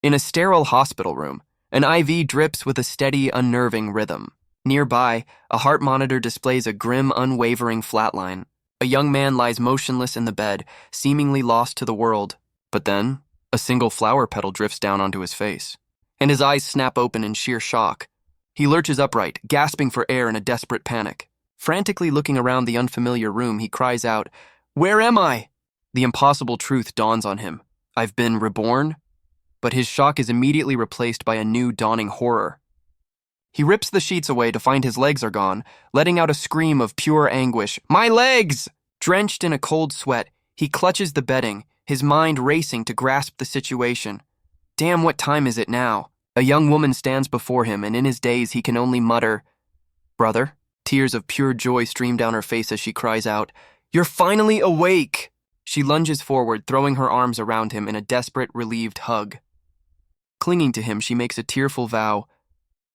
In a sterile hospital room, an IV drips with a steady, unnerving rhythm. Nearby, a heart monitor displays a grim, unwavering flatline. A young man lies motionless in the bed, seemingly lost to the world. But then, a single flower petal drifts down onto his face, and his eyes snap open in sheer shock. He lurches upright, gasping for air in a desperate panic. Frantically looking around the unfamiliar room, he cries out, "Where am I?" The impossible truth dawns on him. I've been reborn? But his shock is immediately replaced by a new dawning horror. He rips the sheets away to find his legs are gone, letting out a scream of pure anguish. My legs! Drenched in a cold sweat, he clutches the bedding, his mind racing to grasp the situation. Damn, what time is it now? A young woman stands before him, and in his daze he can only mutter, "Brother?" Tears of pure joy stream down her face as she cries out, "You're finally awake!" She lunges forward, throwing her arms around him in a desperate, relieved hug. Clinging to him, she makes a tearful vow,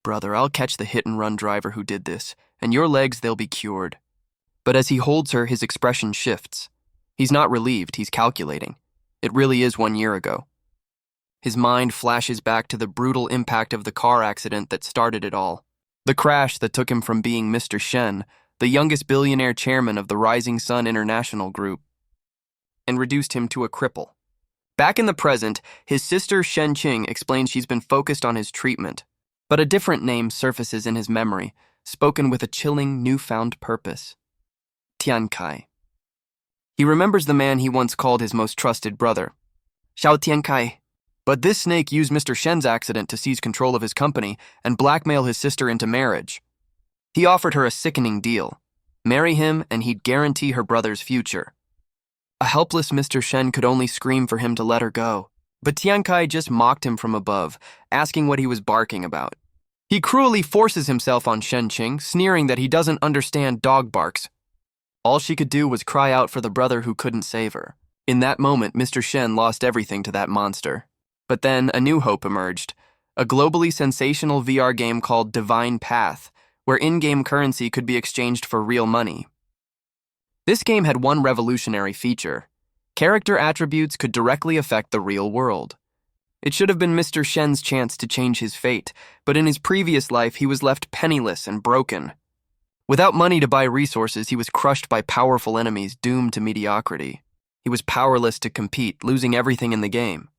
"Brother, I'll catch the hit-and-run driver who did this, and your legs, they'll be cured." But as he holds her, his expression shifts. He's not relieved, he's calculating. It really is 1 year ago. His mind flashes back to the brutal impact of the car accident that started it all. The crash that took him from being Mr. Shen, the youngest billionaire chairman of the Rising Sun International Group, and reduced him to a cripple. Back in the present, his sister Shen Qing explains she's been focused on his treatment, but a different name surfaces in his memory, spoken with a chilling, newfound purpose. Tian Kai. He remembers the man he once called his most trusted brother, Xiao Tian Kai. But this snake used Mr. Shen's accident to seize control of his company and blackmail his sister into marriage. He offered her a sickening deal. Marry him and he'd guarantee her brother's future. A helpless Mr. Shen could only scream for him to let her go, but Tian Kai just mocked him from above, asking what he was barking about. He cruelly forces himself on Shen Qing, sneering that he doesn't understand dog barks. All she could do was cry out for the brother who couldn't save her. In that moment, Mr. Shen lost everything to that monster. But then a new hope emerged, a globally sensational VR game called Divine Path, where in-game currency could be exchanged for real money. This game had one revolutionary feature. Character attributes could directly affect the real world. It should have been Mr. Shen's chance to change his fate, but in his previous life he was left penniless and broken. Without money to buy resources, he was crushed by powerful enemies doomed to mediocrity. He was powerless to compete, losing everything in the game.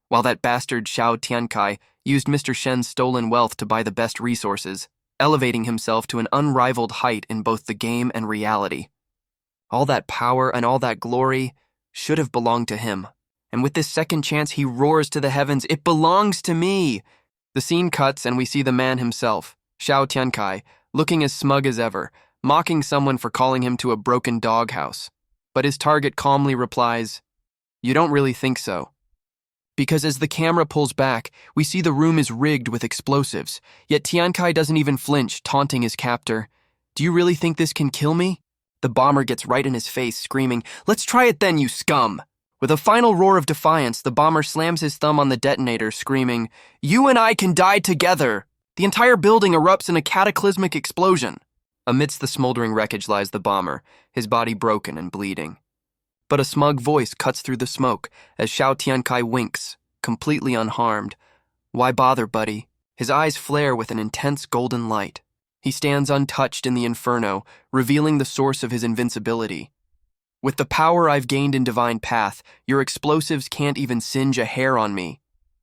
While that bastard Xiao Tiankai used Mr. Shen's stolen wealth to buy the best resources, elevating himself to an unrivaled height in both the game and reality. All that power and all that glory should have belonged to him. And with this second chance, he roars to the heavens, "It belongs to me!" The scene cuts and we see the man himself, Xiao Tiankai, looking as smug as ever, mocking someone for calling him to a broken doghouse. But his target calmly replies, "You don't really think so." Because as the camera pulls back, we see the room is rigged with explosives, yet Tiankai doesn't even flinch, taunting his captor. "Do you really think this can kill me?" The bomber gets right in his face, screaming, "Let's try it then, you scum!" With a final roar of defiance, the bomber slams his thumb on the detonator, screaming, "You and I can die together!" The entire building erupts in a cataclysmic explosion. Amidst the smoldering wreckage lies the bomber, his body broken and bleeding. But a smug voice cuts through the smoke as Xiao Tiankai winks, completely unharmed. "Why bother, buddy?" His eyes flare with an intense golden light. He stands untouched in the inferno, revealing the source of his invincibility. "With the power I've gained in Divine Path, your explosives can't even singe a hair on me."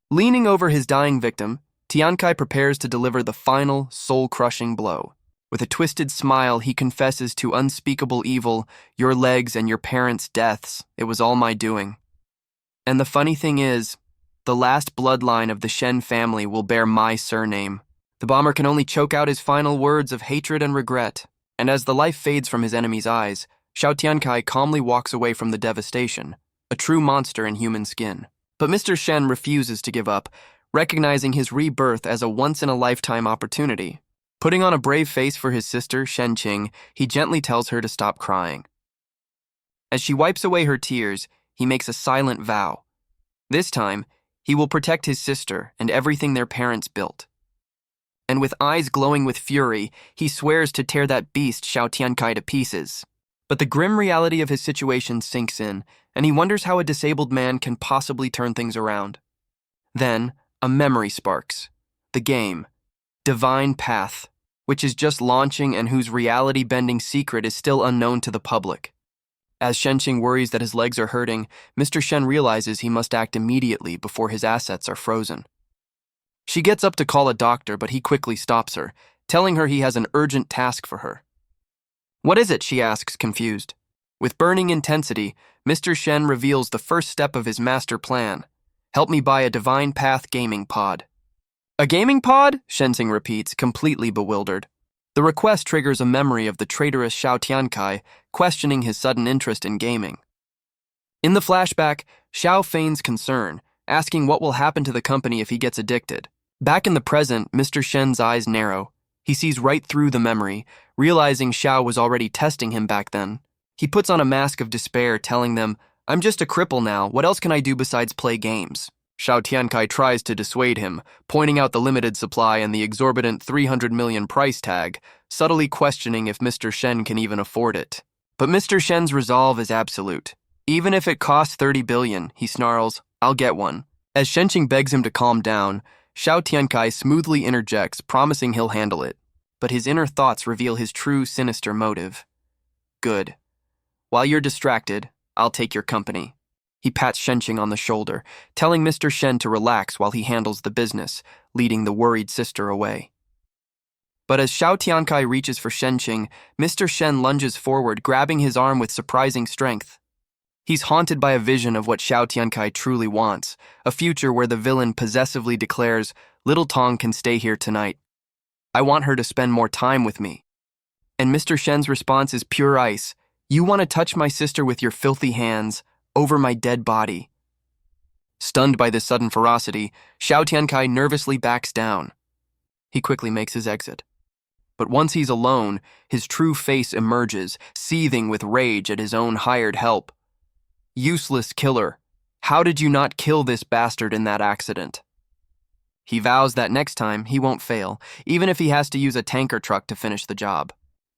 Leaning over his dying victim, Tiankai prepares to deliver the final, soul-crushing blow. With a twisted smile, he confesses to unspeakable evil, "Your legs and your parents' deaths, it was all my doing." And the funny thing is, the last bloodline of the Shen family will bear my surname. The bomber can only choke out his final words of hatred and regret, and as the life fades from his enemy's eyes, Xiao Tiankai calmly walks away from the devastation, a true monster in human skin. But Mr. Shen refuses to give up, recognizing his rebirth as a once-in-a-lifetime opportunity. Putting on a brave face for his sister, Shen Qing, he gently tells her to stop crying. As she wipes away her tears, he makes a silent vow. This time, he will protect his sister and everything their parents built. And with eyes glowing with fury, he swears to tear that beast Xiao Tiankai to pieces. But the grim reality of his situation sinks in, and he wonders how a disabled man can possibly turn things around. Then, a memory sparks. The game, Divine Path, which is just launching and whose reality-bending secret is still unknown to the public. As Shenqing worries that his legs are hurting, Mr. Shen realizes he must act immediately before his assets are frozen. She gets up to call a doctor, but he quickly stops her, telling her he has an urgent task for her. "What is it?" she asks, confused. With burning intensity, Mr. Shen reveals the first step of his master plan. "Help me buy a Divine Path gaming pod." "A gaming pod?" Shenqing repeats, completely bewildered. The request triggers a memory of the traitorous Xiao Tiankai, questioning his sudden interest in gaming. In the flashback, Xiao feigns concern, asking what will happen to the company if he gets addicted. Back in the present, Mr. Shen's eyes narrow. He sees right through the memory, realizing Xiao was already testing him back then. He puts on a mask of despair, telling them, "I'm just a cripple now, what else can I do besides play games?" Xiao Tiankai tries to dissuade him, pointing out the limited supply and the exorbitant 300 million price tag, subtly questioning if Mr. Shen can even afford it. But Mr. Shen's resolve is absolute. "Even if it costs 30 billion, he snarls, "I'll get one." As Shenqing begs him to calm down, Xiao Tiankai smoothly interjects, promising he'll handle it. But his inner thoughts reveal his true sinister motive. "Good. While you're distracted, I'll take your company." He pats Shenqing on the shoulder, telling Mr. Shen to relax while he handles the business, leading the worried sister away. But as Xiao Tiankai reaches for Shenqing, Mr. Shen lunges forward, grabbing his arm with surprising strength. He's haunted by a vision of what Xiao Tiankai truly wants, a future where the villain possessively declares, "Little Tong can stay here tonight. I want her to spend more time with me." And Mr. Shen's response is pure ice. "You want to touch my sister with your filthy hands, over my dead body." Stunned by this sudden ferocity, Xiao Tiankai nervously backs down. He quickly makes his exit. But once he's alone, his true face emerges, seething with rage at his own hired help. "Useless killer, how did you not kill this bastard in that accident?" He vows that next time he won't fail, even if he has to use a tanker truck to finish the job.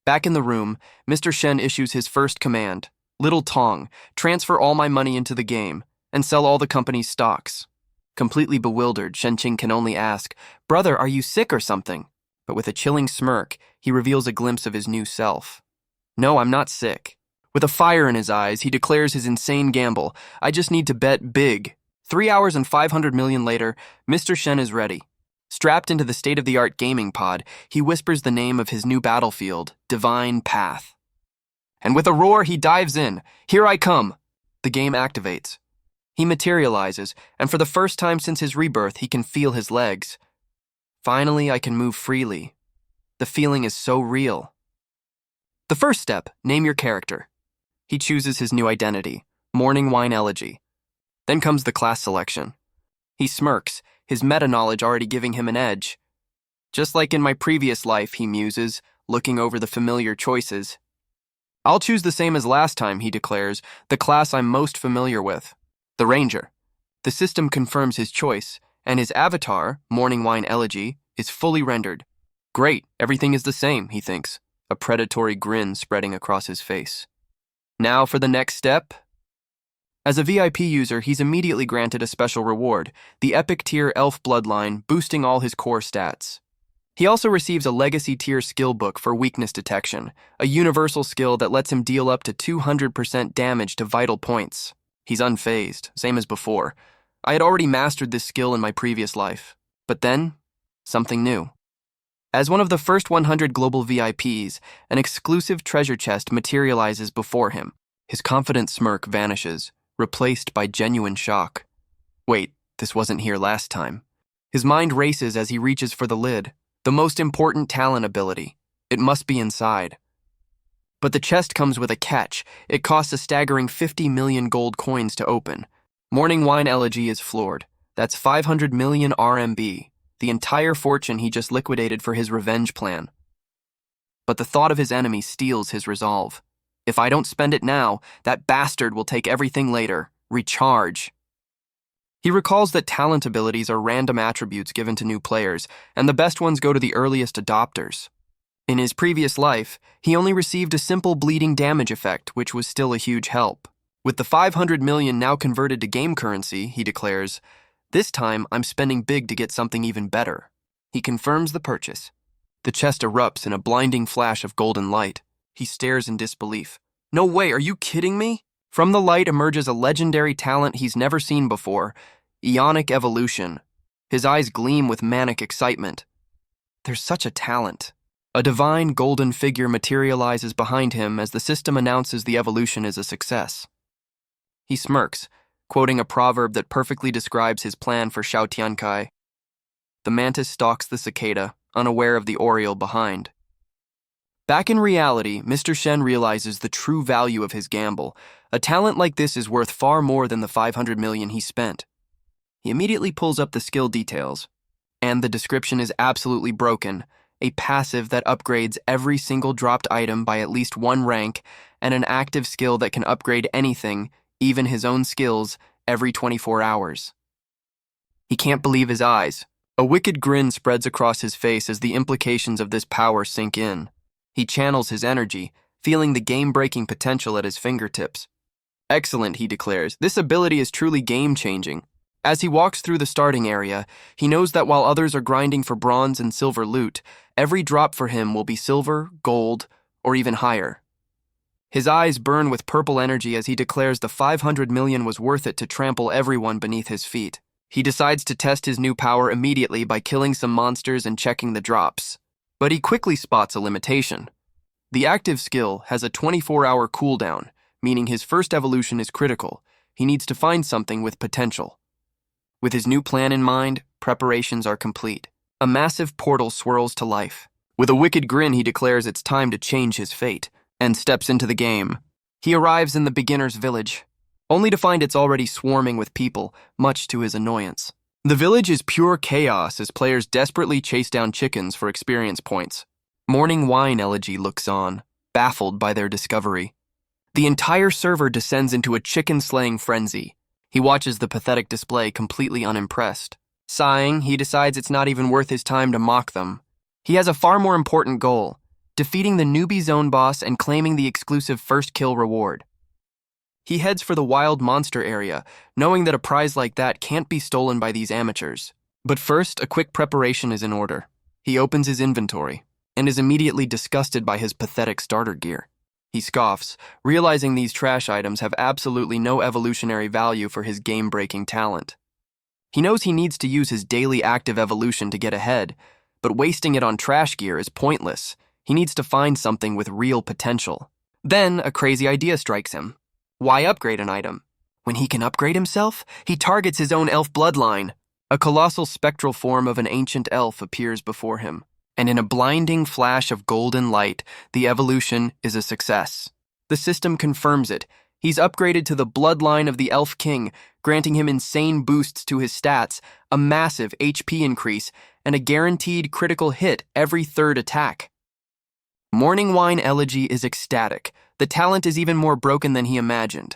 Back in the room, Mr. Shen issues his first command. "Little Tong, transfer all my money into the game, and sell all the company's stocks." Completely bewildered, Shenqing can only ask, "Brother, are you sick or something?" But with a chilling smirk, he reveals a glimpse of his new self. "No, I'm not sick." With a fire in his eyes, he declares his insane gamble. "I just need to bet big." 3 hours and 500 million later, Mr. Shen is ready. Strapped into the state-of-the-art gaming pod, he whispers the name of his new battlefield, Divine Path. And with a roar, he dives in. "Here I come!" The game activates. He materializes, and for the first time since his rebirth, he can feel his legs. "Finally, I can move freely." The feeling is so real. The first step, name your character. He chooses his new identity, Morning Wine Elegy. Then comes the class selection. He smirks, his meta-knowledge already giving him an edge. "Just like in my previous life," he muses, looking over the familiar choices. "I'll choose the same as last time," he declares, "the class I'm most familiar with, the Ranger." The system confirms his choice, and his avatar, Morning Wine Elegy, is fully rendered. Great, everything is the same, he thinks, a predatory grin spreading across his face. Now for the next step. As a VIP user, he's immediately granted a special reward, the Epic Tier Elf Bloodline, boosting all his core stats. He also receives a Legacy Tier skill book for weakness detection, a universal skill that lets him deal up to 200% damage to vital points. He's unfazed, same as before. I had already mastered this skill in my previous life. But then, something new. As one of the first 100 global VIPs, an exclusive treasure chest materializes before him. His confident smirk vanishes, replaced by genuine shock. Wait, this wasn't here last time. His mind races as he reaches for the lid, the most important talent ability. It must be inside. But the chest comes with a catch. It costs a staggering 50 million gold coins to open. Morning Wine Elegy is floored. That's 500 million RMB. The entire fortune he just liquidated for his revenge plan. But the thought of his enemy steals his resolve. If I don't spend it now, that bastard will take everything later. Recharge. He recalls that talent abilities are random attributes given to new players, and the best ones go to the earliest adopters. In his previous life, he only received a simple bleeding damage effect, which was still a huge help. With the 500 million now converted to game currency, he declares, This time, I'm spending big to get something even better. He confirms the purchase. The chest erupts in a blinding flash of golden light. He stares in disbelief. No way, are you kidding me? From the light emerges a legendary talent he's never seen before, Ionic Evolution. His eyes gleam with manic excitement. There's such a talent. A divine golden figure materializes behind him as the system announces the evolution is a success. He smirks, quoting a proverb that perfectly describes his plan for Shao Tiankai. The mantis stalks the cicada, unaware of the oriole behind. Back in reality, Mr. Shen realizes the true value of his gamble. A talent like this is worth far more than the 500 million he spent. He immediately pulls up the skill details, and the description is absolutely broken. A passive that upgrades every single dropped item by at least 1 rank, and an active skill that can upgrade anything, even his own skills, every 24 hours. He can't believe his eyes. A wicked grin spreads across his face as the implications of this power sink in. He channels his energy, feeling the game-breaking potential at his fingertips. Excellent, he declares. This ability is truly game-changing. As he walks through the starting area, he knows that while others are grinding for bronze and silver loot, every drop for him will be silver, gold, or even higher. His eyes burn with purple energy as he declares the 500 million was worth it to trample everyone beneath his feet. He decides to test his new power immediately by killing some monsters and checking the drops. But he quickly spots a limitation. The active skill has a 24-hour cooldown, meaning his first evolution is critical. He needs to find something with potential. With his new plan in mind, preparations are complete. A massive portal swirls to life. With a wicked grin, he declares it's time to change his fate, and steps into the game. He arrives in the beginner's village, only to find it's already swarming with people, much to his annoyance. The village is pure chaos as players desperately chase down chickens for experience points. Morning Wine Elegy looks on, baffled by their discovery. The entire server descends into a chicken-slaying frenzy. He watches the pathetic display completely unimpressed. Sighing, he decides it's not even worth his time to mock them. He has a far more important goal, defeating the newbie zone boss and claiming the exclusive first kill reward. He heads for the wild monster area, knowing that a prize like that can't be stolen by these amateurs. But first, a quick preparation is in order. He opens his inventory, and is immediately disgusted by his pathetic starter gear. He scoffs, realizing these trash items have absolutely no evolutionary value for his game-breaking talent. He knows he needs to use his daily active evolution to get ahead, but wasting it on trash gear is pointless. He needs to find something with real potential. Then, a crazy idea strikes him. Why upgrade an item? When he can upgrade himself, he targets his own elf bloodline. A colossal spectral form of an ancient elf appears before him, and in a blinding flash of golden light, the evolution is a success. The system confirms it. He's upgraded to the bloodline of the Elf King, granting him insane boosts to his stats, a massive HP increase, and a guaranteed critical hit every third attack. Morning Wine Elegy is ecstatic. The talent is even more broken than he imagined.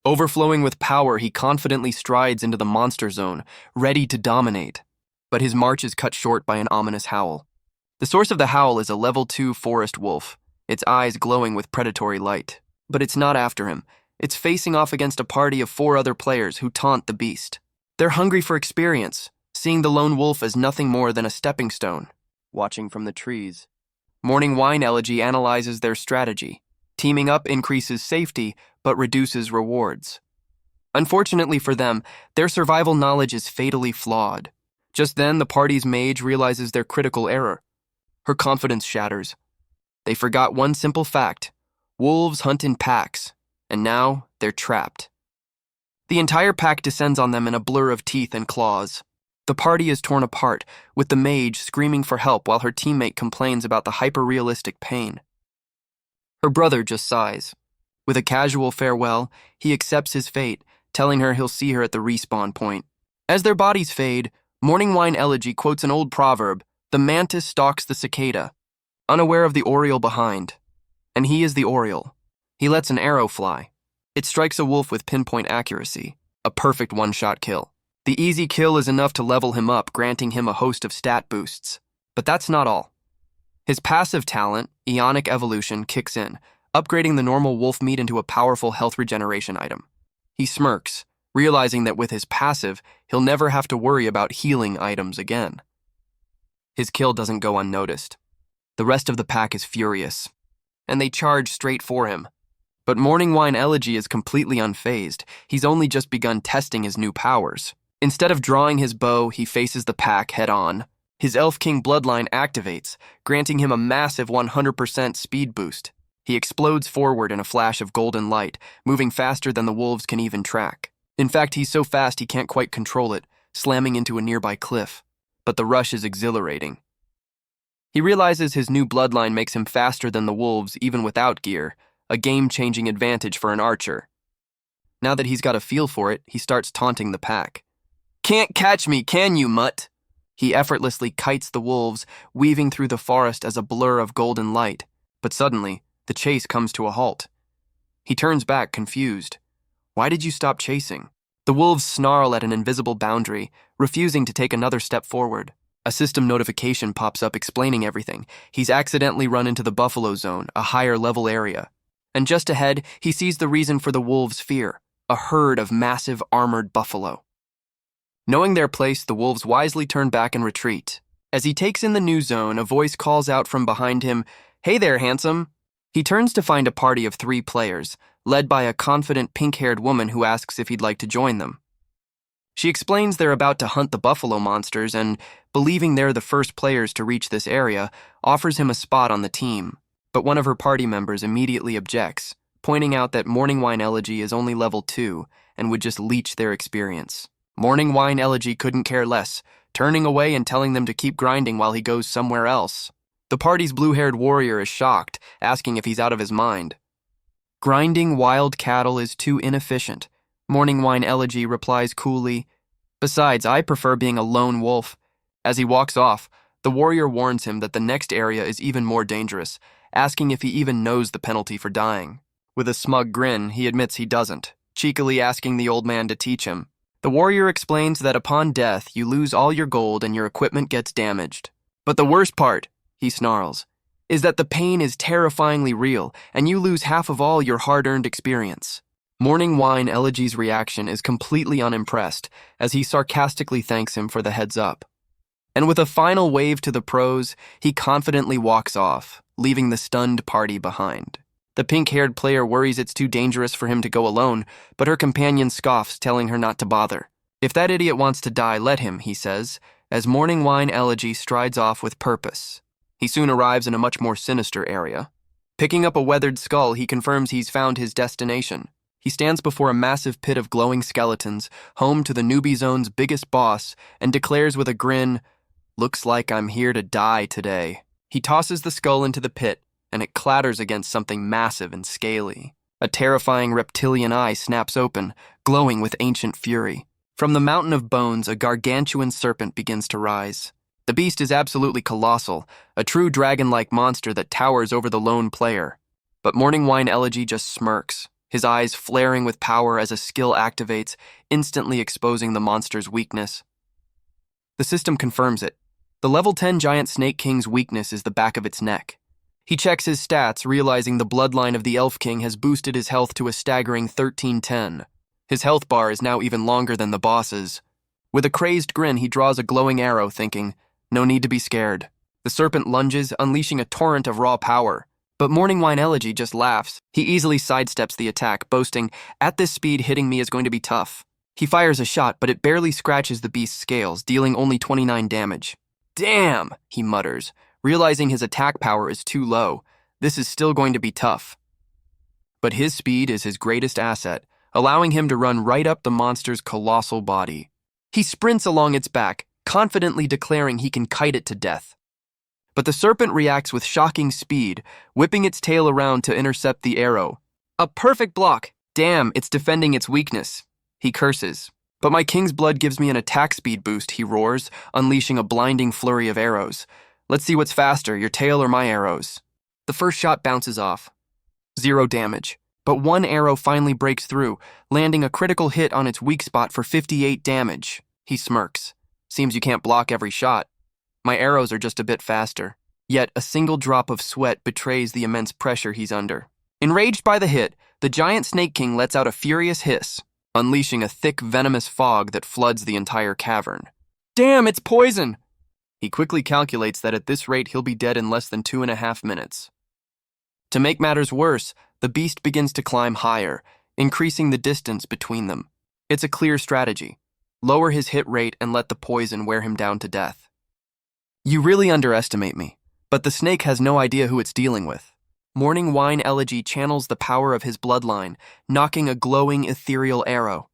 Overflowing with power, he confidently strides into the monster zone, ready to dominate. But his march is cut short by an ominous howl. The source of the howl is a level 2 forest wolf, its eyes glowing with predatory light. But it's not after him. It's facing off against a party of 4 other players who taunt the beast. They're hungry for experience, seeing the lone wolf as nothing more than a stepping stone. Watching from the trees, Morning Wine Elegy analyzes their strategy. Teaming up increases safety, but reduces rewards. Unfortunately for them, their survival knowledge is fatally flawed. Just then, the party's mage realizes their critical error. Her confidence shatters. They forgot one simple fact. Wolves hunt in packs, and now they're trapped. The entire pack descends on them in a blur of teeth and claws. The party is torn apart, with the mage screaming for help while her teammate complains about the hyper-realistic pain. Her brother just sighs. With a casual farewell, he accepts his fate, telling her he'll see her at the respawn point. As their bodies fade, Morning Wine Elegy quotes an old proverb, "The mantis stalks the cicada," unaware of the oriole behind. And he is the oriole. He lets an arrow fly. It strikes a wolf with pinpoint accuracy, a perfect one-shot kill. The easy kill is enough to level him up, granting him a host of stat boosts. But that's not all. His passive talent, Ionic Evolution, kicks in, upgrading the normal wolf meat into a powerful health regeneration item. He smirks, realizing that with his passive, he'll never have to worry about healing items again. His kill doesn't go unnoticed. The rest of the pack is furious, and they charge straight for him. But Morning Wine Elegy is completely unfazed. He's only just begun testing his new powers. Instead of drawing his bow, he faces the pack head-on. His Elf King bloodline activates, granting him a massive 100% speed boost. He explodes forward in a flash of golden light, moving faster than the wolves can even track. In fact, he's so fast he can't quite control it, slamming into a nearby cliff. But the rush is exhilarating. He realizes his new bloodline makes him faster than the wolves even without gear, a game-changing advantage for an archer. Now that he's got a feel for it, he starts taunting the pack. "Can't catch me, can you, mutt?" He effortlessly kites the wolves, weaving through the forest as a blur of golden light. But suddenly, the chase comes to a halt. He turns back, confused. Why did you stop chasing? The wolves snarl at an invisible boundary, refusing to take another step forward. A system notification pops up explaining everything. He's accidentally run into the buffalo zone, a higher level area. And just ahead, he sees the reason for the wolves' fear, a herd of massive armored buffalo. Knowing their place, the wolves wisely turn back and retreat. As he takes in the new zone, a voice calls out from behind him, "Hey there, handsome." He turns to find a party of 3 players, led by a confident pink-haired woman who asks if he'd like to join them. She explains they're about to hunt the buffalo monsters and, believing they're the first players to reach this area, offers him a spot on the team. But one of her party members immediately objects, pointing out that Morning Wine Elegy is only level 2 and would just leech their experience. Morning Wine Elegy couldn't care less, turning away and telling them to keep grinding while he goes somewhere else. The party's blue-haired warrior is shocked, asking if he's out of his mind. Grinding wild cattle is too inefficient. Morning Wine Elegy replies coolly, "Besides, I prefer being a lone wolf." As he walks off, the warrior warns him that the next area is even more dangerous, asking if he even knows the penalty for dying. With a smug grin, he admits he doesn't, cheekily asking the old man to teach him. The warrior explains that upon death, you lose all your gold and your equipment gets damaged. "But the worst part," he snarls, "is that the pain is terrifyingly real, and you lose half of all your hard-earned experience." Morning Wine Elegy's reaction is completely unimpressed, as he sarcastically thanks him for the heads up. And with a final wave to the pros, he confidently walks off, leaving the stunned party behind. The pink-haired player worries it's too dangerous for him to go alone, but her companion scoffs, telling her not to bother. "If that idiot wants to die, let him," he says, as Morning Wine Elegy strides off with purpose. He soon arrives in a much more sinister area. Picking up a weathered skull, he confirms he's found his destination. He stands before a massive pit of glowing skeletons, home to the newbie zone's biggest boss, and declares with a grin, "Looks like I'm here to die today." He tosses the skull into the pit, and it clatters against something massive and scaly. A terrifying reptilian eye snaps open, glowing with ancient fury. From the mountain of bones, a gargantuan serpent begins to rise. The beast is absolutely colossal, a true dragon-like monster that towers over the lone player. But Morning Wine Elegy just smirks, his eyes flaring with power as a skill activates, instantly exposing the monster's weakness. The system confirms it. The level 10 giant Snake King's weakness is the back of its neck. He checks his stats, realizing the bloodline of the Elf King has boosted his health to a staggering 1310. His health bar is now even longer than the boss's. With a crazed grin, he draws a glowing arrow, thinking, no need to be scared. The serpent lunges, unleashing a torrent of raw power. But Morning Wine Elegy just laughs. He easily sidesteps the attack, boasting, "At this speed, hitting me is going to be tough." He fires a shot, but it barely scratches the beast's scales, dealing only 29 damage. "Damn," he mutters, realizing his attack power is too low. This is still going to be tough. But his speed is his greatest asset, allowing him to run right up the monster's colossal body. He sprints along its back, confidently declaring he can kite it to death. But the serpent reacts with shocking speed, whipping its tail around to intercept the arrow. A perfect block! Damn, it's defending its weakness. He curses. "But my king's blood gives me an attack speed boost," he roars, unleashing a blinding flurry of arrows. "Let's see what's faster, your tail or my arrows." The first shot bounces off. 0 damage. But one arrow finally breaks through, landing a critical hit on its weak spot for 58 damage. He smirks. "Seems you can't block every shot. My arrows are just a bit faster." Yet a single drop of sweat betrays the immense pressure he's under. Enraged by the hit, the giant Snake King lets out a furious hiss. unleashing a thick, venomous fog that floods the entire cavern. Damn, it's poison! He quickly calculates that at this rate he'll be dead in less than 2.5 minutes. To make matters worse, the beast begins to climb higher, increasing the distance between them. It's a clear strategy. Lower his hit rate and let the poison wear him down to death. You really underestimate me, but the snake has no idea who it's dealing with. Morning Wine Elegy channels the power of his bloodline, knocking a glowing, ethereal arrow.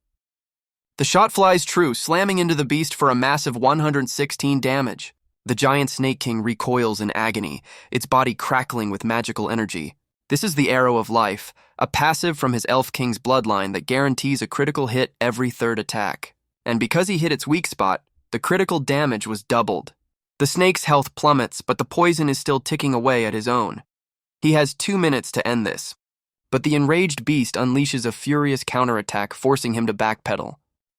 The shot flies true, slamming into the beast for a massive 116 damage. The giant Snake King recoils in agony, its body crackling with magical energy. This is the Arrow of Life, a passive from his Elf King's bloodline that guarantees a critical hit every third attack. And because he hit its weak spot, the critical damage was doubled. The snake's health plummets, but the poison is still ticking away at his own. He has 2 minutes to end this. But the enraged beast unleashes a furious counterattack, forcing him to backpedal.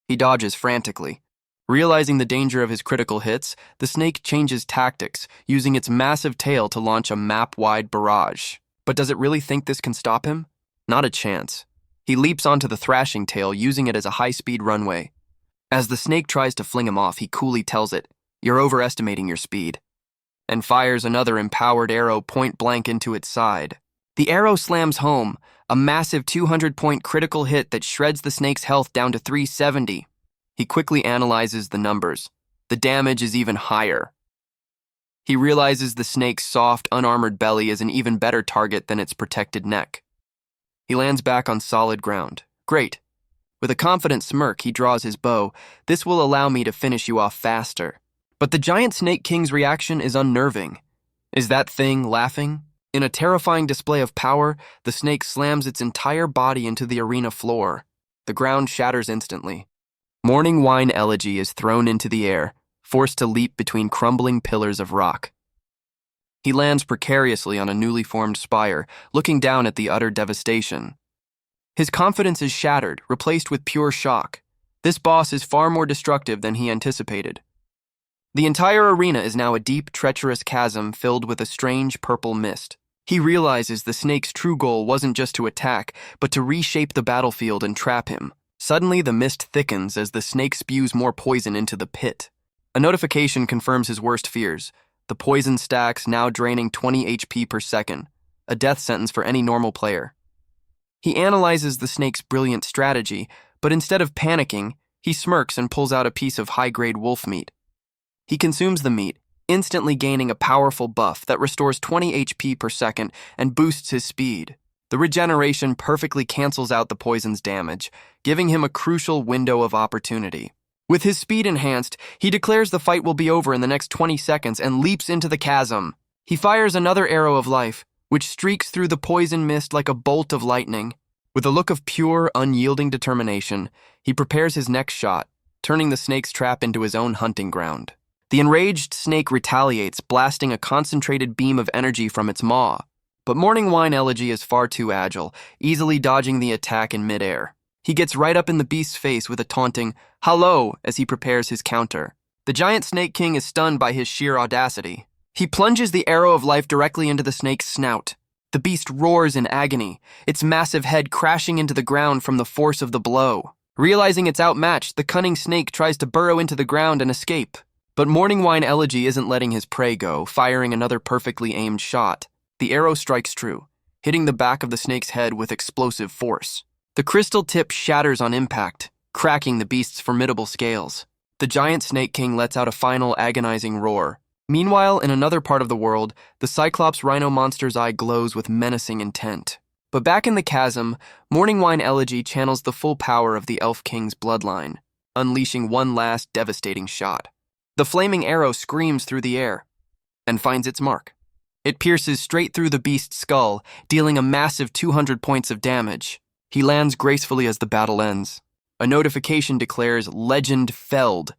He dodges frantically. Realizing the danger of his critical hits, the snake changes tactics, using its massive tail to launch a map-wide barrage. But does it really think this can stop him? Not a chance. He leaps onto the thrashing tail, using it as a high-speed runway. As the snake tries to fling him off, he coolly tells it, "You're overestimating your speed," and fires another empowered arrow point-blank into its side. The arrow slams home, a massive 200-point critical hit that shreds the snake's health down to 370. He quickly analyzes the numbers. The damage is even higher. He realizes the snake's soft, unarmored belly is an even better target than its protected neck. He lands back on solid ground. Great. With a confident smirk, he draws his bow. This will allow me to finish you off faster. But the giant Snake King's reaction is unnerving. Is that thing laughing? In a terrifying display of power, the snake slams its entire body into the arena floor. The ground shatters instantly. Morning Wine Elegy is thrown into the air, forced to leap between crumbling pillars of rock. He lands precariously on a newly formed spire, looking down at the utter devastation. His confidence is shattered, replaced with pure shock. This boss is far more destructive than he anticipated. The entire arena is now a deep, treacherous chasm filled with a strange purple mist. He realizes the snake's true goal wasn't just to attack, but to reshape the battlefield and trap him. Suddenly, the mist thickens as the snake spews more poison into the pit. A notification confirms his worst fears. The poison stacks, now draining 20 HP per second, a death sentence for any normal player. He analyzes the snake's brilliant strategy, but instead of panicking, he smirks and pulls out a piece of high-grade wolf meat. He consumes the meat, instantly gaining a powerful buff that restores 20 HP per second and boosts his speed. The regeneration perfectly cancels out the poison's damage, giving him a crucial window of opportunity. With his speed enhanced, he declares the fight will be over in the next 20 seconds and leaps into the chasm. He fires another arrow of life, which streaks through the poison mist like a bolt of lightning. With a look of pure, unyielding determination, he prepares his next shot, turning the snake's trap into his own hunting ground. The enraged snake retaliates, blasting a concentrated beam of energy from its maw. But Morning Wine Elegy is far too agile, easily dodging the attack in midair. He gets right up in the beast's face with a taunting, "Hello," as he prepares his counter. The giant Snake King is stunned by his sheer audacity. He plunges the arrow of life directly into the snake's snout. The beast roars in agony, its massive head crashing into the ground from the force of the blow. Realizing it's outmatched, the cunning snake tries to burrow into the ground and escape. But Morning Wine Elegy isn't letting his prey go, firing another perfectly aimed shot. The arrow strikes true, hitting the back of the snake's head with explosive force. The crystal tip shatters on impact, cracking the beast's formidable scales. The giant Snake King lets out a final agonizing roar. Meanwhile, in another part of the world, the Cyclops Rhino monster's eye glows with menacing intent. But back in the chasm, Morning Wine Elegy channels the full power of the Elf King's bloodline, unleashing one last devastating shot. The flaming arrow screams through the air and finds its mark. It pierces straight through the beast's skull, dealing a massive 200 points of damage. He lands gracefully as the battle ends. A notification declares "Legend felled."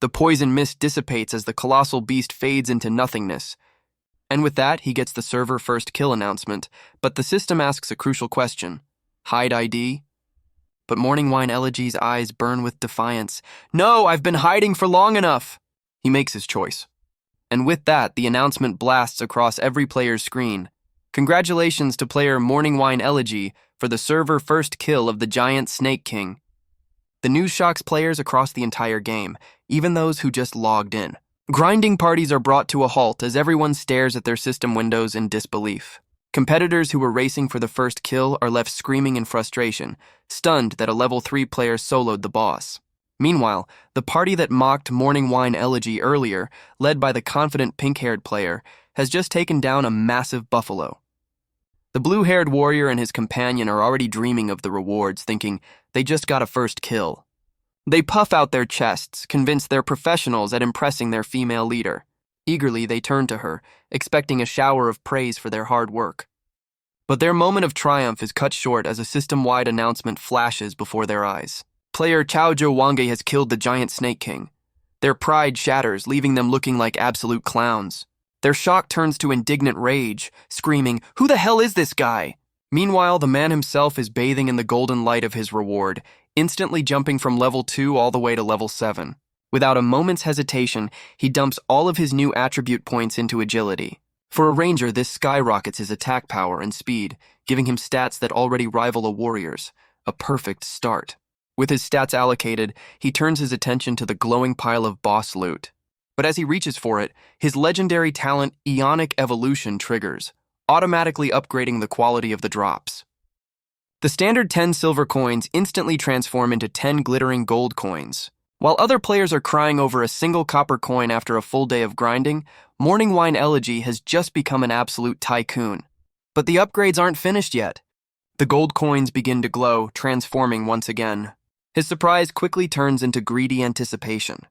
The poison mist dissipates as the colossal beast fades into nothingness. And with that, he gets the server first kill announcement, but the system asks a crucial question. Hide ID? But Morning Wine Elegy's eyes burn with defiance. "No, I've been hiding for long enough." He makes his choice. And with that, the announcement blasts across every player's screen. Congratulations to player Morning Wine Elegy for the server first kill of the giant Snake King. The news shocks players across the entire game, even those who just logged in. Grinding parties are brought to a halt as everyone stares at their system windows in disbelief. Competitors who were racing for the first kill are left screaming in frustration, stunned that a level 3 player soloed the boss. Meanwhile, the party that mocked Morning Wine Elegy earlier, led by the confident pink-haired player, has just taken down a massive buffalo. The blue-haired warrior and his companion are already dreaming of the rewards, thinking they just got a first kill. They puff out their chests, convinced they're professionals at impressing their female leader. Eagerly, they turn to her, expecting a shower of praise for their hard work. But their moment of triumph is cut short as a system-wide announcement flashes before their eyes. Player Chaojo Wange has killed the giant Snake King. Their pride shatters, leaving them looking like absolute clowns. Their shock turns to indignant rage, screaming, "Who the hell is this guy?" Meanwhile, the man himself is bathing in the golden light of his reward, instantly jumping from level 2 all the way to level 7. Without a moment's hesitation, he dumps all of his new attribute points into agility. For a ranger, this skyrockets his attack power and speed, giving him stats that already rival a warrior's. A perfect start. With his stats allocated, he turns his attention to the glowing pile of boss loot. But as he reaches for it, his legendary talent Ionic Evolution triggers, automatically upgrading the quality of the drops. The standard 10 silver coins instantly transform into 10 glittering gold coins. While other players are crying over a single copper coin after a full day of grinding, Morning Wine Elegy has just become an absolute tycoon. But the upgrades aren't finished yet. The gold coins begin to glow, transforming once again. His surprise quickly turns into greedy anticipation.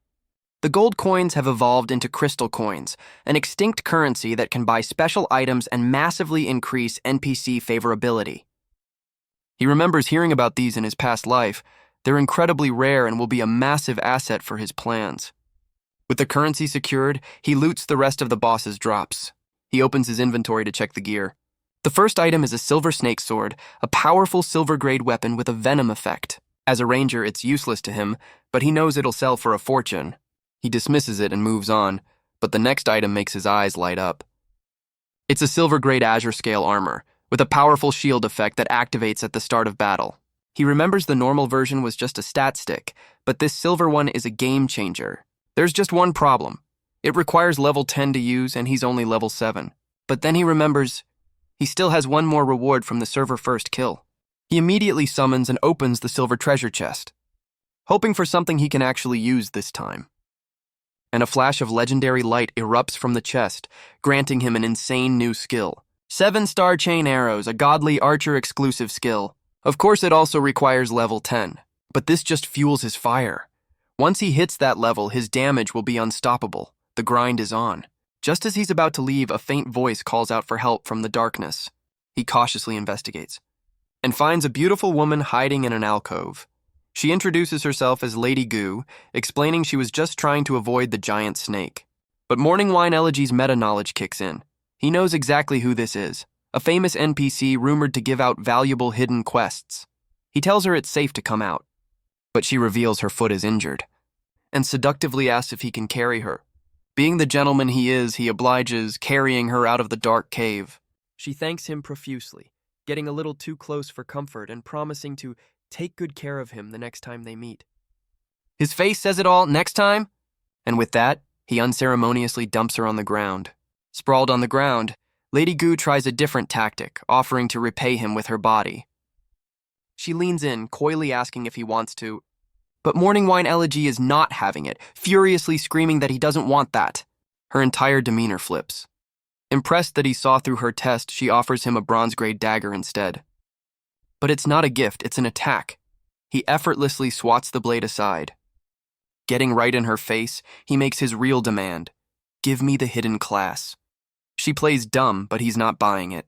The gold coins have evolved into crystal coins, an extinct currency that can buy special items and massively increase NPC favorability. He remembers hearing about these in his past life. They're incredibly rare and will be a massive asset for his plans. With the currency secured, he loots the rest of the boss's drops. He opens his inventory to check the gear. The first item is a silver snake sword, a powerful silver-grade weapon with a venom effect. As a ranger, it's useless to him, but he knows it'll sell for a fortune. He dismisses it and moves on, but the next item makes his eyes light up. It's a silver-grade azure scale armor, with a powerful shield effect that activates at the start of battle. He remembers the normal version was just a stat stick, but this silver one is a game changer. There's just one problem. It requires level 10 to use, and he's only level 7. But then he remembers he still has one more reward from the server first kill. He immediately summons and opens the silver treasure chest, hoping for something he can actually use this time. And a flash of legendary light erupts from the chest, granting him an insane new skill. 7-star chain arrows, a godly archer-exclusive skill. Of course, it also requires level 10, but this just fuels his fire. Once he hits that level, his damage will be unstoppable. The grind is on. Just as he's about to leave, a faint voice calls out for help from the darkness. He cautiously investigates and finds a beautiful woman hiding in an alcove. She introduces herself as Lady Goo, explaining she was just trying to avoid the giant snake. But Morning Wine Elegy's meta-knowledge kicks in. He knows exactly who this is, a famous NPC rumored to give out valuable hidden quests. He tells her it's safe to come out, but she reveals her foot is injured, and seductively asks if he can carry her. Being the gentleman he is, he obliges, carrying her out of the dark cave. She thanks him profusely, getting a little too close for comfort and promising to take good care of him the next time they meet. His face says it all, next time? And with that, he unceremoniously dumps her on the ground. Sprawled on the ground, Lady Goo tries a different tactic, offering to repay him with her body. She leans in, coyly asking if he wants to, but Morning Wine Elegy is not having it, furiously screaming that he doesn't want that. Her entire demeanor flips. Impressed that he saw through her test, she offers him a bronze-grade dagger instead. But it's not a gift, it's an attack. He effortlessly swats the blade aside. Getting right in her face, he makes his real demand. Give me the hidden class. She plays dumb, but he's not buying it.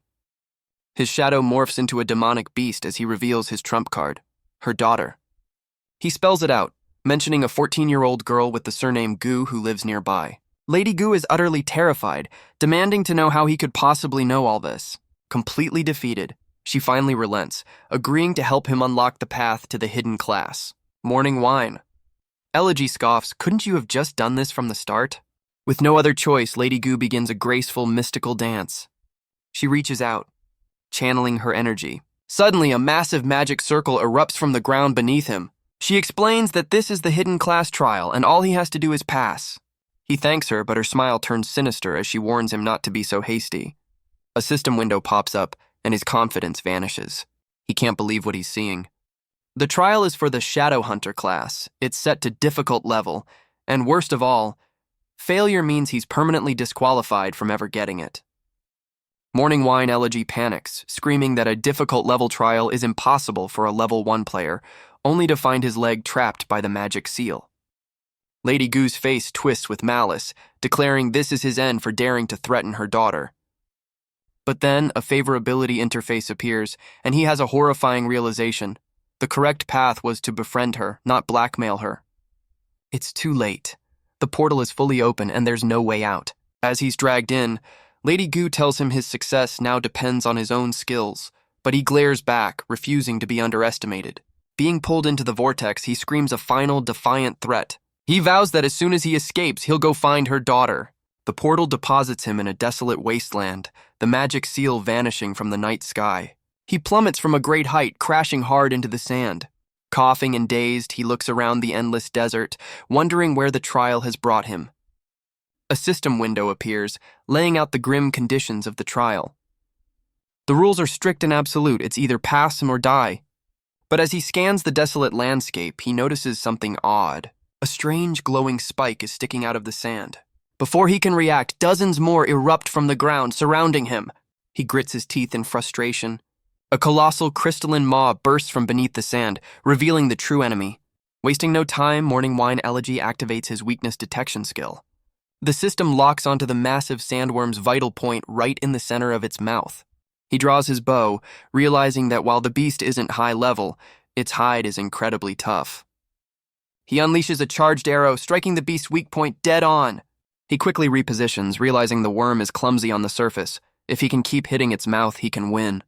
His shadow morphs into a demonic beast as he reveals his trump card, her daughter. He spells it out, mentioning a 14-year-old girl with the surname Goo who lives nearby. Lady Goo is utterly terrified, demanding to know how he could possibly know all this. Completely defeated, she finally relents, agreeing to help him unlock the path to the hidden class. Morning Wine. Elegy scoffs, couldn't you have just done this from the start? With no other choice, Lady Goo begins a graceful, mystical dance. She reaches out, channeling her energy. Suddenly, a massive magic circle erupts from the ground beneath him. She explains that this is the hidden class trial and all he has to do is pass. He thanks her, but her smile turns sinister as she warns him not to be so hasty. A system window pops up and his confidence vanishes. He can't believe what he's seeing. The trial is for the Shadow Hunter class. It's set to difficult level, and worst of all, failure means he's permanently disqualified from ever getting it. Morning Wine Elegy panics, screaming that a difficult level trial is impossible for a level 1 player, only to find his leg trapped by the magic seal. Lady Gu's face twists with malice, declaring this is his end for daring to threaten her daughter. But then a favorability interface appears, and he has a horrifying realization. The correct path was to befriend her, not blackmail her. It's too late. The portal is fully open and there's no way out. As he's dragged in, Lady Gu tells him his success now depends on his own skills, but he glares back, refusing to be underestimated. Being pulled into the vortex, he screams a final, defiant threat. He vows that as soon as he escapes, he'll go find her daughter. The portal deposits him in a desolate wasteland, the magic seal vanishing from the night sky. He plummets from a great height, crashing hard into the sand. Coughing and dazed, he looks around the endless desert, wondering where the trial has brought him. A system window appears, laying out the grim conditions of the trial. The rules are strict and absolute. It's either pass him or die. But as he scans the desolate landscape, he notices something odd. A strange glowing spike is sticking out of the sand. Before he can react, dozens more erupt from the ground, surrounding him. He grits his teeth in frustration. A colossal crystalline maw bursts from beneath the sand, revealing the true enemy. Wasting no time, Morning Wine Elegy activates his weakness detection skill. The system locks onto the massive sandworm's vital point right in the center of its mouth. He draws his bow, realizing that while the beast isn't high level, its hide is incredibly tough. He unleashes a charged arrow, striking the beast's weak point dead on. He quickly repositions, realizing the worm is clumsy on the surface. If he can keep hitting its mouth, he can win.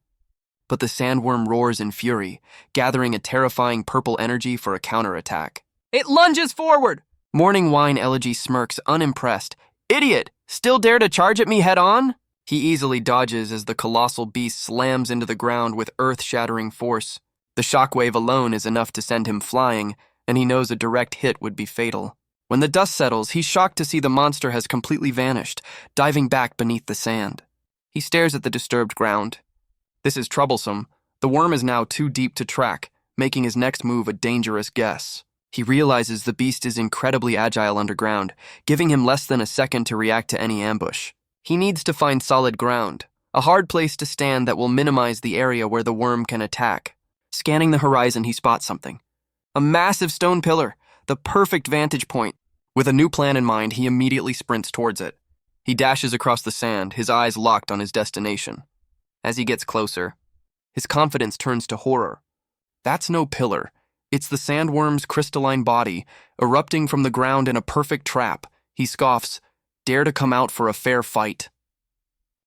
But the sandworm roars in fury, gathering a terrifying purple energy for a counterattack. It lunges forward! Morning Wine Elegy smirks, unimpressed. Idiot! Still dare to charge at me head-on? He easily dodges as the colossal beast slams into the ground with earth-shattering force. The shockwave alone is enough to send him flying, and he knows a direct hit would be fatal. When the dust settles, he's shocked to see the monster has completely vanished, diving back beneath the sand. He stares at the disturbed ground. This is troublesome. The worm is now too deep to track, making his next move a dangerous guess. He realizes the beast is incredibly agile underground, giving him less than a second to react to any ambush. He needs to find solid ground, a hard place to stand that will minimize the area where the worm can attack. Scanning the horizon, he spots something. A massive stone pillar, the perfect vantage point. With a new plan in mind, he immediately sprints towards it. He dashes across the sand, his eyes locked on his destination. As he gets closer, his confidence turns to horror. That's no pillar. It's the sandworm's crystalline body, erupting from the ground in a perfect trap. He scoffs, "Dare to come out for a fair fight,"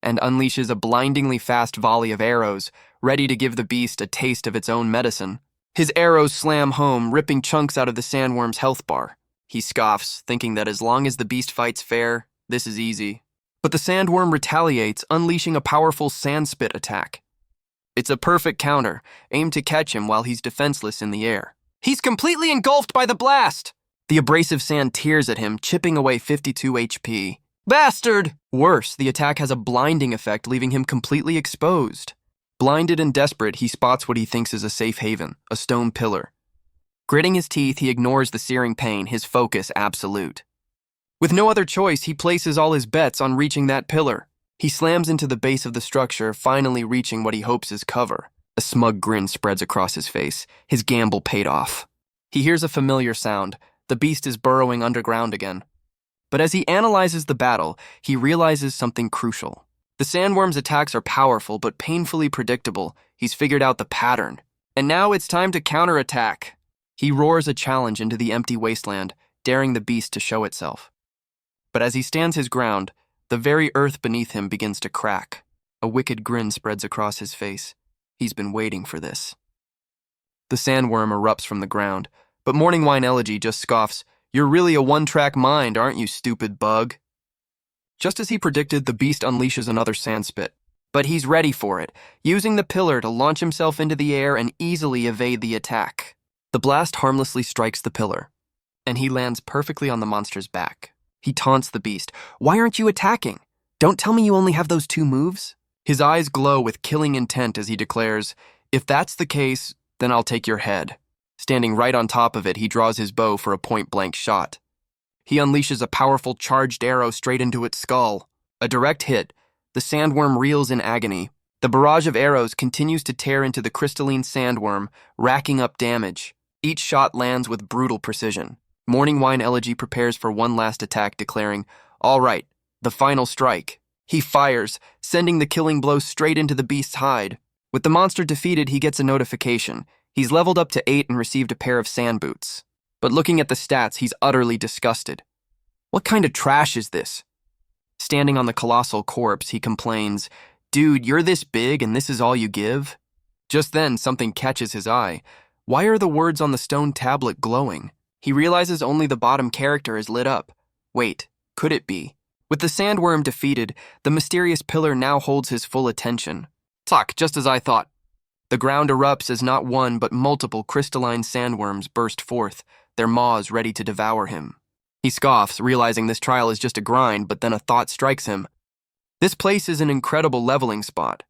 and unleashes a blindingly fast volley of arrows, ready to give the beast a taste of its own medicine. His arrows slam home, ripping chunks out of the sandworm's health bar. He scoffs, thinking that as long as the beast fights fair, this is easy. But the sandworm retaliates, unleashing a powerful sand spit attack. It's a perfect counter, aimed to catch him while he's defenseless in the air. He's completely engulfed by the blast! The abrasive sand tears at him, chipping away 52 HP. Bastard! Worse, the attack has a blinding effect, leaving him completely exposed. Blinded and desperate, he spots what he thinks is a safe haven, a stone pillar. Gritting his teeth, he ignores the searing pain, his focus absolute. With no other choice, he places all his bets on reaching that pillar. He slams into the base of the structure, finally reaching what he hopes is cover. A smug grin spreads across his face. His gamble paid off. He hears a familiar sound. The beast is burrowing underground again. But as he analyzes the battle, he realizes something crucial. The sandworm's attacks are powerful but painfully predictable. He's figured out the pattern. And now it's time to counterattack. He roars a challenge into the empty wasteland, daring the beast to show itself. But as he stands his ground, the very earth beneath him begins to crack. A wicked grin spreads across his face. He's been waiting for this. The sandworm erupts from the ground, but Morning Wine Elegy just scoffs, "You're really a one-track mind, aren't you, stupid bug?" Just as he predicted, the beast unleashes another sand spit. But he's ready for it, using the pillar to launch himself into the air and easily evade the attack. The blast harmlessly strikes the pillar, and he lands perfectly on the monster's back. He taunts the beast. "Why aren't you attacking? Don't tell me you only have those 2 moves?" His eyes glow with killing intent as he declares, "If that's the case, then I'll take your head." Standing right on top of it, he draws his bow for a point-blank shot. He unleashes a powerful charged arrow straight into its skull. A direct hit. The sandworm reels in agony. The barrage of arrows continues to tear into the crystalline sandworm, racking up damage. Each shot lands with brutal precision. Morning Wine Elegy prepares for one last attack, declaring, "All right, the final strike." He fires, sending the killing blow straight into the beast's hide. With the monster defeated, he gets a notification. He's leveled up to 8 and received a pair of sand boots. But looking at the stats, he's utterly disgusted. What kind of trash is this? Standing on the colossal corpse, he complains, "Dude, you're this big and this is all you give?" Just then, something catches his eye. Why are the words on the stone tablet glowing? He realizes only the bottom character is lit up. Wait, could it be? With the sandworm defeated, the mysterious pillar now holds his full attention. Fuck, just as I thought. The ground erupts as not one but multiple crystalline sandworms burst forth, their maws ready to devour him. He scoffs, realizing this trial is just a grind, but then a thought strikes him. This place is an incredible leveling spot.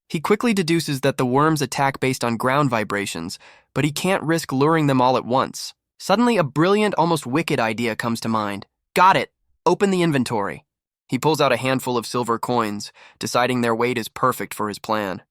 He quickly deduces that the worms attack based on ground vibrations, but he can't risk luring them all at once. Suddenly, a brilliant, almost wicked idea comes to mind. Got it! Open the inventory. He pulls out a handful of silver coins, deciding their weight is perfect for his plan.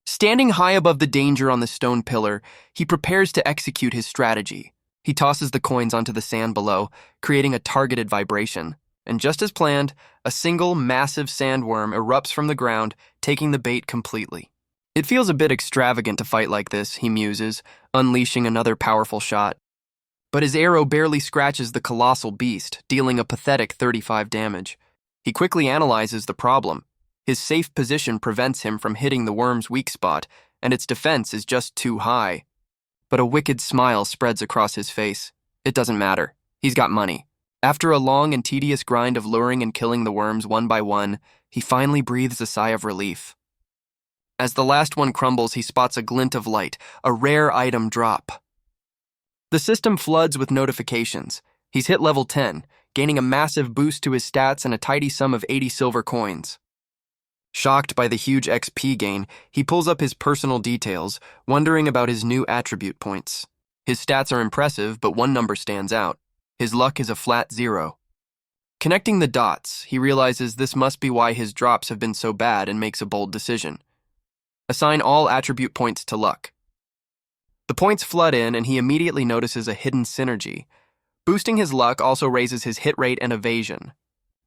Standing high above the danger on the stone pillar, he prepares to execute his strategy. He tosses the coins onto the sand below, creating a targeted vibration. And just as planned, a single massive sandworm erupts from the ground, taking the bait completely. It feels a bit extravagant to fight like this, he muses, unleashing another powerful shot. But his arrow barely scratches the colossal beast, dealing a pathetic 35 damage. He quickly analyzes the problem. His safe position prevents him from hitting the worm's weak spot, and its defense is just too high. But a wicked smile spreads across his face. It doesn't matter. He's got money. After a long and tedious grind of luring and killing the worms one by one, he finally breathes a sigh of relief. As the last one crumbles, he spots a glint of light, a rare item drop. The system floods with notifications. He's hit level 10, gaining a massive boost to his stats and a tidy sum of 80 silver coins. Shocked by the huge XP gain, he pulls up his personal details, wondering about his new attribute points. His stats are impressive, but one number stands out. His luck is a flat 0. Connecting the dots, he realizes this must be why his drops have been so bad and makes a bold decision. Assign all attribute points to luck. The points flood in, and he immediately notices a hidden synergy. Boosting his luck also raises his hit rate and evasion.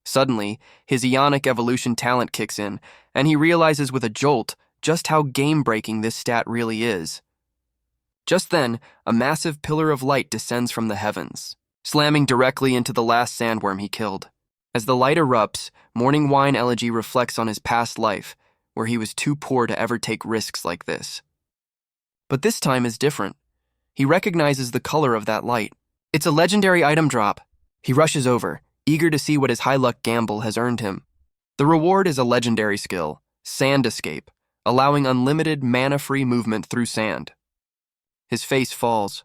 Suddenly, his Ionic evolution talent kicks in, and he realizes with a jolt just how game-breaking this stat really is. Just then, a massive pillar of light descends from the heavens, slamming directly into the last sandworm he killed. As the light erupts, Morning Wine Elegy reflects on his past life, where he was too poor to ever take risks like this. But this time is different. He recognizes the color of that light. It's a legendary item drop. He rushes over, eager to see what his high-luck gamble has earned him. The reward is a legendary skill, Sand Escape, allowing unlimited mana-free movement through sand. His face falls.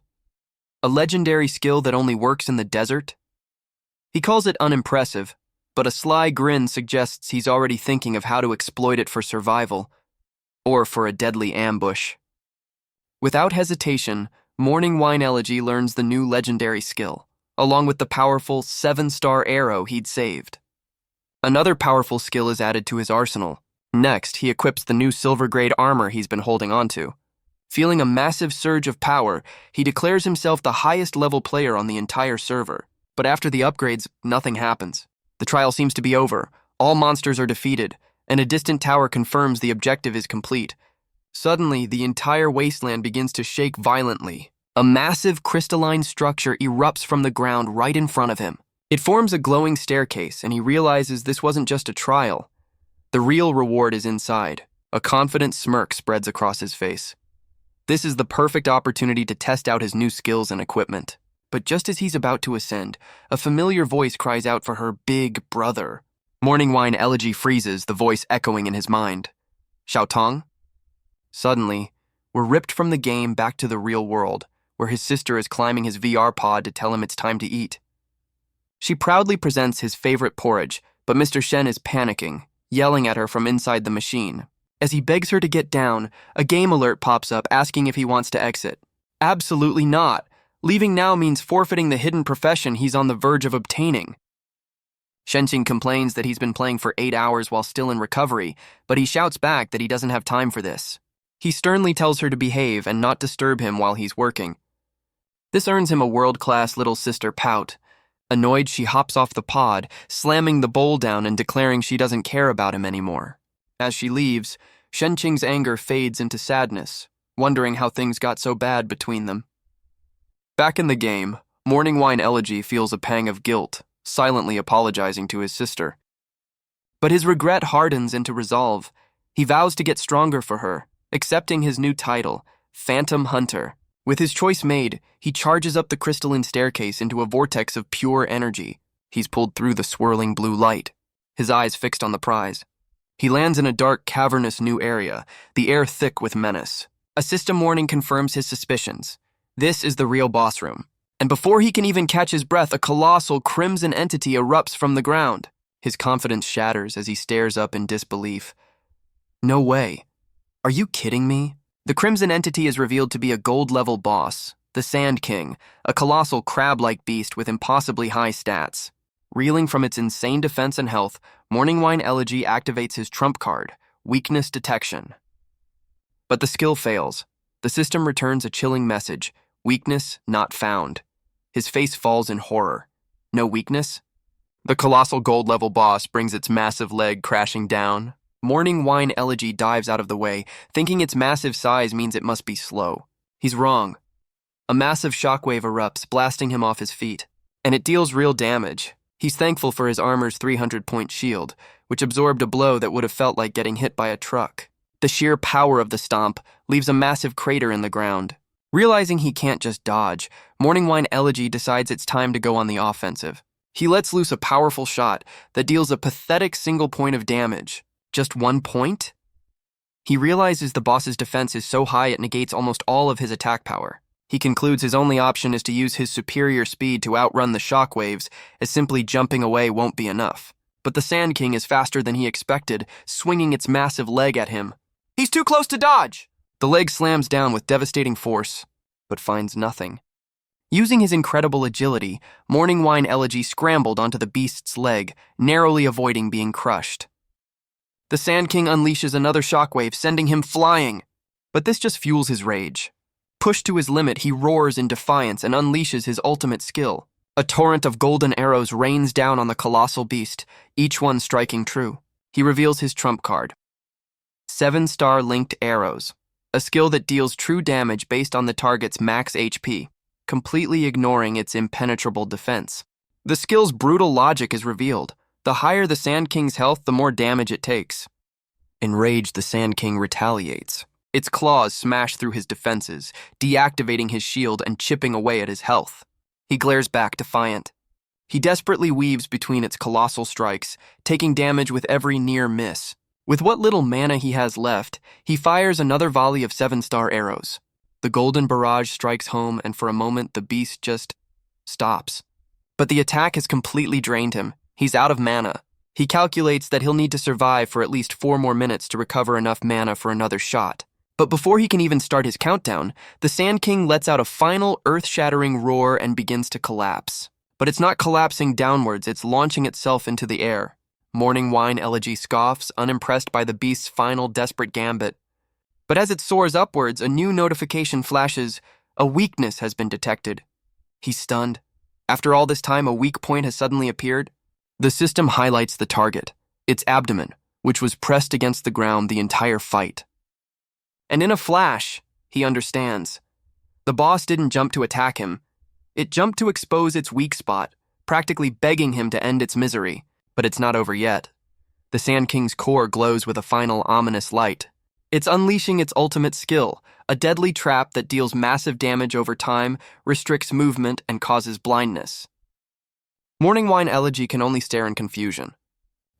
A legendary skill that only works in the desert? He calls it unimpressive, but a sly grin suggests he's already thinking of how to exploit it for survival, or for a deadly ambush. Without hesitation, Morning Wine Elegy learns the new legendary skill, along with the powerful 7-star arrow he'd saved. Another powerful skill is added to his arsenal. Next, he equips the new silver-grade armor he's been holding onto. Feeling a massive surge of power, he declares himself the highest-level player on the entire server. But after the upgrades, nothing happens. The trial seems to be over, all monsters are defeated, and a distant tower confirms the objective is complete. Suddenly, the entire wasteland begins to shake violently. A massive crystalline structure erupts from the ground right in front of him. It forms a glowing staircase, and he realizes this wasn't just a trial. The real reward is inside. A confident smirk spreads across his face. This is the perfect opportunity to test out his new skills and equipment. But just as he's about to ascend, a familiar voice cries out for her big brother. Morning Wine Elegy freezes, the voice echoing in his mind. Xiao Tong? Suddenly, we're ripped from the game back to the real world, where his sister is climbing his VR pod to tell him it's time to eat. She proudly presents his favorite porridge, but Mr. Shen is panicking, yelling at her from inside the machine. As he begs her to get down, a game alert pops up asking if he wants to exit. Absolutely not. Leaving now means forfeiting the hidden profession he's on the verge of obtaining. Shenqing complains that he's been playing for 8 hours while still in recovery, but he shouts back that he doesn't have time for this. He sternly tells her to behave and not disturb him while he's working. This earns him a world-class little sister pout. Annoyed, she hops off the pod, slamming the bowl down and declaring she doesn't care about him anymore. As she leaves, Shenqing's anger fades into sadness, wondering how things got so bad between them. Back in the game, Morning Wine Elegy feels a pang of guilt, silently apologizing to his sister. But his regret hardens into resolve. He vows to get stronger for her, accepting his new title, Phantom Hunter. With his choice made, he charges up the crystalline staircase into a vortex of pure energy. He's pulled through the swirling blue light, his eyes fixed on the prize. He lands in a dark, cavernous new area, the air thick with menace. A system warning confirms his suspicions. This is the real boss room. And before he can even catch his breath, a colossal crimson entity erupts from the ground. His confidence shatters as he stares up in disbelief. No way. Are you kidding me? The crimson entity is revealed to be a gold-level boss, the Sand King, a colossal crab-like beast with impossibly high stats. Reeling from its insane defense and health, Morning Wine Elegy activates his trump card, Weakness Detection. But the skill fails. The system returns a chilling message, Weakness Not Found. His face falls in horror. No weakness? The colossal gold-level boss brings its massive leg crashing down. Morning Wine Elegy dives out of the way, thinking its massive size means it must be slow. He's wrong. A massive shockwave erupts, blasting him off his feet. And it deals real damage. He's thankful for his armor's 300-point shield, which absorbed a blow that would have felt like getting hit by a truck. The sheer power of the stomp leaves a massive crater in the ground. Realizing he can't just dodge, Morning Wine Elegy decides it's time to go on the offensive. He lets loose a powerful shot that deals a pathetic single point of damage. Just 1 point? He realizes the boss's defense is so high it negates almost all of his attack power. He concludes his only option is to use his superior speed to outrun the shockwaves, as simply jumping away won't be enough. But the Sand King is faster than he expected, swinging its massive leg at him. He's too close to dodge! The leg slams down with devastating force, but finds nothing. Using his incredible agility, Morning Wine Elegy scrambled onto the beast's leg, narrowly avoiding being crushed. The Sand King unleashes another shockwave, sending him flying. But this just fuels his rage. Pushed to his limit, he roars in defiance and unleashes his ultimate skill. A torrent of golden arrows rains down on the colossal beast, each one striking true. He reveals his trump card. 7-star linked arrows, a skill that deals true damage based on the target's max HP, completely ignoring its impenetrable defense. The skill's brutal logic is revealed. The higher the Sand King's health, the more damage it takes. Enraged, the Sand King retaliates. Its claws smash through his defenses, deactivating his shield and chipping away at his health. He glares back defiant. He desperately weaves between its colossal strikes, taking damage with every near miss. With what little mana he has left, he fires another volley of 7-star arrows. The golden barrage strikes home, and for a moment the beast just stops. But the attack has completely drained him. He's out of mana. He calculates that he'll need to survive for at least 4 more minutes to recover enough mana for another shot. But before he can even start his countdown, the Sand King lets out a final earth-shattering roar and begins to collapse. But it's not collapsing downwards, it's launching itself into the air. Morning Wine Elegy scoffs, unimpressed by the beast's final desperate gambit. But as it soars upwards, a new notification flashes. A weakness has been detected. He's stunned. After all this time, a weak point has suddenly appeared. The system highlights the target, its abdomen, which was pressed against the ground the entire fight. And in a flash, he understands. The boss didn't jump to attack him. It jumped to expose its weak spot, practically begging him to end its misery. But it's not over yet. The Sand King's core glows with a final ominous light. It's unleashing its ultimate skill, a deadly trap that deals massive damage over time, restricts movement, and causes blindness. Morning Wine Elegy can only stare in confusion.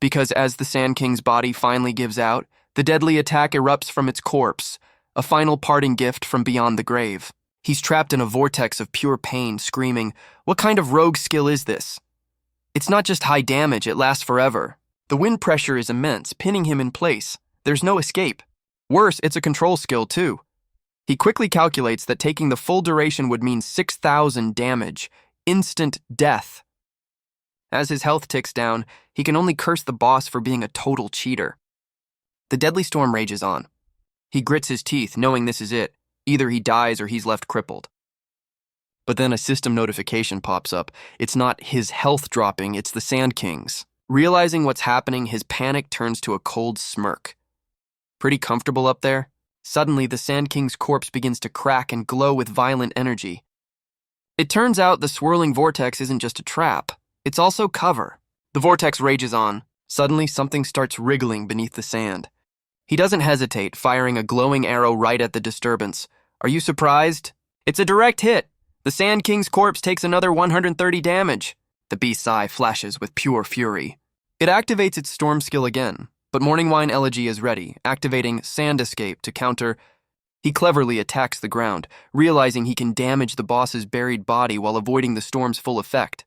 Because as the Sand King's body finally gives out, the deadly attack erupts from its corpse, a final parting gift from beyond the grave. He's trapped in a vortex of pure pain, screaming, "What kind of rogue skill is this?" It's not just high damage, it lasts forever. The wind pressure is immense, pinning him in place. There's no escape. Worse, it's a control skill, too. He quickly calculates that taking the full duration would mean 6,000 damage, instant death. As his health ticks down, he can only curse the boss for being a total cheater. The deadly storm rages on. He grits his teeth, knowing this is it. Either he dies or he's left crippled. But then a system notification pops up. It's not his health dropping, it's the Sand King's. Realizing what's happening, his panic turns to a cold smirk. Pretty comfortable up there? Suddenly, the Sand King's corpse begins to crack and glow with violent energy. It turns out the swirling vortex isn't just a trap, it's also cover. The vortex rages on. Suddenly, something starts wriggling beneath the sand. He doesn't hesitate, firing a glowing arrow right at the disturbance. Are you surprised? It's a direct hit. The Sand King's corpse takes another 130 damage. The beast's eye flashes with pure fury. It activates its storm skill again, but Morning Wine Elegy is ready, activating Sand Escape to counter. He cleverly attacks the ground, realizing he can damage the boss's buried body while avoiding the storm's full effect.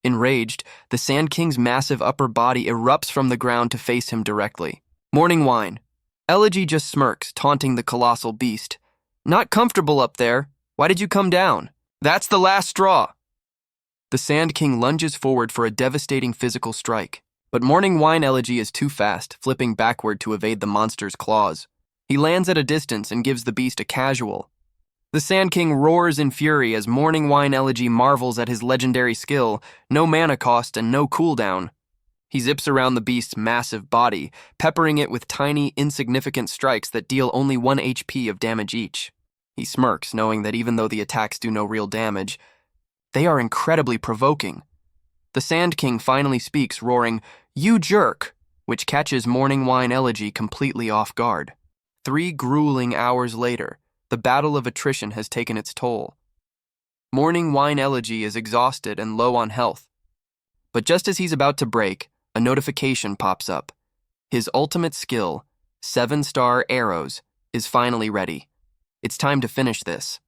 Enraged, the Sand King's massive upper body erupts from the ground to face him directly. Morning Wine. Elegy just smirks, taunting the colossal beast. Not comfortable up there. Why did you come down? That's the last straw. The Sand King lunges forward for a devastating physical strike, but Morning Wine Elegy is too fast, flipping backward to evade the monster's claws. He lands at a distance and gives the beast a casual. The Sand King roars in fury as Morning Wine Elegy marvels at his legendary skill, no mana cost and no cooldown. He zips around the beast's massive body, peppering it with tiny, insignificant strikes that deal only 1 HP of damage each. He smirks, knowing that even though the attacks do no real damage, they are incredibly provoking. The Sand King finally speaks, roaring, "You jerk," which catches Morning Wine Elegy completely off guard. 3 grueling hours later, the battle of attrition has taken its toll. Morning Wine Elegy is exhausted and low on health. But just as he's about to break, a notification pops up. His ultimate skill, 7-star arrows, is finally ready. It's time to finish this.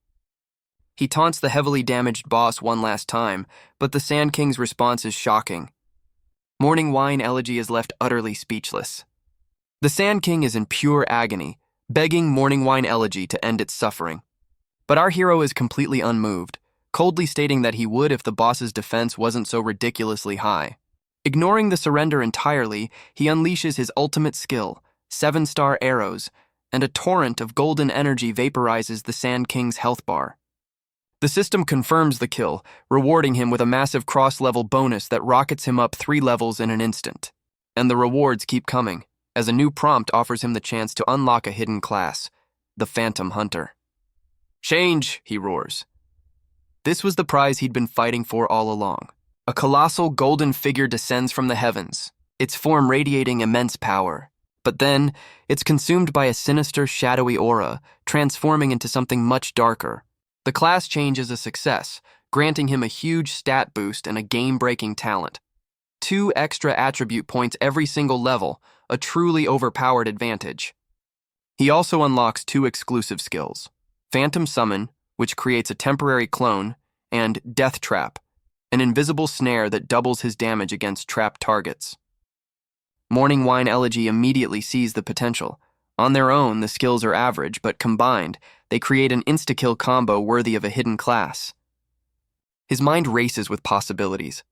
He taunts the heavily damaged boss one last time, but the Sand King's response is shocking. Morning Wine Elegy is left utterly speechless. The Sand King is in pure agony, begging Morning Wine Elegy to end its suffering. But our hero is completely unmoved, coldly stating that he would if the boss's defense wasn't so ridiculously high. Ignoring the surrender entirely, he unleashes his ultimate skill, 7-star arrows, and a torrent of golden energy vaporizes the Sand King's health bar. The system confirms the kill, rewarding him with a massive cross-level bonus that rockets him up 3 levels in an instant. And the rewards keep coming, as a new prompt offers him the chance to unlock a hidden class, the Phantom Hunter. "Change," he roars. This was the prize he'd been fighting for all along. A colossal golden figure descends from the heavens, its form radiating immense power. But then, it's consumed by a sinister, shadowy aura, transforming into something much darker. The class change is a success, granting him a huge stat boost and a game-breaking talent. 2 extra attribute points every single level, a truly overpowered advantage. He also unlocks 2 exclusive skills, Phantom Summon, which creates a temporary clone, and Death Trap, an invisible snare that doubles his damage against trapped targets. Morning Wine Elegy immediately sees the potential. On their own, the skills are average, but combined, they create an insta-kill combo worthy of a hidden class. His mind races with possibilities.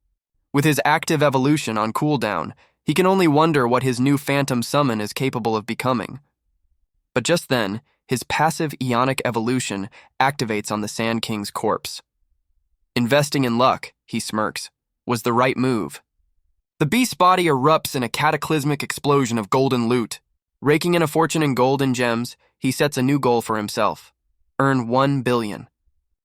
With his active evolution on cooldown, he can only wonder what his new Phantom Summon is capable of becoming. But just then, his passive Ionic evolution activates on the Sand King's corpse. Investing in luck, he smirks, was the right move. The beast's body erupts in a cataclysmic explosion of golden loot. Raking in a fortune in gold and gems, he sets a new goal for himself: earn 1 billion.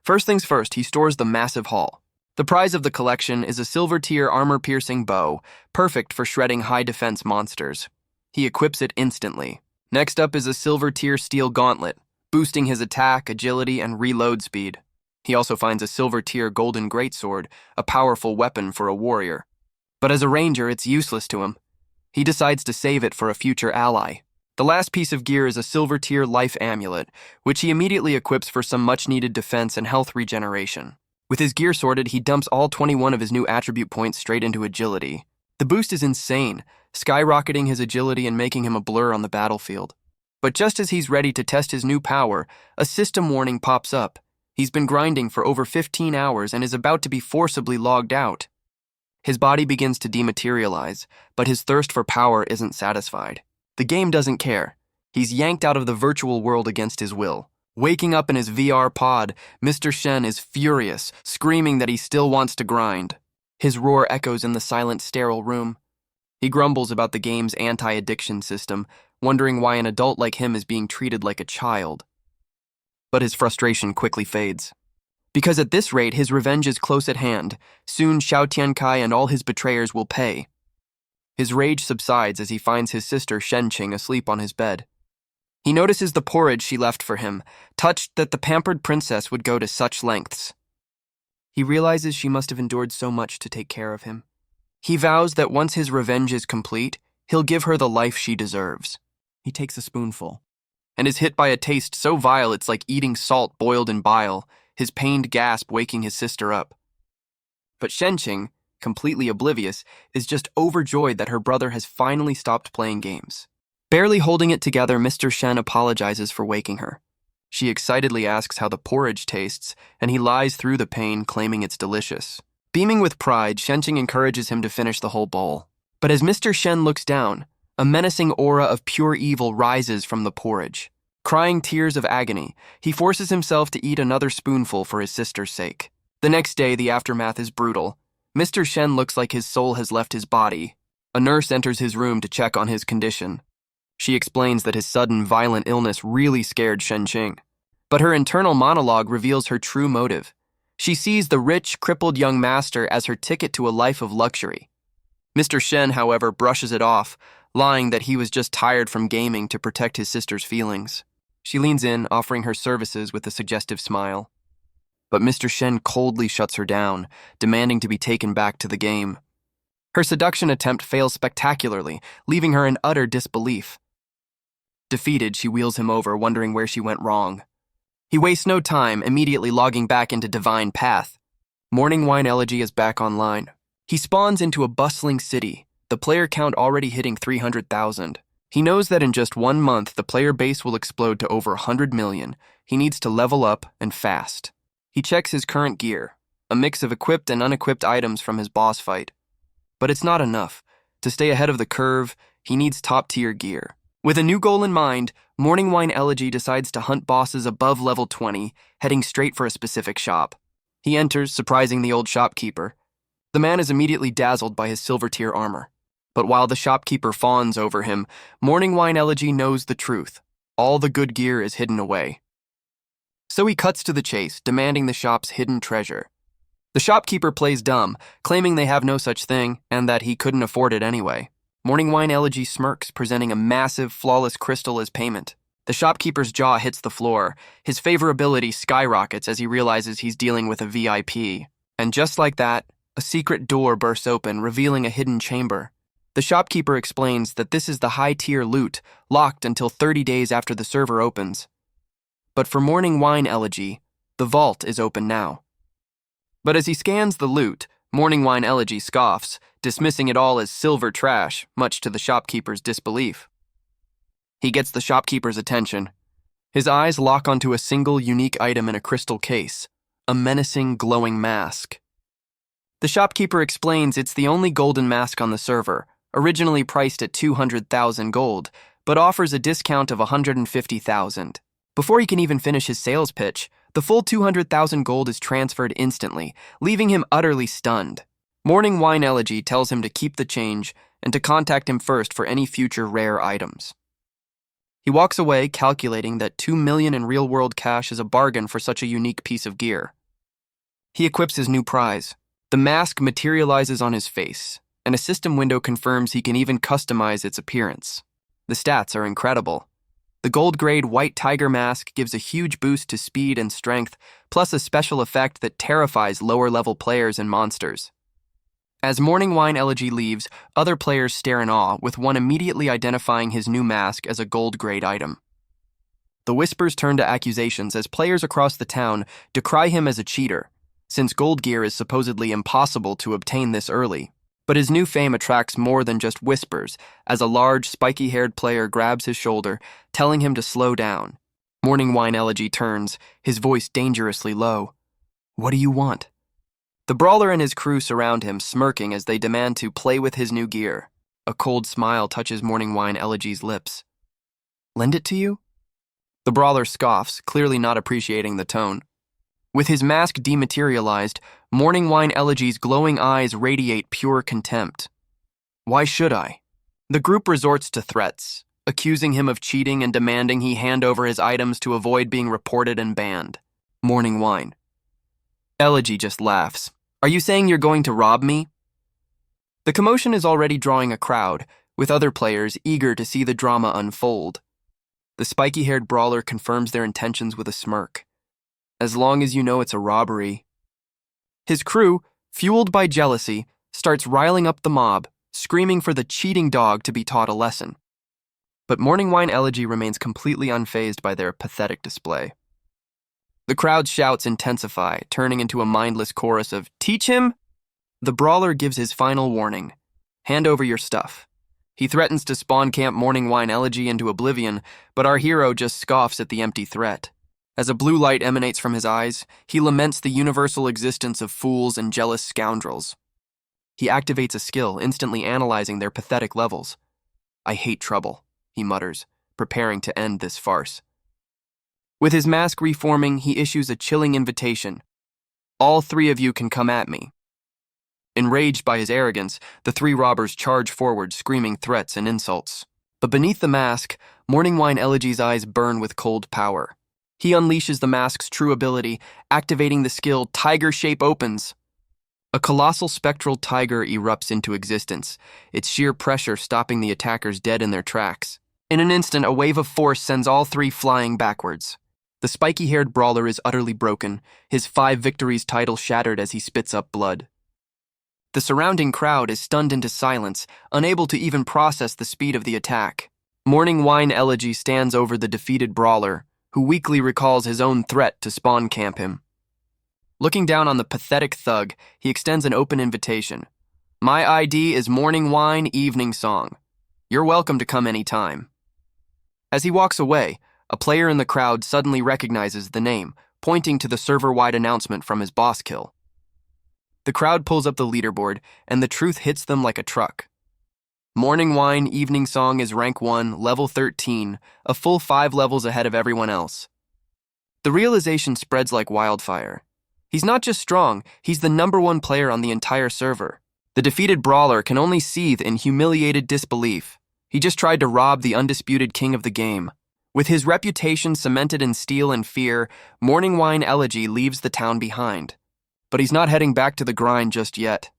First things first, he stores the massive haul. The prize of the collection is a silver-tier armor-piercing bow, perfect for shredding high-defense monsters. He equips it instantly. Next up is a silver-tier steel gauntlet, boosting his attack, agility, and reload speed. He also finds a silver-tier golden greatsword, a powerful weapon for a warrior. But as a ranger, it's useless to him. He decides to save it for a future ally. The last piece of gear is a silver tier life amulet, which he immediately equips for some much-needed defense and health regeneration. With his gear sorted, he dumps all 21 of his new attribute points straight into agility. The boost is insane, skyrocketing his agility and making him a blur on the battlefield. But just as he's ready to test his new power, a system warning pops up. He's been grinding for over 15 hours and is about to be forcibly logged out. His body begins to dematerialize, but his thirst for power isn't satisfied. The game doesn't care. He's yanked out of the virtual world against his will. Waking up in his VR pod, Mr. Shen is furious, screaming that he still wants to grind. His roar echoes in the silent, sterile room. He grumbles about the game's anti-addiction system, wondering why an adult like him is being treated like a child. But his frustration quickly fades. Because at this rate, his revenge is close at hand. Soon, Xiao Tiankai and all his betrayers will pay. His rage subsides as he finds his sister Shenqing asleep on his bed. He notices the porridge she left for him, touched that the pampered princess would go to such lengths. He realizes she must have endured so much to take care of him. He vows that once his revenge is complete, he'll give her the life she deserves. He takes a spoonful, and is hit by a taste so vile it's like eating salt boiled in bile, his pained gasp waking his sister up. But Shenqing, completely oblivious, is just overjoyed that her brother has finally stopped playing games. Barely holding it together, Mr. Shen apologizes for waking her. She excitedly asks how the porridge tastes, and he lies through the pain, claiming it's delicious. Beaming with pride, Shenqing encourages him to finish the whole bowl. But as Mr. Shen looks down, a menacing aura of pure evil rises from the porridge. Crying tears of agony, he forces himself to eat another spoonful for his sister's sake. The next day, the aftermath is brutal. Mr. Shen looks like his soul has left his body. A nurse enters his room to check on his condition. She explains that his sudden, violent illness really scared Shenqing. But her internal monologue reveals her true motive. She sees the rich, crippled young master as her ticket to a life of luxury. Mr. Shen, however, brushes it off, lying that he was just tired from gaming to protect his sister's feelings. She leans in, offering her services with a suggestive smile. But Mr. Shen coldly shuts her down, demanding to be taken back to the game. Her seduction attempt fails spectacularly, leaving her in utter disbelief. Defeated, she wheels him over, wondering where she went wrong. He wastes no time, immediately logging back into Divine Path. Morning Wine Elegy is back online. He spawns into a bustling city, the player count already hitting 300,000. He knows that in just 1 month, the player base will explode to over 100 million. He needs to level up, and fast. He checks his current gear, a mix of equipped and unequipped items from his boss fight. But it's not enough. To stay ahead of the curve, he needs top-tier gear. With a new goal in mind, Morning Wine Elegy decides to hunt bosses above level 20, heading straight for a specific shop. He enters, surprising the old shopkeeper. The man is immediately dazzled by his silver-tier armor. But while the shopkeeper fawns over him, Morning Wine Elegy knows the truth. All the good gear is hidden away. So he cuts to the chase, demanding the shop's hidden treasure. The shopkeeper plays dumb, claiming they have no such thing, and that he couldn't afford it anyway. Morning Wine Elegy smirks, presenting a massive, flawless crystal as payment. The shopkeeper's jaw hits the floor. His favorability skyrockets as he realizes he's dealing with a VIP. And just like that, a secret door bursts open, revealing a hidden chamber. The shopkeeper explains that this is the high-tier loot, locked until 30 days after the server opens. But for Morning Wine Elegy, the vault is open now. But as he scans the loot, Morning Wine Elegy scoffs, dismissing it all as silver trash, much to the shopkeeper's disbelief. He gets the shopkeeper's attention. His eyes lock onto a single unique item in a crystal case, a menacing, glowing mask. The shopkeeper explains it's the only golden mask on the server, originally priced at 200,000 gold, but offers a discount of 150,000. Before he can even finish his sales pitch, the full 200,000 gold is transferred instantly, leaving him utterly stunned. Morning Wine Elegy tells him to keep the change and to contact him first for any future rare items. He walks away, calculating that 2 million in real-world cash is a bargain for such a unique piece of gear. He equips his new prize. The mask materializes on his face, and a system window confirms he can even customize its appearance. The stats are incredible. The gold-grade white tiger mask gives a huge boost to speed and strength, plus a special effect that terrifies lower-level players and monsters. As Morning Wine Elegy leaves, other players stare in awe, with one immediately identifying his new mask as a gold-grade item. The whispers turn to accusations as players across the town decry him as a cheater, since gold gear is supposedly impossible to obtain this early. But his new fame attracts more than just whispers, as a large, spiky-haired player grabs his shoulder, telling him to slow down. Morning Wine Elegy turns, his voice dangerously low. "What do you want?" The brawler and his crew surround him, smirking as they demand to play with his new gear. A cold smile touches Morning Wine Elegy's lips. "Lend it to you?" The brawler scoffs, clearly not appreciating the tone. With his mask dematerialized, Morning Wine Elegy's glowing eyes radiate pure contempt. "Why should I?" The group resorts to threats, accusing him of cheating and demanding he hand over his items to avoid being reported and banned. Morning Wine Elegy just laughs. "Are you saying you're going to rob me?" The commotion is already drawing a crowd, with other players eager to see the drama unfold. The spiky-haired brawler confirms their intentions with a smirk. "As long as you know it's a robbery." His crew, fueled by jealousy, starts riling up the mob, screaming for the cheating dog to be taught a lesson. But Morning Wine Elegy remains completely unfazed by their pathetic display. The crowd's shouts intensify, turning into a mindless chorus of, "Teach him!" The brawler gives his final warning. "Hand over your stuff." He threatens to spawn camp Morning Wine Elegy into oblivion, but our hero just scoffs at the empty threat. As a blue light emanates from his eyes, he laments the universal existence of fools and jealous scoundrels. He activates a skill, instantly analyzing their pathetic levels. "I hate trouble," he mutters, preparing to end this farce. With his mask reforming, he issues a chilling invitation. "All three of you can come at me." Enraged by his arrogance, the three robbers charge forward, screaming threats and insults. But beneath the mask, Morning Wine Elegy's eyes burn with cold power. He unleashes the mask's true ability, activating the skill Tiger Shape Opens. A colossal spectral tiger erupts into existence, its sheer pressure stopping the attackers dead in their tracks. In an instant, a wave of force sends all three flying backwards. The spiky-haired brawler is utterly broken, his 5 victories title shattered as he spits up blood. The surrounding crowd is stunned into silence, unable to even process the speed of the attack. Morning Wine Elegy stands over the defeated brawler, who weakly recalls his own threat to spawn camp him. Looking down on the pathetic thug, he extends an open invitation. "My ID is Morning Wine Evening Song. You're welcome to come anytime." As he walks away, a player in the crowd suddenly recognizes the name, pointing to the server-wide announcement from his boss kill. The crowd pulls up the leaderboard, and the truth hits them like a truck. Morning Wine Evening Song is rank 1, level 13, a full 5 levels ahead of everyone else. The realization spreads like wildfire. He's not just strong, he's the #1 player on the entire server. The defeated brawler can only seethe in humiliated disbelief. He just tried to rob the undisputed king of the game. With his reputation cemented in steel and fear, Morning Wine Elegy leaves the town behind. But he's not heading back to the grind just yet.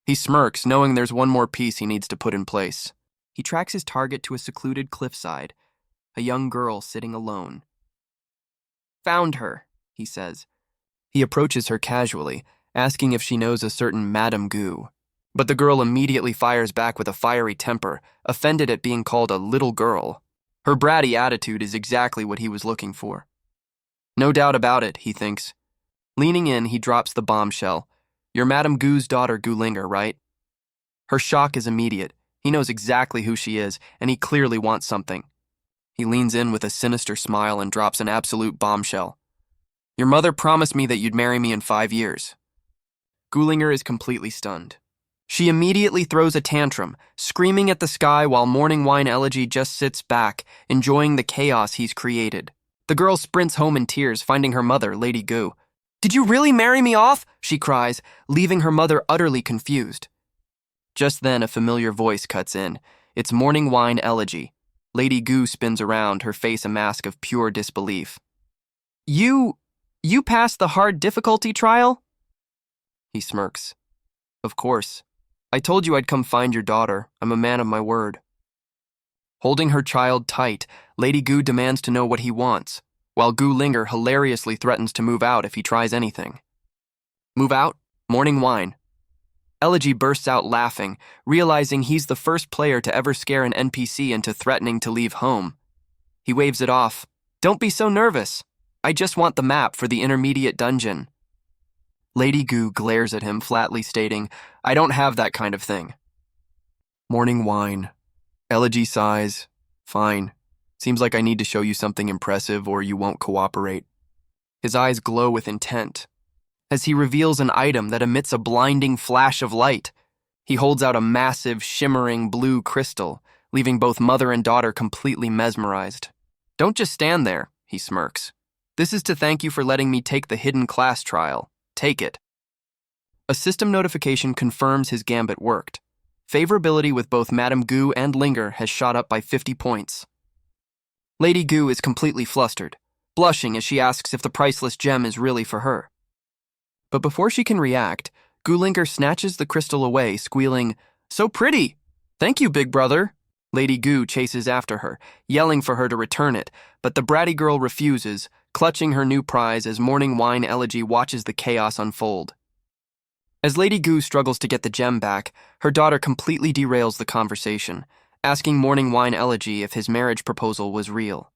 He smirks, knowing there's one more piece he needs to put in place. He tracks his target to a secluded cliffside, a young girl sitting alone. "Found her," he says. He approaches her casually, asking if she knows a certain Madame Goo. But the girl immediately fires back with a fiery temper, offended at being called a little girl. Her bratty attitude is exactly what he was looking for. No doubt about it, he thinks. Leaning in, he drops the bombshell. "You're Madame Goo's daughter, Gulinger, right?" Her shock is immediate. He knows exactly who she is, and he clearly wants something. He leans in with a sinister smile and drops an absolute bombshell. "Your mother promised me that you'd marry me in 5 years." Gulinger is completely stunned. She immediately throws a tantrum, screaming at the sky while Morning Wine Elegy just sits back, enjoying the chaos he's created. The girl sprints home in tears, finding her mother, Lady Goo. "Did you really marry me off?" she cries, leaving her mother utterly confused. Just then, a familiar voice cuts in. It's Morning Wine Elegy. Lady Goo spins around, her face a mask of pure disbelief. You passed the hard difficulty trial?" He smirks. "Of course. I told you I'd come find your daughter. I'm a man of my word." Holding her child tight, Lady Goo demands to know what he wants, while Gulinger hilariously threatens to move out if he tries anything. "Move out? Morning Wine." Elegy bursts out laughing, realizing he's the first player to ever scare an NPC into threatening to leave home. He waves it off. Don't be so nervous. I just want the map for the intermediate dungeon. Lady Goo glares at him, flatly stating, I don't have that kind of thing. Morning wine. Elegy sighs. Fine. Seems like I need to show you something impressive or you won't cooperate. His eyes glow with intent as he reveals an item that emits a blinding flash of light. He holds out a massive, shimmering blue crystal, leaving both mother and daughter completely mesmerized. Don't just stand there, he smirks. This is to thank you for letting me take the hidden class trial. Take it. A system notification confirms his gambit worked. Favorability with both Madame Goo and Linger has shot up by 50 points. Lady Goo is completely flustered, blushing as she asks if the priceless gem is really for her. But before she can react, Goolinger snatches the crystal away, squealing, So pretty! Thank you, big brother! Lady Goo chases after her, yelling for her to return it, but the bratty girl refuses, clutching her new prize as Morning Wine Elegy watches the chaos unfold. As Lady Goo struggles to get the gem back, her daughter completely derails the conversation, asking Morning Wine Elegy if his marriage proposal was real.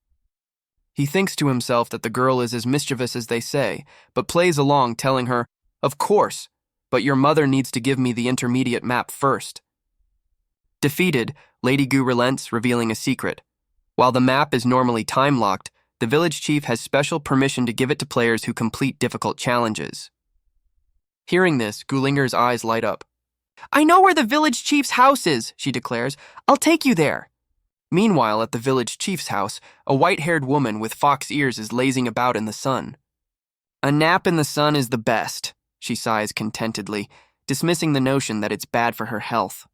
He thinks to himself that the girl is as mischievous as they say, but plays along, telling her, Of course, but your mother needs to give me the intermediate map first. Defeated, Lady Goo relents, revealing a secret. While the map is normally time-locked, the village chief has special permission to give it to players who complete difficult challenges. Hearing this, Goolinger's eyes light up. I know where the village chief's house is, she declares. I'll take you there. Meanwhile, at the village chief's house, a white-haired woman with fox ears is lazing about in the sun. A nap in the sun is the best, she sighs contentedly, dismissing the notion that it's bad for her health.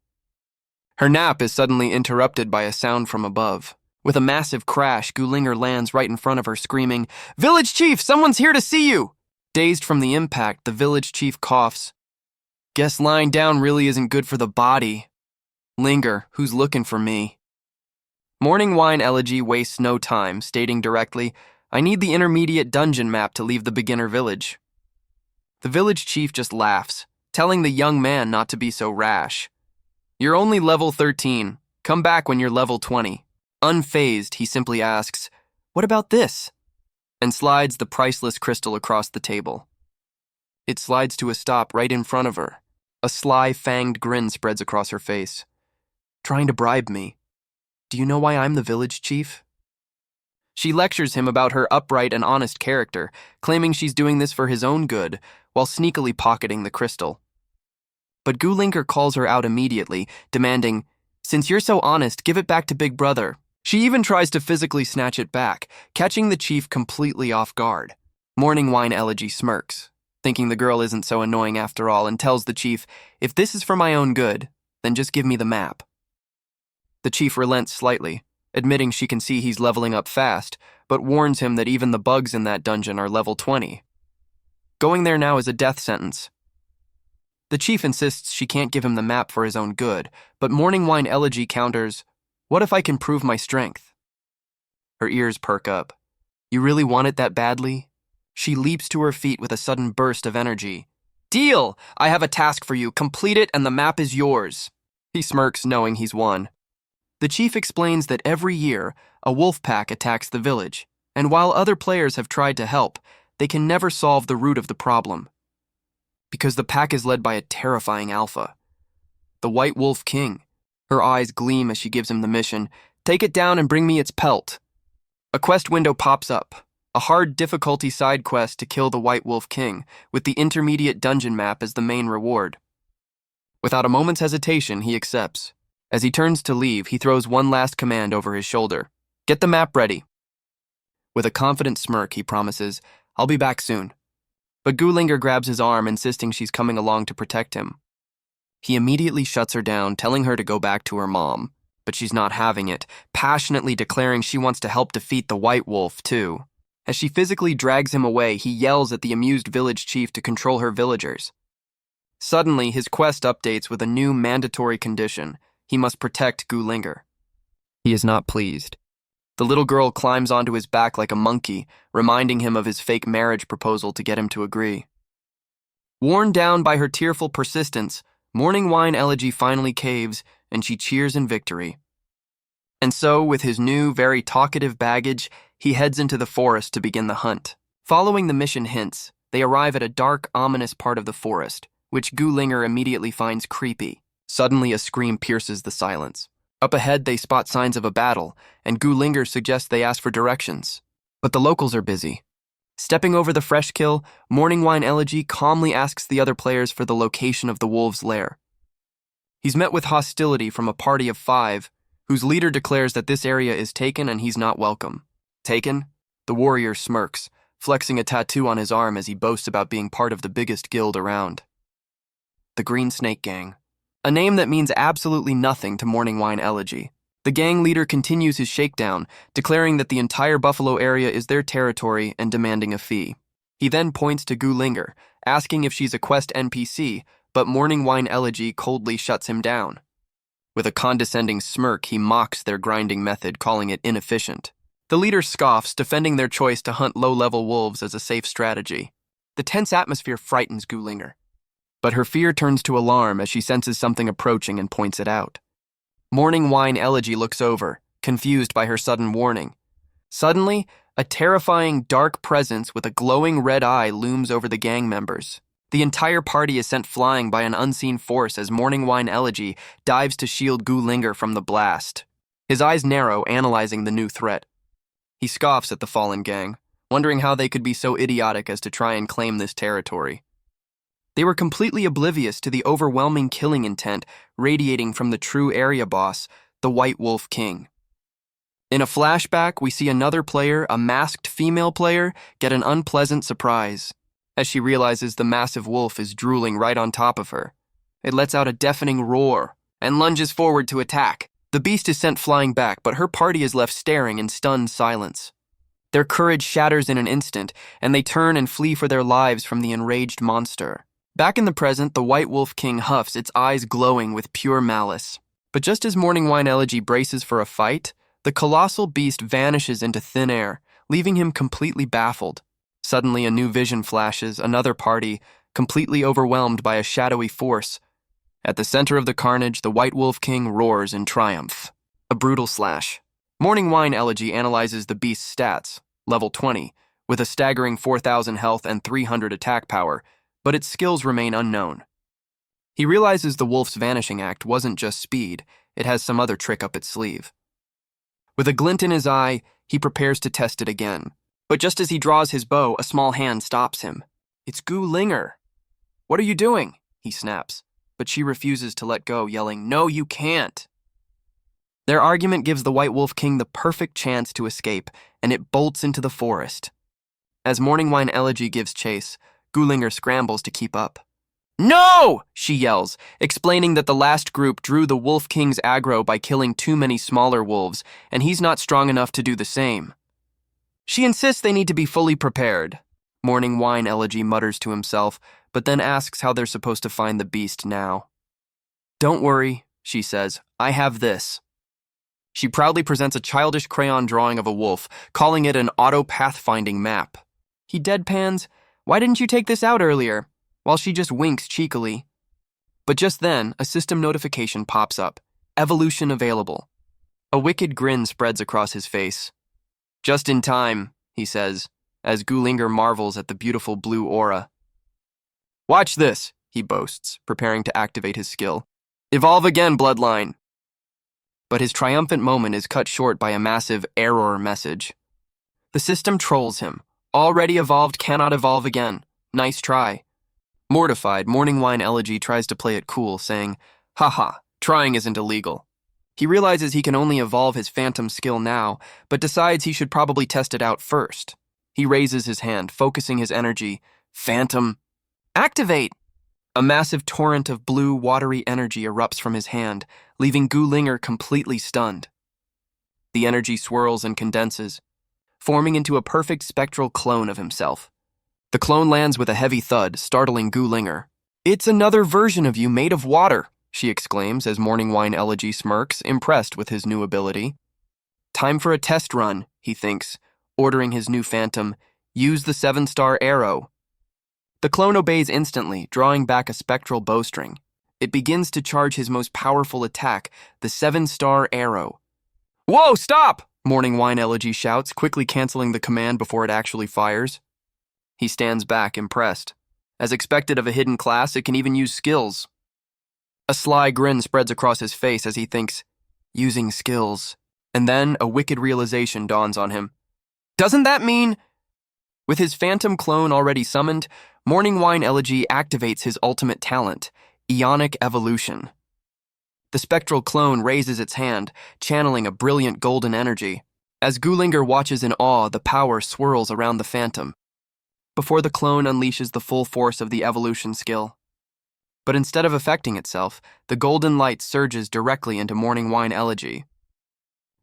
Her nap is suddenly interrupted by a sound from above. With a massive crash, Goolinger lands right in front of her, screaming, Village chief, someone's here to see you! Dazed from the impact, the village chief coughs. Guess lying down really isn't good for the body. Linger, who's looking for me? Morning Wine Elegy wastes no time, stating directly, I need the intermediate dungeon map to leave the beginner village. The village chief just laughs, telling the young man not to be so rash. You're only level 13. Come back when you're level 20. Unfazed, he simply asks, What about this? And slides the priceless crystal across the table. It slides to a stop right in front of her. A sly, fanged grin spreads across her face. Trying to bribe me. Do you know why I'm the village chief? She lectures him about her upright and honest character, claiming she's doing this for his own good, while sneakily pocketing the crystal. But Goolinger calls her out immediately, demanding, Since you're so honest, give it back to Big Brother. She even tries to physically snatch it back, catching the chief completely off guard. Morning Wine Elegy smirks, thinking the girl isn't so annoying after all, and tells the chief, If this is for my own good, then just give me the map. The chief relents slightly, admitting she can see he's leveling up fast, but warns him that even the bugs in that dungeon are level 20. Going there now is a death sentence. The chief insists she can't give him the map for his own good, but Morning Wine Elegy counters, What if I can prove my strength? Her ears perk up. You really want it that badly? She leaps to her feet with a sudden burst of energy. Deal! I have a task for you. Complete it and the map is yours. He smirks, knowing he's won. The chief explains that every year, a wolf pack attacks the village, and while other players have tried to help, they can never solve the root of the problem. Because the pack is led by a terrifying alpha. The White Wolf King. Her eyes gleam as she gives him the mission. Take it down and bring me its pelt. A quest window pops up. A hard difficulty side quest to kill the White Wolf King, with the intermediate dungeon map as the main reward. Without a moment's hesitation, he accepts. As he turns to leave, he throws one last command over his shoulder. Get the map ready. With a confident smirk, he promises, I'll be back soon. But Goolinger grabs his arm, insisting she's coming along to protect him. He immediately shuts her down, telling her to go back to her mom. But she's not having it, passionately declaring she wants to help defeat the White Wolf, too. As she physically drags him away, he yells at the amused village chief to control her villagers. Suddenly, his quest updates with a new mandatory condition. He must protect Goolinger. He is not pleased. The little girl climbs onto his back like a monkey, reminding him of his fake marriage proposal to get him to agree. Worn down by her tearful persistence, Morning Wine Elegy finally caves, and she cheers in victory. And so, with his new, very talkative baggage, he heads into the forest to begin the hunt. Following the mission hints, they arrive at a dark, ominous part of the forest, which Gulinger immediately finds creepy. Suddenly, a scream pierces the silence. Up ahead, they spot signs of a battle, and Gulinger suggests they ask for directions. But the locals are busy. Stepping over the fresh kill, Morning Wine Elegy calmly asks the other players for the location of the wolves' lair. He's met with hostility from a party of 5, whose leader declares that this area is taken and he's not welcome. Taken? The warrior smirks, flexing a tattoo on his arm as he boasts about being part of the biggest guild around. The Green Snake Gang. A name that means absolutely nothing to Morning Wine Elegy. The gang leader continues his shakedown, declaring that the entire Buffalo area is their territory and demanding a fee. He then points to Gulinger, asking if she's a quest NPC, but Morning Wine Elegy coldly shuts him down. With a condescending smirk, he mocks their grinding method, calling it inefficient. The leader scoffs, defending their choice to hunt low-level wolves as a safe strategy. The tense atmosphere frightens Gulinger, but her fear turns to alarm as she senses something approaching and points it out. Morning Wine Elegy looks over, confused by her sudden warning. Suddenly, a terrifying dark presence with a glowing red eye looms over the gang members. The entire party is sent flying by an unseen force as Morning Wine Elegy dives to shield Gulinger from the blast. His eyes narrow, analyzing the new threat. He scoffs at the fallen gang, wondering how they could be so idiotic as to try and claim this territory. They were completely oblivious to the overwhelming killing intent radiating from the true area boss, the White Wolf King. In a flashback, we see another player, a masked female player, get an unpleasant surprise as she realizes the massive wolf is drooling right on top of her. It lets out a deafening roar and lunges forward to attack. The beast is sent flying back, but her party is left staring in stunned silence. Their courage shatters in an instant, and they turn and flee for their lives from the enraged monster. Back in the present, the White Wolf King huffs, its eyes glowing with pure malice. But just as Morning Wine Elegy braces for a fight, the colossal beast vanishes into thin air, leaving him completely baffled. Suddenly, a new vision flashes, another party, completely overwhelmed by a shadowy force. At the center of the carnage, the White Wolf King roars in triumph. A brutal slash. Morning Wine Elegy analyzes the beast's stats, level 20, with a staggering 4,000 health and 300 attack power, but its skills remain unknown. He realizes the wolf's vanishing act wasn't just speed, it has some other trick up its sleeve. With a glint in his eye, he prepares to test it again. But just as he draws his bow, a small hand stops him. It's Gulinger. "What are you doing?" he snaps, but she refuses to let go, yelling, "No, you can't." Their argument gives the White Wolf King the perfect chance to escape, and it bolts into the forest. As Morning Wine Elegy gives chase, Gulinger scrambles to keep up. "No!" she yells, explaining that the last group drew the Wolf King's aggro by killing too many smaller wolves, and he's not strong enough to do the same. She insists they need to be fully prepared. Morning Wine Elegy mutters to himself, but then asks how they're supposed to find the beast now. "Don't worry," she says, "I have this." She proudly presents a childish crayon drawing of a wolf, calling it an auto-pathfinding map. He deadpans, "Why didn't you take this out earlier?" while she just winks cheekily. But just then, a system notification pops up. Evolution available. A wicked grin spreads across his face. "Just in time," he says, as Gulinger marvels at the beautiful blue aura. "Watch this," he boasts, preparing to activate his skill. "Evolve again, Bloodline." But his triumphant moment is cut short by a massive error message. The system trolls him. "Already evolved cannot evolve again. Nice try." Mortified, Morning Wine Elegy tries to play it cool, saying, "Haha, trying isn't illegal." He realizes he can only evolve his phantom skill now, but decides he should probably test it out first. He raises his hand, focusing his energy. "Phantom, activate!" A massive torrent of blue, watery energy erupts from his hand, leaving Gulinger completely stunned. The energy swirls and condenses, forming into a perfect spectral clone of himself. The clone lands with a heavy thud, startling Gulinger. "It's another version of you made of water," she exclaims as Morning Wine Elegy smirks, impressed with his new ability. Time for a test run, he thinks, ordering his new phantom. Use the 7-star arrow. The clone obeys instantly, drawing back a spectral bowstring. it begins to charge his most powerful attack, the 7-star arrow. "Whoa, stop!" Morning Wine Elegy shouts, quickly canceling the command before it actually fires. He stands back, impressed. As expected of a hidden class, it can even use skills. A sly grin spreads across his face as he thinks, using skills. And then a wicked realization dawns on him. Doesn't that mean... With his phantom clone already summoned, Morning Wine Elegy activates his ultimate talent, Ionic Evolution. The spectral clone raises its hand, channeling a brilliant golden energy. As Gulinger watches in awe, the power swirls around the phantom, before the clone unleashes the full force of the evolution skill. But instead of affecting itself, the golden light surges directly into Morning Wine Elegy.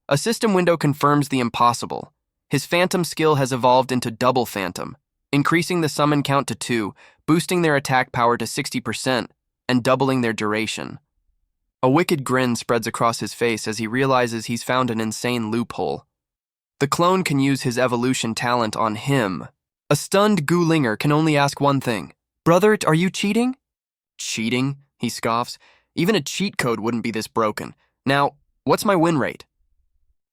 A system window confirms the impossible. His phantom skill has evolved into double phantom, increasing the summon count to 2, boosting their attack power to 60%, and doubling their duration. A wicked grin spreads across his face as he realizes he's found an insane loophole. The clone can use his evolution talent on him. A stunned Gulinger can only ask one thing. "Brother, are you cheating?" "Cheating?" he scoffs. "Even a cheat code wouldn't be this broken. Now, what's my win rate?"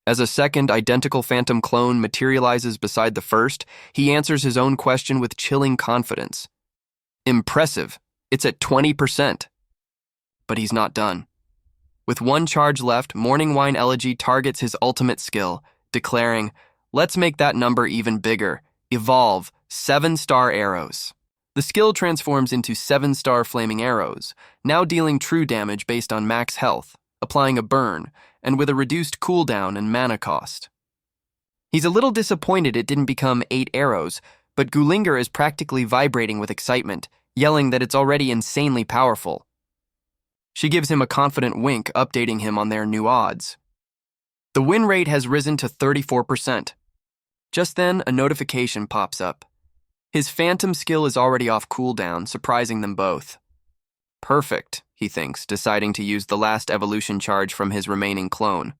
As a second identical phantom clone materializes beside the first, he answers his own question with chilling confidence. Impressive. It's at 20%. But he's not done. With one charge left, Morning Wine Elegy targets his ultimate skill, declaring, "Let's make that number even bigger. Evolve 7-star arrows." The skill transforms into 7-star flaming arrows, now dealing true damage based on max health, applying a burn, and with a reduced cooldown and mana cost. He's a little disappointed it didn't become 8 arrows, but Gulinger is practically vibrating with excitement, yelling that it's already insanely powerful. She gives him a confident wink, updating him on their new odds. The win rate has risen to 34%. Just then, a notification pops up. His phantom skill is already off cooldown, surprising them both. Perfect, he thinks, deciding to use the last evolution charge from his remaining clone.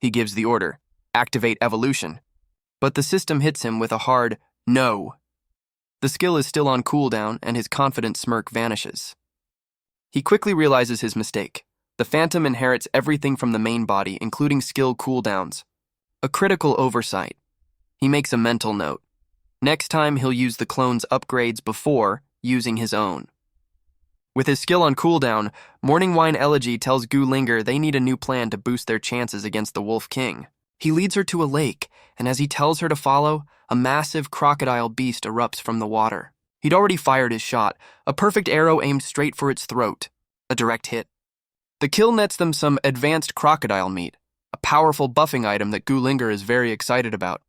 He gives the order, activate evolution, but the system hits him with a hard no. The skill is still on cooldown, and his confident smirk vanishes. He quickly realizes his mistake. The phantom inherits everything from the main body, including skill cooldowns. A critical oversight. He makes a mental note. Next time, he'll use the clone's upgrades before using his own. With his skill on cooldown, Morning Wine Elegy tells Gulinger they need a new plan to boost their chances against the Wolf King. He leads her to a lake, and as he tells her to follow, a massive crocodile beast erupts from the water. He'd already fired his shot, a perfect arrow aimed straight for its throat. A direct hit. The kill nets them some advanced crocodile meat, a powerful buffing item that Gulinger is very excited about.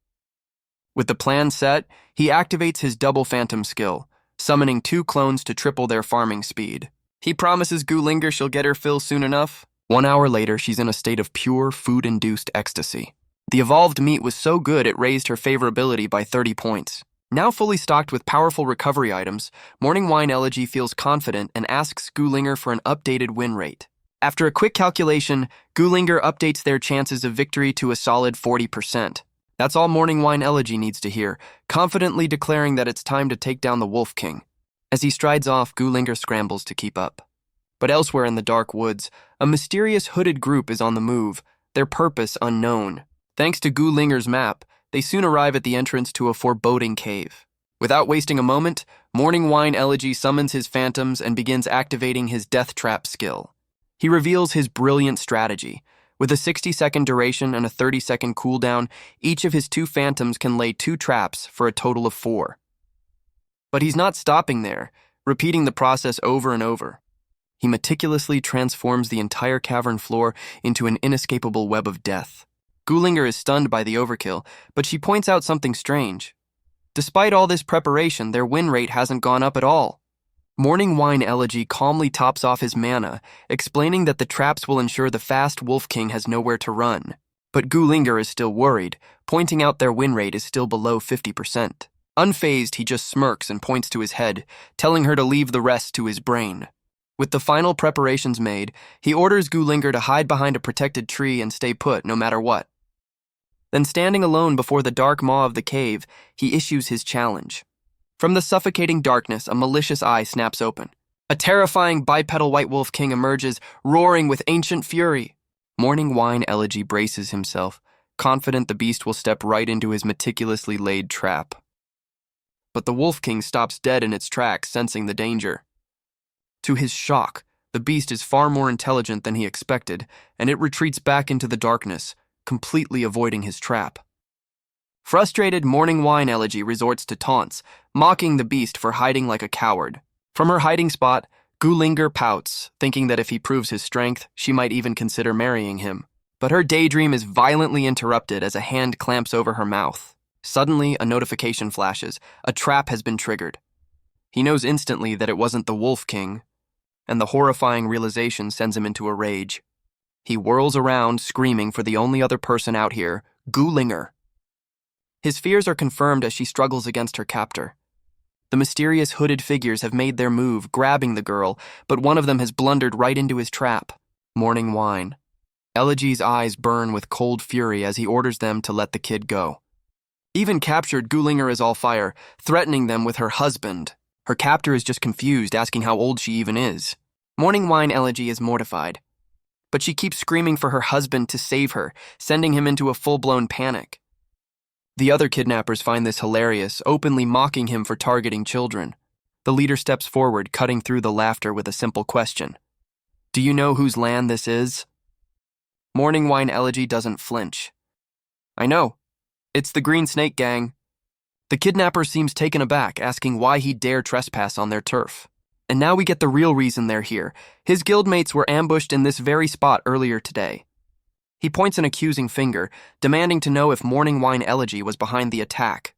With the plan set, he activates his double phantom skill, summoning 2 clones to triple their farming speed. He promises Gulinger she'll get her fill soon enough. 1 hour later, she's in a state of pure food-induced ecstasy. The evolved meat was so good it raised her favorability by 30 points. Now fully stocked with powerful recovery items, Morning Wine Elegy feels confident and asks Gulinger for an updated win rate. After a quick calculation, Gulinger updates their chances of victory to a solid 40%. That's all Morning Wine Elegy needs to hear, confidently declaring that it's time to take down the Wolf King. As he strides off, Gulinger scrambles to keep up. But elsewhere in the dark woods, a mysterious hooded group is on the move, their purpose unknown. Thanks to Gulinger's map, they soon arrive at the entrance to a foreboding cave. Without wasting a moment, Morning Wine Elegy summons his phantoms and begins activating his death trap skill. He reveals his brilliant strategy. With a 60-second duration and a 30-second cooldown, each of his 2 phantoms can lay 2 traps for a total of 4. But he's not stopping there, repeating the process over and over. He meticulously transforms the entire cavern floor into an inescapable web of death. Gulinger is stunned by the overkill, but she points out something strange. Despite all this preparation, their win rate hasn't gone up at all. Morning Wine Elegy calmly tops off his mana, explaining that the traps will ensure the fast Wolf King has nowhere to run. But Gulinger is still worried, pointing out their win rate is still below 50%. Unfazed, he just smirks and points to his head, telling her to leave the rest to his brain. With the final preparations made, he orders Gulinger to hide behind a protected tree and stay put no matter what. Then, standing alone before the dark maw of the cave, he issues his challenge. From the suffocating darkness, a malicious eye snaps open. A terrifying bipedal white wolf king emerges, roaring with ancient fury. Morning Wine Elegy braces himself, confident the beast will step right into his meticulously laid trap. But the Wolf King stops dead in its tracks, sensing the danger. To his shock, the beast is far more intelligent than he expected, and it retreats back into the darkness, completely avoiding his trap. Frustrated, Morning Wine Elegy resorts to taunts, mocking the beast for hiding like a coward. From her hiding spot, Gulinger pouts, thinking that if he proves his strength, she might even consider marrying him. But her daydream is violently interrupted as a hand clamps over her mouth. Suddenly, a notification flashes. A trap has been triggered. He knows instantly that it wasn't the Wolf King, and the horrifying realization sends him into a rage. He whirls around, screaming for the only other person out here, Gulinger. His fears are confirmed as she struggles against her captor. The mysterious hooded figures have made their move, grabbing the girl, but one of them has blundered right into his trap. Morning Wine. Elegy's eyes burn with cold fury as he orders them to let the kid go. Even captured, Gulinger is all fire, threatening them with her husband. Her captor is just confused, asking how old she even is. Morning Wine Elegy is mortified, but she keeps screaming for her husband to save her, sending him into a full-blown panic. The other kidnappers find this hilarious, openly mocking him for targeting children. The leader steps forward, cutting through the laughter with a simple question. Do you know whose land this is? Morning Wine Elegy doesn't flinch. I know. It's the Green Snake Gang. The kidnapper seems taken aback, asking why he dare trespass on their turf. And now we get the real reason they're here. His guildmates were ambushed in this very spot earlier today. He points an accusing finger, demanding to know if Morning Wine Elegy was behind the attack.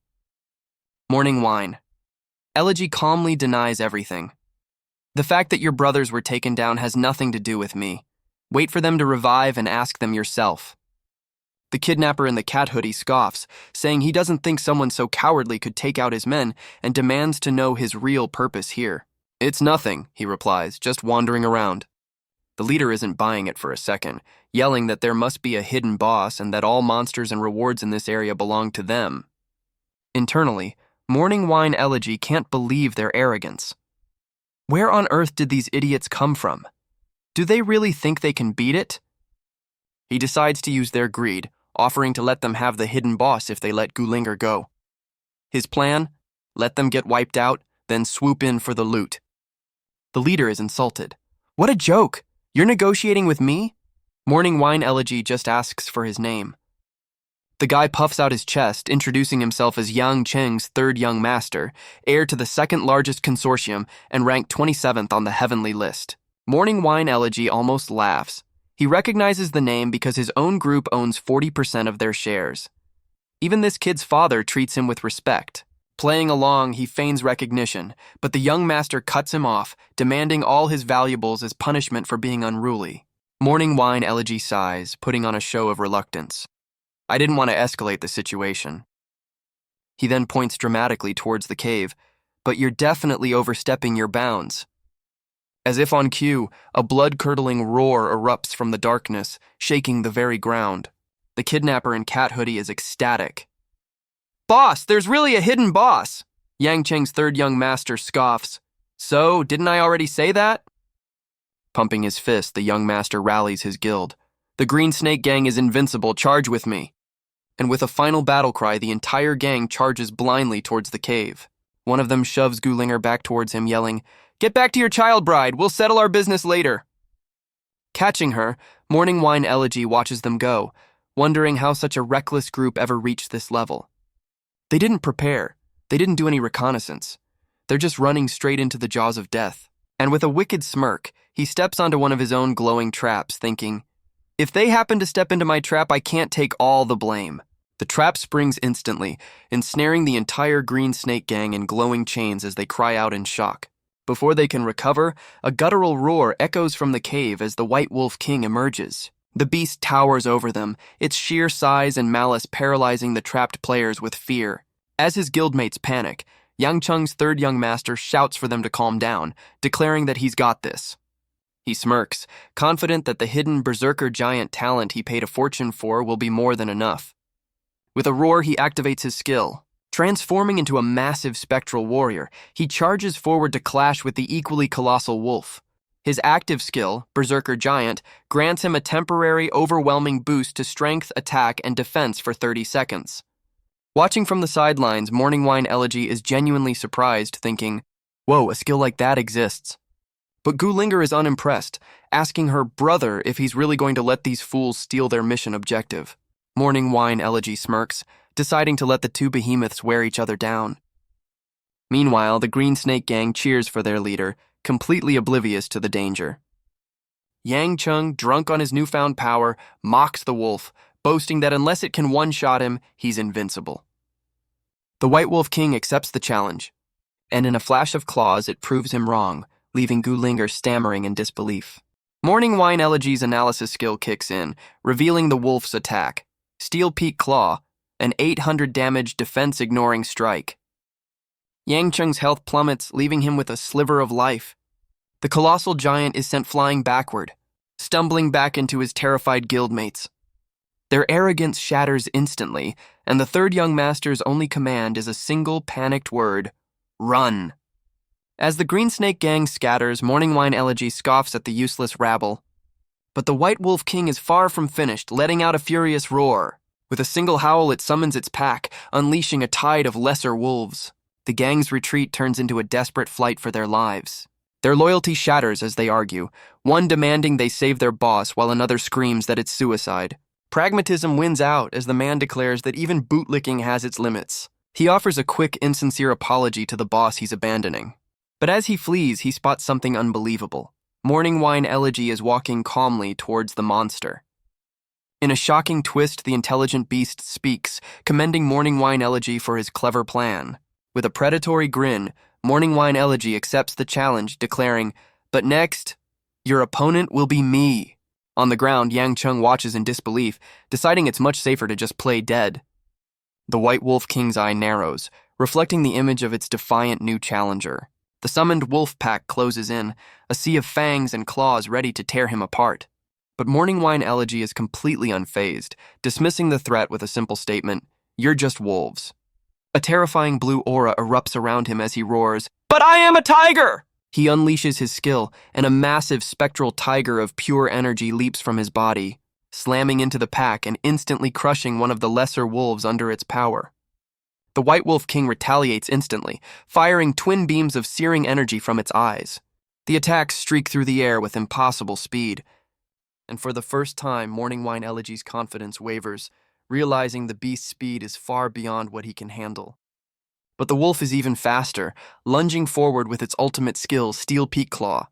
Morning Wine. Elegy calmly denies everything. The fact that your brothers were taken down has nothing to do with me. Wait for them to revive and ask them yourself. The kidnapper in the cat hoodie scoffs, saying he doesn't think someone so cowardly could take out his men, and demands to know his real purpose here. It's nothing, he replies, just wandering around. The leader isn't buying it for a second, yelling that there must be a hidden boss and that all monsters and rewards in this area belong to them. Internally, Morning Wine Elegy can't believe their arrogance. Where on earth did these idiots come from? Do they really think they can beat it? He decides to use their greed, offering to let them have the hidden boss if they let Gulinger go. His plan? Let them get wiped out, then swoop in for the loot. The leader is insulted. What a joke! You're negotiating with me? Morning Wine Elegy just asks for his name. The guy puffs out his chest, introducing himself as Yang Cheng's third young master, heir to the second largest consortium and ranked 27th on the heavenly list. Morning Wine Elegy almost laughs. He recognizes the name because his own group owns 40% of their shares. Even this kid's father treats him with respect. Playing along, he feigns recognition, but the young master cuts him off, demanding all his valuables as punishment for being unruly. Morning Wine Elegy sighs, putting on a show of reluctance. I didn't want to escalate the situation. He then points dramatically towards the cave, but you're definitely overstepping your bounds. As if on cue, a blood-curdling roar erupts from the darkness, shaking the very ground. The kidnapper in cat hoodie is ecstatic. Boss, there's really a hidden boss! Yang Cheng's third young master scoffs. So, didn't I already say that? Pumping his fist, the young master rallies his guild. The Green Snake Gang is invincible, charge with me. And with a final battle cry, the entire gang charges blindly towards the cave. One of them shoves Gulinger back towards him, yelling, Get back to your child bride, we'll settle our business later. Catching her, Morning Wine Elegy watches them go, wondering how such a reckless group ever reached this level. They didn't prepare, they didn't do any reconnaissance. They're just running straight into the jaws of death. And with a wicked smirk, he steps onto one of his own glowing traps, thinking, If they happen to step into my trap, I can't take all the blame. The trap springs instantly, ensnaring the entire Green Snake Gang in glowing chains as they cry out in shock. Before they can recover, a guttural roar echoes from the cave as the White Wolf King emerges. The beast towers over them, its sheer size and malice paralyzing the trapped players with fear. As his guildmates panic, Yang Cheng's third young master shouts for them to calm down, declaring that he's got this. He smirks, confident that the hidden berserker giant talent he paid a fortune for will be more than enough. With a roar, he activates his skill, Transforming into a massive spectral warrior, he charges forward to clash with the equally colossal wolf. His active skill, Berserker Giant, grants him a temporary, overwhelming boost to strength, attack, and defense for 30 seconds. Watching from the sidelines, Morning Wine Elegy is genuinely surprised, thinking, "Whoa, a skill like that exists." But Gulinger is unimpressed, asking her brother if he's really going to let these fools steal their mission objective. Morning Wine Elegy smirks, deciding to let the two behemoths wear each other down. Meanwhile, the Green Snake Gang cheers for their leader, completely oblivious to the danger. Yang Chung, drunk on his newfound power, mocks the wolf, boasting that unless it can one-shot him, he's invincible. The White Wolf King accepts the challenge, and in a flash of claws, it proves him wrong, leaving Gulinger stammering in disbelief. Morning Wine Elegy's analysis skill kicks in, revealing the wolf's attack. Steel Peak Claw, an 800 damage defense-ignoring strike. Yang Chung's health plummets, leaving him with a sliver of life. The colossal giant is sent flying backward, stumbling back into his terrified guildmates. Their arrogance shatters instantly, and the third young master's only command is a single panicked word: run. As the Green Snake Gang scatters, Morning Wine Elegy scoffs at the useless rabble. But the White Wolf King is far from finished, letting out a furious roar. With a single howl, it summons its pack, unleashing a tide of lesser wolves. The gang's retreat turns into a desperate flight for their lives. Their loyalty shatters as they argue, one demanding they save their boss while another screams that it's suicide. Pragmatism wins out as the man declares that even bootlicking has its limits. He offers a quick, insincere apology to the boss he's abandoning. But as he flees, he spots something unbelievable. Morning Wine Elegy is walking calmly towards the monster. In a shocking twist, the intelligent beast speaks, commending Morning Wine Elegy for his clever plan. With a predatory grin, Morning Wine Elegy accepts the challenge, declaring, "But next, your opponent will be me." On the ground, Yang Chung watches in disbelief, deciding it's much safer to just play dead. The White Wolf King's eye narrows, reflecting the image of its defiant new challenger. The summoned wolf pack closes in, a sea of fangs and claws ready to tear him apart. But Morning Wine Elegy is completely unfazed, dismissing the threat with a simple statement, "You're just wolves." A terrifying blue aura erupts around him as he roars, "But I am a tiger!" He unleashes his skill, and a massive spectral tiger of pure energy leaps from his body, slamming into the pack and instantly crushing one of the lesser wolves under its power. The White Wolf King retaliates instantly, firing twin beams of searing energy from its eyes. The attacks streak through the air with impossible speed, and for the first time, Morning Wine Elegy's confidence wavers, realizing the beast's speed is far beyond what he can handle. But the wolf is even faster, lunging forward with its ultimate skill, Steel Peak Claw.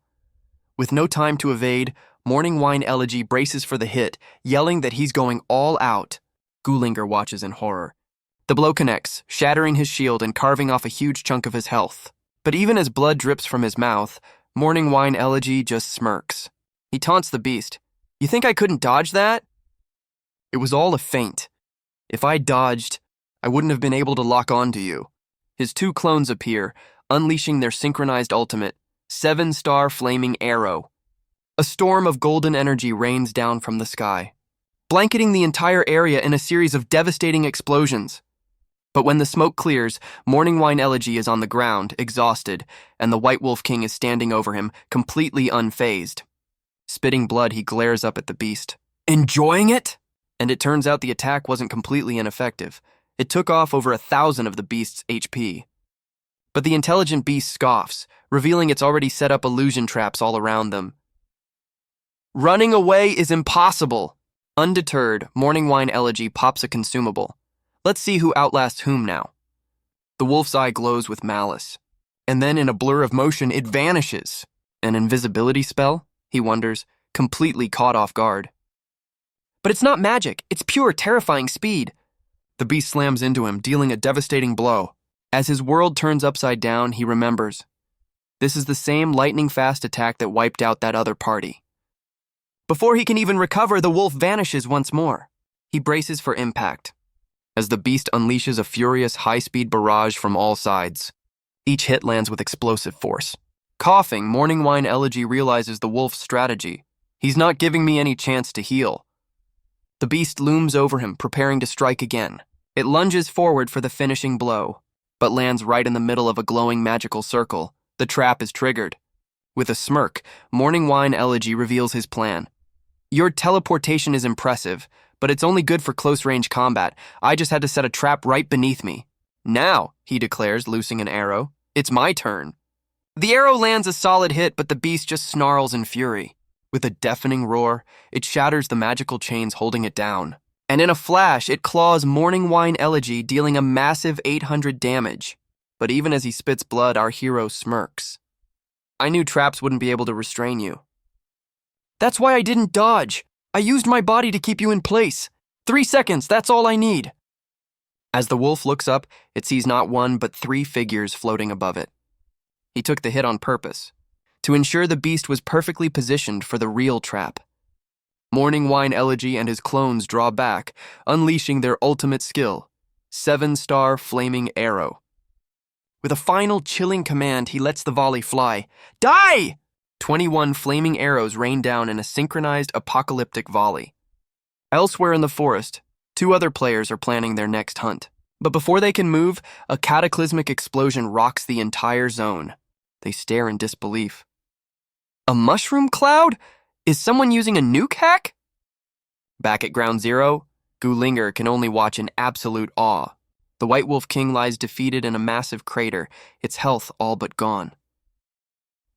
With no time to evade, Morning Wine Elegy braces for the hit, yelling that he's going all out. Gulinger watches in horror. The blow connects, shattering his shield and carving off a huge chunk of his health. But even as blood drips from his mouth, Morning Wine Elegy just smirks. He taunts the beast. "You think I couldn't dodge that?" "It was all a feint. If I dodged, I wouldn't have been able to lock onto you." His two clones appear, unleashing their synchronized ultimate, 7-star flaming arrow. A storm of golden energy rains down from the sky, blanketing the entire area in a series of devastating explosions. But when the smoke clears, Morning Wine Elegy is on the ground, exhausted, and the White Wolf King is standing over him, completely unfazed. Spitting blood, he glares up at the beast. "Enjoying it?" And it turns out the attack wasn't completely ineffective. It took off over 1,000 of the beast's HP. But the intelligent beast scoffs, revealing it's already set up illusion traps all around them. Running away is impossible. Undeterred, Morning Wine Elegy pops a consumable. Let's see who outlasts whom now. The wolf's eye glows with malice. And then in a blur of motion, it vanishes. An invisibility spell? He wonders, completely caught off guard. But it's not magic, it's pure terrifying speed. The beast slams into him, dealing a devastating blow. As his world turns upside down, he remembers. This is the same lightning-fast attack that wiped out that other party. Before he can even recover, the wolf vanishes once more. He braces for impact, as the beast unleashes a furious high-speed barrage from all sides. Each hit lands with explosive force. Coughing, Morning Wine Elegy realizes the wolf's strategy. He's not giving me any chance to heal. The beast looms over him, preparing to strike again. It lunges forward for the finishing blow, but lands right in the middle of a glowing magical circle. The trap is triggered. With a smirk, Morning Wine Elegy reveals his plan. Your teleportation is impressive, but it's only good for close-range combat. I just had to set a trap right beneath me. Now, he declares, loosing an arrow, it's my turn. The arrow lands a solid hit, but the beast just snarls in fury. With a deafening roar, it shatters the magical chains holding it down. And in a flash, it claws Morning Wine Elegy, dealing a massive 800 damage. But even as he spits blood, our hero smirks. I knew traps wouldn't be able to restrain you. That's why I didn't dodge. I used my body to keep you in place. 3 seconds, that's all I need. As the wolf looks up, it sees not one but 3 figures floating above it. He took the hit on purpose, to ensure the beast was perfectly positioned for the real trap. Morning Wine Elegy and his clones draw back, unleashing their ultimate skill, 7-star Flaming Arrow. With a final chilling command, he lets the volley fly. Die! 21 flaming arrows rain down in a synchronized apocalyptic volley. Elsewhere in the forest, 2 other players are planning their next hunt. But before they can move, a cataclysmic explosion rocks the entire zone. They stare in disbelief. A mushroom cloud? Is someone using a nuke hack? Back at Ground Zero, Gulinger can only watch in absolute awe. The White Wolf King lies defeated in a massive crater, its health all but gone.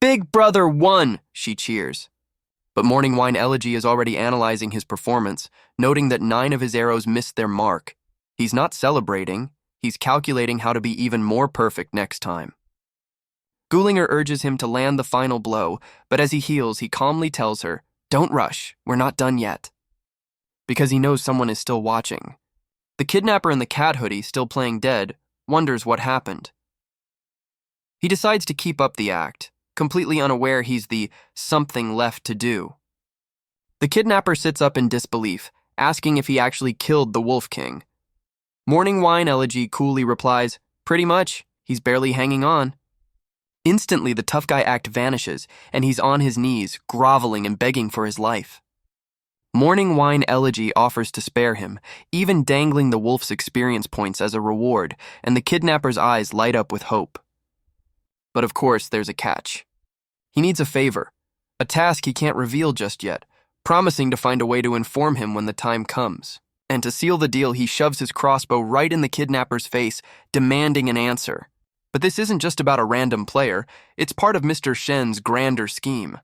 Big Brother won, she cheers. But Morning Wine Elegy is already analyzing his performance, noting that 9 of his arrows missed their mark. He's not celebrating, he's calculating how to be even more perfect next time. Gulinger urges him to land the final blow, but as he heals, he calmly tells her, "Don't rush, we're not done yet." Because he knows someone is still watching. The kidnapper in the cat hoodie, still playing dead, wonders what happened. He decides to keep up the act, completely unaware he's the something left to do. The kidnapper sits up in disbelief, asking if he actually killed the Wolf King. Morning Wine Elegy coolly replies, "Pretty much, he's barely hanging on." Instantly, the tough guy act vanishes, and he's on his knees, groveling and begging for his life. Morning Wine Elegy offers to spare him, even dangling the wolf's experience points as a reward, and the kidnapper's eyes light up with hope. But of course, there's a catch. He needs a favor, a task he can't reveal just yet, promising to find a way to inform him when the time comes. And to seal the deal, he shoves his crossbow right in the kidnapper's face, demanding an answer. But this isn't just about a random player, it's part of Mr. Shen's grander scheme.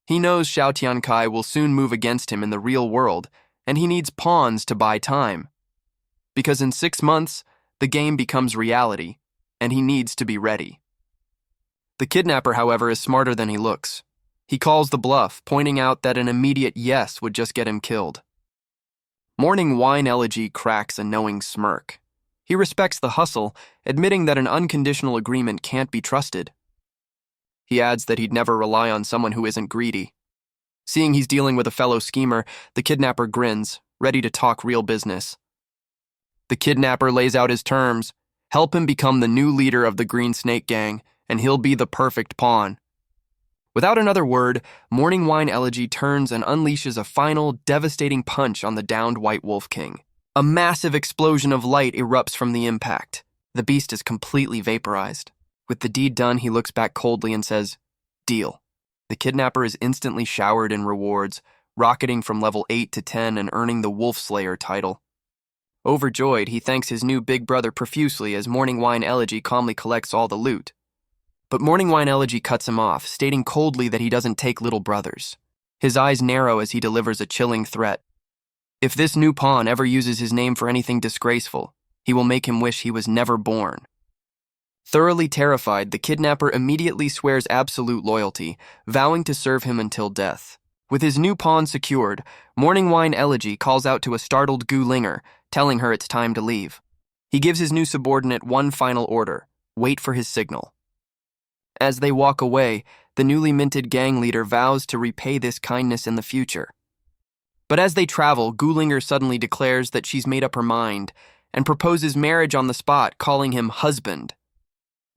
He knows Xiao Tiankai will soon move against him in the real world, and he needs pawns to buy time. Because in 6 months, the game becomes reality, and he needs to be ready. The kidnapper, however, is smarter than he looks. He calls the bluff, pointing out that an immediate yes would just get him killed. Morning Wine Elegy cracks a knowing smirk. He respects the hustle, admitting that an unconditional agreement can't be trusted. He adds that he'd never rely on someone who isn't greedy. Seeing he's dealing with a fellow schemer, the kidnapper grins, ready to talk real business. The kidnapper lays out his terms, help him become the new leader of the Green Snake Gang, and he'll be the perfect pawn. Without another word, Morning Wine Elegy turns and unleashes a final, devastating punch on the downed White Wolf King. A massive explosion of light erupts from the impact. The beast is completely vaporized. With the deed done, he looks back coldly and says, "Deal." The kidnapper is instantly showered in rewards, rocketing from level 8 to 10 and earning the Wolf Slayer title. Overjoyed, he thanks his new big brother profusely as Morning Wine Elegy calmly collects all the loot. But Morning Wine Elegy cuts him off, stating coldly that he doesn't take little brothers. His eyes narrow as he delivers a chilling threat. If this new pawn ever uses his name for anything disgraceful, he will make him wish he was never born. Thoroughly terrified, the kidnapper immediately swears absolute loyalty, vowing to serve him until death. With his new pawn secured, Morning Wine Elegy calls out to a startled Gulinger, telling her it's time to leave. He gives his new subordinate one final order: wait for his signal. As they walk away, the newly minted gang leader vows to repay this kindness in the future. But as they travel, Gulinger suddenly declares that she's made up her mind and proposes marriage on the spot, calling him husband.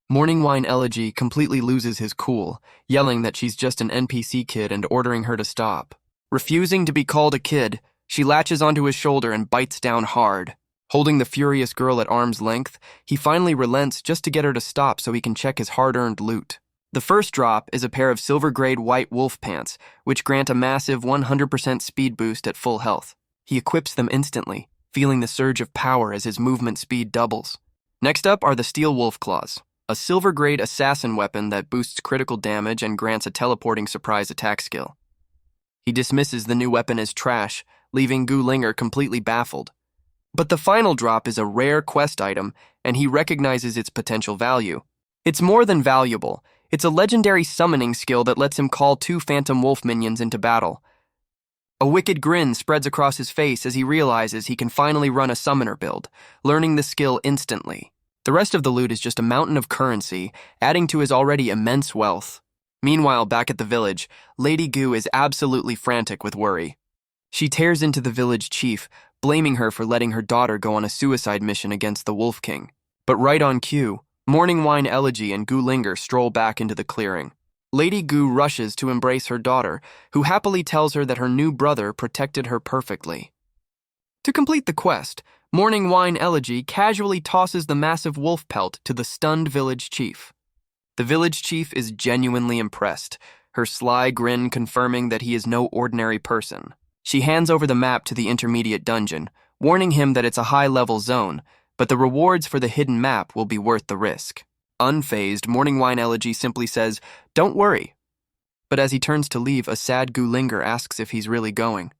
Morning Wine Elegy completely loses his cool, yelling that she's just an NPC kid and ordering her to stop. Refusing to be called a kid, she latches onto his shoulder and bites down hard. Holding the furious girl at arm's length, he finally relents just to get her to stop so he can check his hard-earned loot. The first drop is a pair of silver-grade white wolf pants, which grant a massive 100% speed boost at full health. He equips them instantly, feeling the surge of power as his movement speed doubles. Next up are the steel wolf claws, a silver-grade assassin weapon that boosts critical damage and grants a teleporting surprise attack skill. He dismisses the new weapon as trash, leaving Gu Linger completely baffled. But the final drop is a rare quest item, and he recognizes its potential value. It's more than valuable. It's a legendary summoning skill that lets him call 2 phantom wolf minions into battle. A wicked grin spreads across his face as he realizes he can finally run a summoner build, learning the skill instantly. The rest of the loot is just a mountain of currency, adding to his already immense wealth. Meanwhile, back at the village, Lady Gu is absolutely frantic with worry. She tears into the village chief, blaming her for letting her daughter go on a suicide mission against the Wolf King. But right on cue, Morning Wine Elegy and Gu Linger stroll back into the clearing. Lady Gu rushes to embrace her daughter, who happily tells her that her new brother protected her perfectly. To complete the quest, Morning Wine Elegy casually tosses the massive wolf pelt to the stunned village chief. The village chief is genuinely impressed, her sly grin confirming that he is no ordinary person. She hands over the map to the intermediate dungeon, warning him that it's a high-level zone, but the rewards for the hidden map will be worth the risk. Unfazed, Morning Wine Elegy simply says, "Don't worry." But as he turns to leave, a sad Gu Linger asks if he's really going.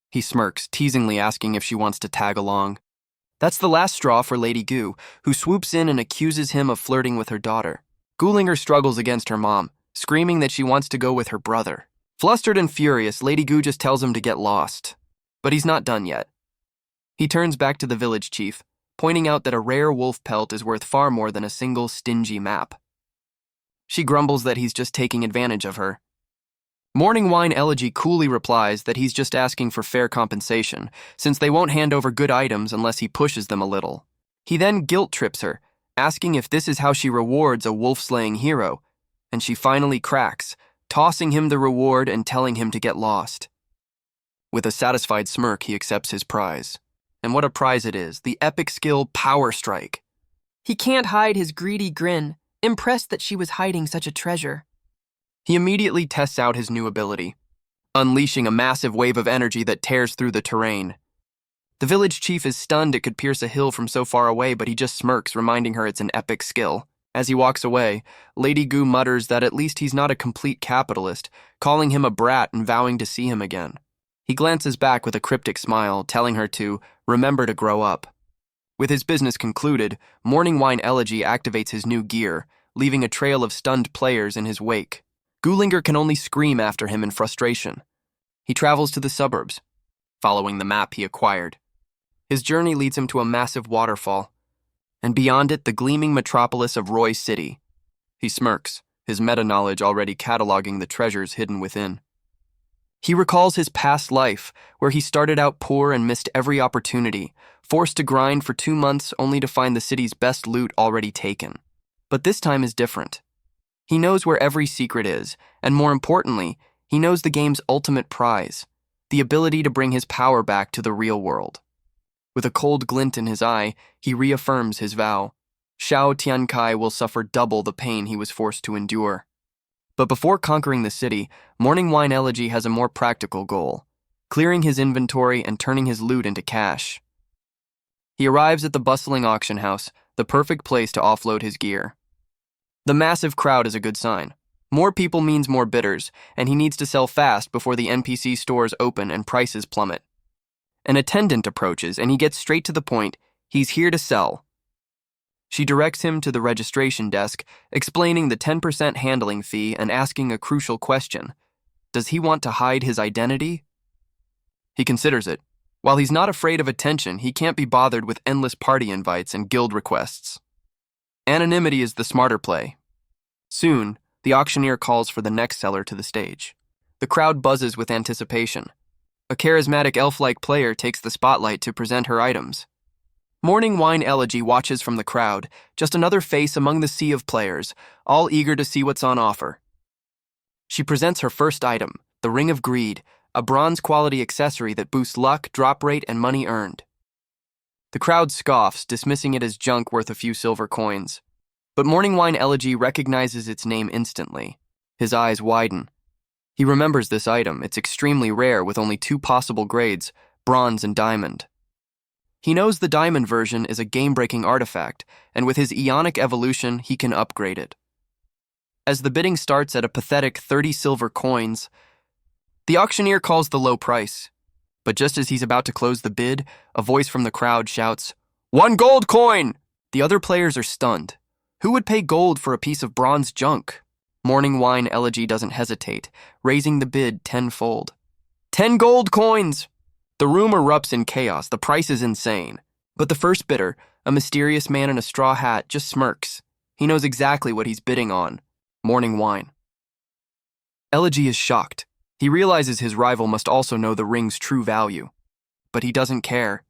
He smirks, teasingly asking if she wants to tag along. That's the last straw for Lady Gu, who swoops in and accuses him of flirting with her daughter. Gu Linger struggles against her mom, screaming that she wants to go with her brother. Flustered and furious, Lady Gu just tells him to get lost. But he's not done yet. He turns back to the village chief, pointing out that a rare wolf pelt is worth far more than a single stingy map. She grumbles that he's just taking advantage of her. Morning Wine Elegy coolly replies that he's just asking for fair compensation, since they won't hand over good items unless he pushes them a little. He then guilt-trips her, asking if this is how she rewards a wolf-slaying hero, and she finally cracks, tossing him the reward and telling him to get lost. With a satisfied smirk, he accepts his prize. And what a prize it is, the epic skill Power Strike. He can't hide his greedy grin, impressed that she was hiding such a treasure. He immediately tests out his new ability, unleashing a massive wave of energy that tears through the terrain. The village chief is stunned it could pierce a hill from so far away, but he just smirks, reminding her it's an epic skill. As he walks away, Lady Gu mutters that at least he's not a complete capitalist, calling him a brat and vowing to see him again. He glances back with a cryptic smile, telling her to remember to grow up. With his business concluded, Morning Wine Elegy activates his new gear, leaving a trail of stunned players in his wake. Gu Linger can only scream after him in frustration. He travels to the suburbs, following the map he acquired. His journey leads him to a massive waterfall, and beyond it, the gleaming metropolis of Roy City. He smirks, his meta-knowledge already cataloging the treasures hidden within. He recalls his past life, where he started out poor and missed every opportunity, forced to grind for 2 months only to find the city's best loot already taken. But this time is different. He knows where every secret is, and more importantly, he knows the game's ultimate prize, the ability to bring his power back to the real world. With a cold glint in his eye, he reaffirms his vow. Xiao Tiankai will suffer double the pain he was forced to endure. But before conquering the city, Morning Wine Elegy has a more practical goal, clearing his inventory and turning his loot into cash. He arrives at the bustling auction house, the perfect place to offload his gear. The massive crowd is a good sign. More people means more bidders, and he needs to sell fast before the NPC stores open and prices plummet. An attendant approaches, and he gets straight to the point. He's here to sell. She directs him to the registration desk, explaining the 10% handling fee and asking a crucial question. Does he want to hide his identity? He considers it. While he's not afraid of attention, he can't be bothered with endless party invites and guild requests. Anonymity is the smarter play. Soon, the auctioneer calls for the next seller to the stage. The crowd buzzes with anticipation. A charismatic elf-like player takes the spotlight to present her items. Morning Wine Elegy watches from the crowd, just another face among the sea of players, all eager to see what's on offer. She presents her first item, the Ring of Greed, a bronze-quality accessory that boosts luck, drop rate, and money earned. The crowd scoffs, dismissing it as junk worth a few silver coins. But Morning Wine Elegy recognizes its name instantly. His eyes widen. He remembers this item. It's extremely rare with only two possible grades, bronze and diamond. He knows the diamond version is a game-breaking artifact, and with his Ionic evolution, he can upgrade it. As the bidding starts at a pathetic 30 silver coins, the auctioneer calls the low price. But just as he's about to close the bid, a voice from the crowd shouts, "1 gold coin!" The other players are stunned. Who would pay gold for a piece of bronze junk? Morning Wine Elegy doesn't hesitate, raising the bid tenfold. 10 gold coins! The room erupts in chaos. The price is insane. But the first bidder, a mysterious man in a straw hat, just smirks. He knows exactly what he's bidding on. Morning Wine. Elegy is shocked. He realizes his rival must also know the ring's true value. But he doesn't care.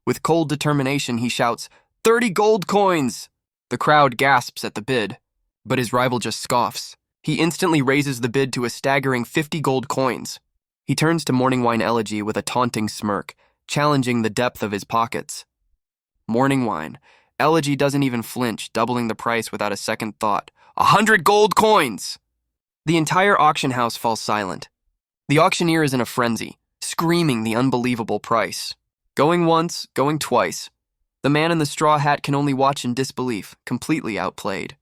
With cold determination, he shouts, 30 gold coins! The crowd gasps at the bid, but his rival just scoffs. He instantly raises the bid to a staggering 50 gold coins. He turns to Morning Wine Elegy with a taunting smirk, challenging the depth of his pockets. Morning Wine. Elegy doesn't even flinch, doubling the price without a second thought. 100 gold coins! The entire auction house falls silent. The auctioneer is in a frenzy, screaming the unbelievable price. Going once, going twice. The man in the straw hat can only watch in disbelief, completely outplayed.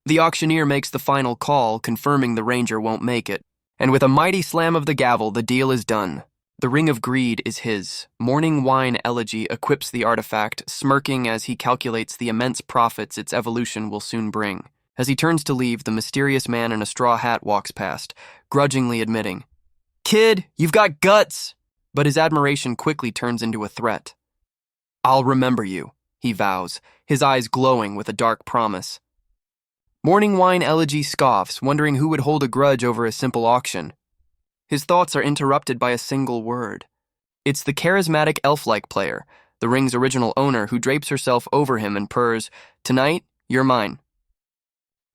The auctioneer makes the final call, confirming the ranger won't make it. And with a mighty slam of the gavel, the deal is done. The Ring of Greed is his. Morning Wine Elegy equips the artifact, smirking as he calculates the immense profits its evolution will soon bring. As he turns to leave, the mysterious man in a straw hat walks past, grudgingly admitting, "Kid, you've got guts!" But his admiration quickly turns into a threat. "I'll remember you," he vows, his eyes glowing with a dark promise. Morning Wine Elegy scoffs, wondering who would hold a grudge over a simple auction. His thoughts are interrupted by a single word. It's the charismatic elf-like player, the ring's original owner, who drapes herself over him and purrs, "Tonight, you're mine."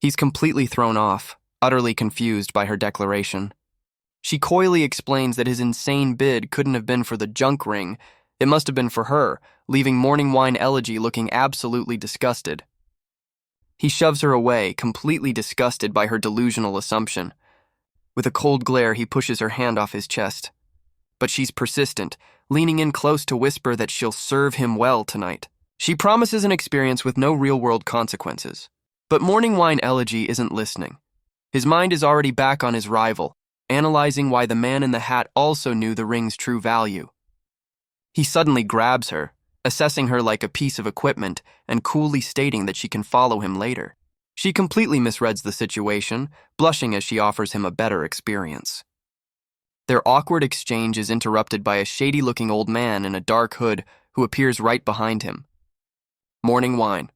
He's completely thrown off, utterly confused by her declaration. She coyly explains that his insane bid couldn't have been for the junk ring, it must have been for her, leaving Morning Wine Elegy looking absolutely disgusted. He shoves her away, completely disgusted by her delusional assumption. With a cold glare, he pushes her hand off his chest. But she's persistent, leaning in close to whisper that she'll serve him well tonight. She promises an experience with no real-world consequences. But Morning Wine Elegy isn't listening. His mind is already back on his rival, analyzing why the man in the hat also knew the ring's true value. He suddenly grabs her, assessing her like a piece of equipment and coolly stating that she can follow him later. She completely misreads the situation, blushing as she offers him a better experience. Their awkward exchange is interrupted by a shady-looking old man in a dark hood who appears right behind him. Morning Wine.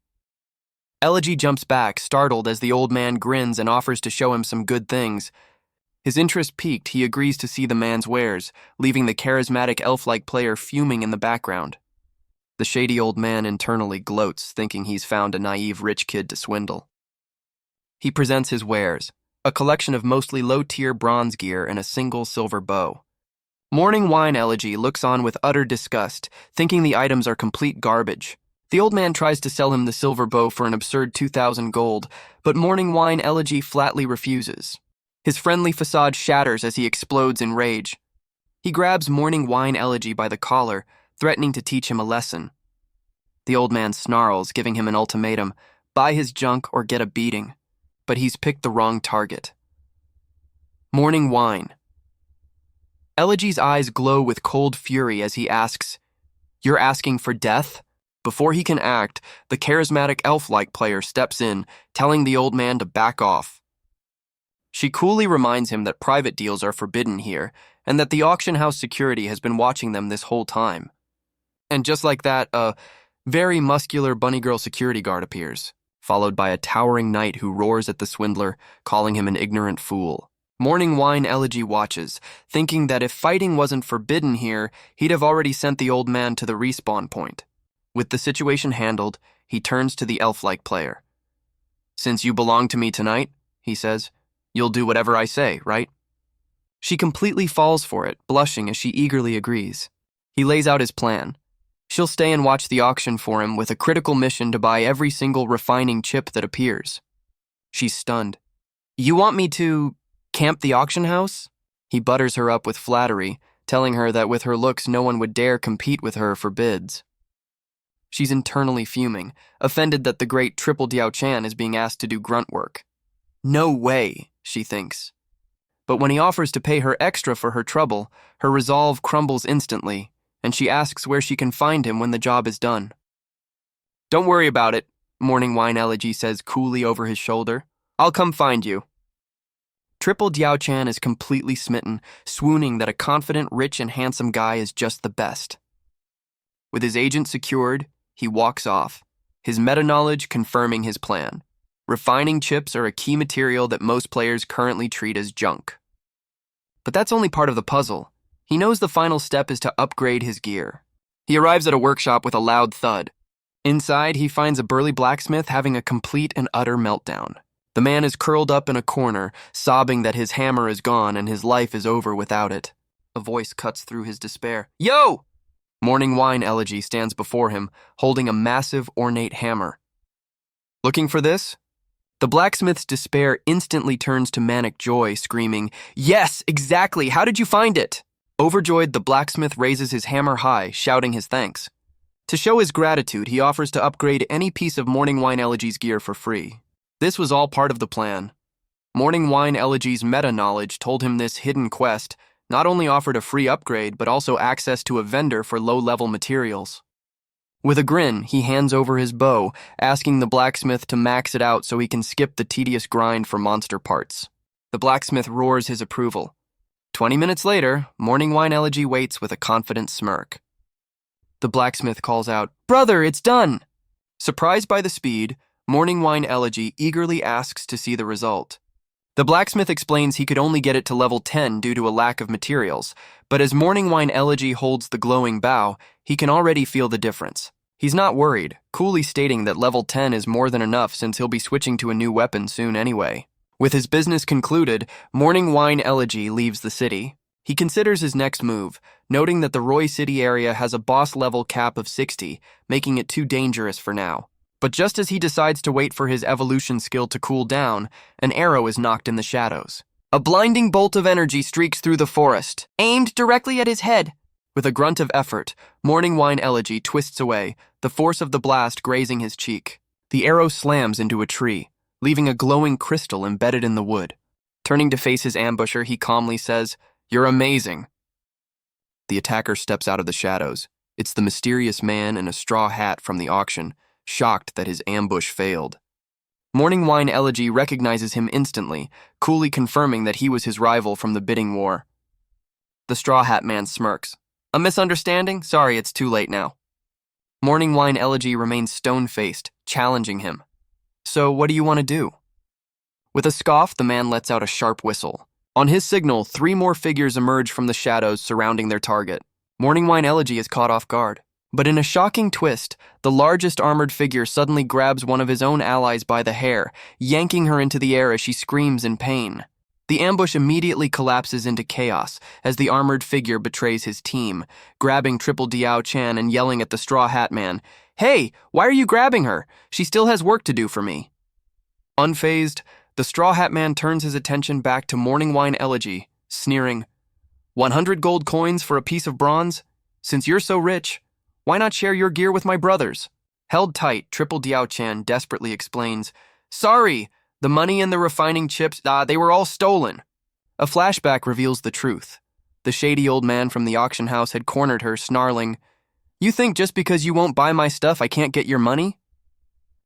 Elegy jumps back, startled as the old man grins and offers to show him some good things. His interest piqued, he agrees to see the man's wares, leaving the charismatic elf-like player fuming in the background. The shady old man internally gloats, thinking he's found a naive rich kid to swindle. He presents his wares, a collection of mostly low-tier bronze gear and a single silver bow. Morning Wine Elegy looks on with utter disgust, thinking the items are complete garbage. The old man tries to sell him the silver bow for an absurd 2,000 gold, but Morning Wine Elegy flatly refuses. His friendly facade shatters as he explodes in rage. He grabs Morning Wine Elegy by the collar, threatening to teach him a lesson. The old man snarls, giving him an ultimatum, buy his junk or get a beating. But he's picked the wrong target. Morning Wine. Elegy's eyes glow with cold fury as he asks, "You're asking for death?" Before he can act, the charismatic elf-like player steps in, telling the old man to back off. She coolly reminds him that private deals are forbidden here, and that the auction house security has been watching them this whole time. And just like that, a very muscular bunny girl security guard appears, followed by a towering knight who roars at the swindler, calling him an ignorant fool. Morning Wine Elegy watches, thinking that if fighting wasn't forbidden here, he'd have already sent the old man to the respawn point. With the situation handled, he turns to the elf-like player. "Since you belong to me tonight," he says, "you'll do whatever I say, right?" She completely falls for it, blushing as she eagerly agrees. He lays out his plan. She'll stay and watch the auction for him with a critical mission to buy every single refining chip that appears. She's stunned. You want me to camp the auction house? He butters her up with flattery, telling her that with her looks no one would dare compete with her for bids. She's internally fuming, offended that the great Triple Diao Chan is being asked to do grunt work. No way, she thinks. But when he offers to pay her extra for her trouble, her resolve crumbles instantly, and she asks where she can find him when the job is done. Don't worry about it, Morning Wine Elegy says coolly over his shoulder. I'll come find you. Triple Diao Chan is completely smitten, swooning that a confident, rich, and handsome guy is just the best. With his agent secured, he walks off, his meta-knowledge confirming his plan. Refining chips are a key material that most players currently treat as junk. But that's only part of the puzzle. He knows the final step is to upgrade his gear. He arrives at a workshop with a loud thud. Inside, he finds a burly blacksmith having a complete and utter meltdown. The man is curled up in a corner, sobbing that his hammer is gone and his life is over without it. A voice cuts through his despair. Yo! Morning Wine Elegy stands before him, holding a massive, ornate hammer. Looking for this? The blacksmith's despair instantly turns to manic joy, screaming, Yes, exactly! How did you find it? Overjoyed, the blacksmith raises his hammer high, shouting his thanks. To show his gratitude, he offers to upgrade any piece of Morning Wine Elegy's gear for free. This was all part of the plan. Morning Wine Elegy's meta-knowledge told him this hidden quest not only offered a free upgrade, but also access to a vendor for low-level materials. With a grin, he hands over his bow, asking the blacksmith to max it out so he can skip the tedious grind for monster parts. The blacksmith roars his approval. 20 minutes later, Morning Wine Elegy waits with a confident smirk. The blacksmith calls out, Brother, it's done! Surprised by the speed, Morning Wine Elegy eagerly asks to see the result. The blacksmith explains he could only get it to level 10 due to a lack of materials, but as Morning Wine Elegy holds the glowing bow, he can already feel the difference. He's not worried, coolly stating that level 10 is more than enough since he'll be switching to a new weapon soon anyway. With his business concluded, Morning Wine Elegy leaves the city. He considers his next move, noting that the Roy City area has a boss-level cap of 60, making it too dangerous for now. But just as he decides to wait for his evolution skill to cool down, an arrow is knocked in the shadows. A blinding bolt of energy streaks through the forest, aimed directly at his head. With a grunt of effort, Morning Wine Elegy twists away, the force of the blast grazing his cheek. The arrow slams into a tree, leaving a glowing crystal embedded in the wood. Turning to face his ambusher, he calmly says, You're amazing. The attacker steps out of the shadows. It's the mysterious man in a straw hat from the auction, shocked that his ambush failed. Morning Wine Elegy recognizes him instantly, coolly confirming that he was his rival from the bidding war. The straw hat man smirks. A misunderstanding? Sorry, it's too late now. Morning Wine Elegy remains stone-faced, challenging him. So what do you want to do? With a scoff, the man lets out a sharp whistle. On his signal, 3 more figures emerge from the shadows surrounding their target. Morning Wine Elegy is caught off guard. But in a shocking twist, the largest armored figure suddenly grabs one of his own allies by the hair, yanking her into the air as she screams in pain. The ambush immediately collapses into chaos as the armored figure betrays his team, grabbing Triple Diao Chan and yelling at the Straw Hat Man, Hey, why are you grabbing her? She still has work to do for me. Unfazed, the Straw Hat Man turns his attention back to Morning Wine Elegy, sneering, 100 gold coins for a piece of bronze? Since you're so rich, why not share your gear with my brothers? Held tight, Triple Diao Chan desperately explains, Sorry, the money and the refining chips, they were all stolen. A flashback reveals the truth. The shady old man from the auction house had cornered her, snarling, You think just because you won't buy my stuff I can't get your money?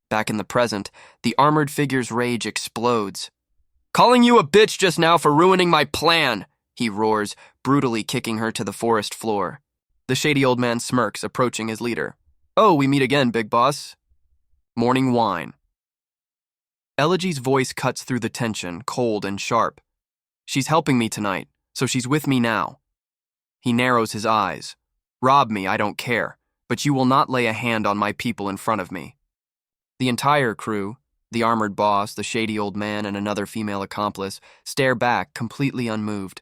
Back in the present, the armored figure's rage explodes. Calling you a bitch just now for ruining my plan, he roars, brutally kicking her to the forest floor. The shady old man smirks, approaching his leader. Oh, we meet again, big boss. Morning Wine. Elegy's voice cuts through the tension, cold and sharp. She's helping me tonight, so she's with me now. He narrows his eyes. Rob me, I don't care, but you will not lay a hand on my people in front of me. The entire crew, the armored boss, the shady old man, and another female accomplice, stare back, completely unmoved.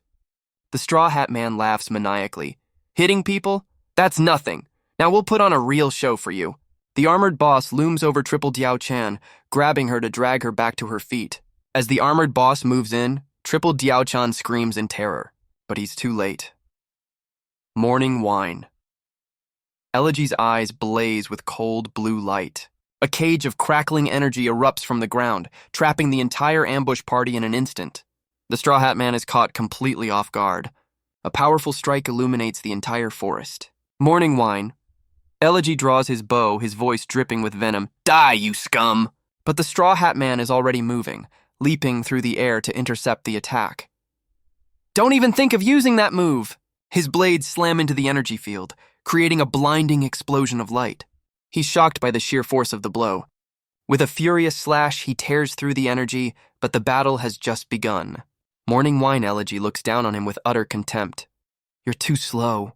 The Straw Hat Man laughs maniacally. Hitting people? That's nothing. Now we'll put on a real show for you. The armored boss looms over Triple Diao Chan, grabbing her to drag her back to her feet. As the armored boss moves in, Triple Diao Chan screams in terror, but he's too late. Morning wine. Elegy's eyes blaze with cold blue light. A cage of crackling energy erupts from the ground, trapping the entire ambush party in an instant. The Straw Hat Man is caught completely off guard. A powerful strike illuminates the entire forest. Morning wine. Elegy draws his bow, his voice dripping with venom. Die, you scum! But the Straw Hat Man is already moving, leaping through the air to intercept the attack. Don't even think of using that move! His blades slam into the energy field, creating a blinding explosion of light. He's shocked by the sheer force of the blow. With a furious slash, he tears through the energy, but the battle has just begun. Morning Wine Elegy looks down on him with utter contempt. You're too slow.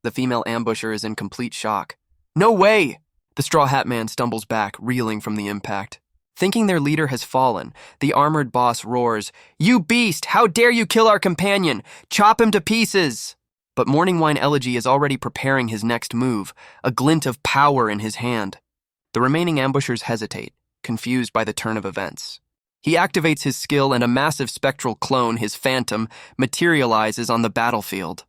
The female ambusher is in complete shock. No way! The Straw Hat Man stumbles back, reeling from the impact. Thinking their leader has fallen, the armored boss roars, You beast! How dare you kill our companion! Chop him to pieces! But Morning Wine Elegy is already preparing his next move, a glint of power in his hand. The remaining ambushers hesitate, confused by the turn of events. He activates his skill and a massive spectral clone, his phantom, materializes on the battlefield.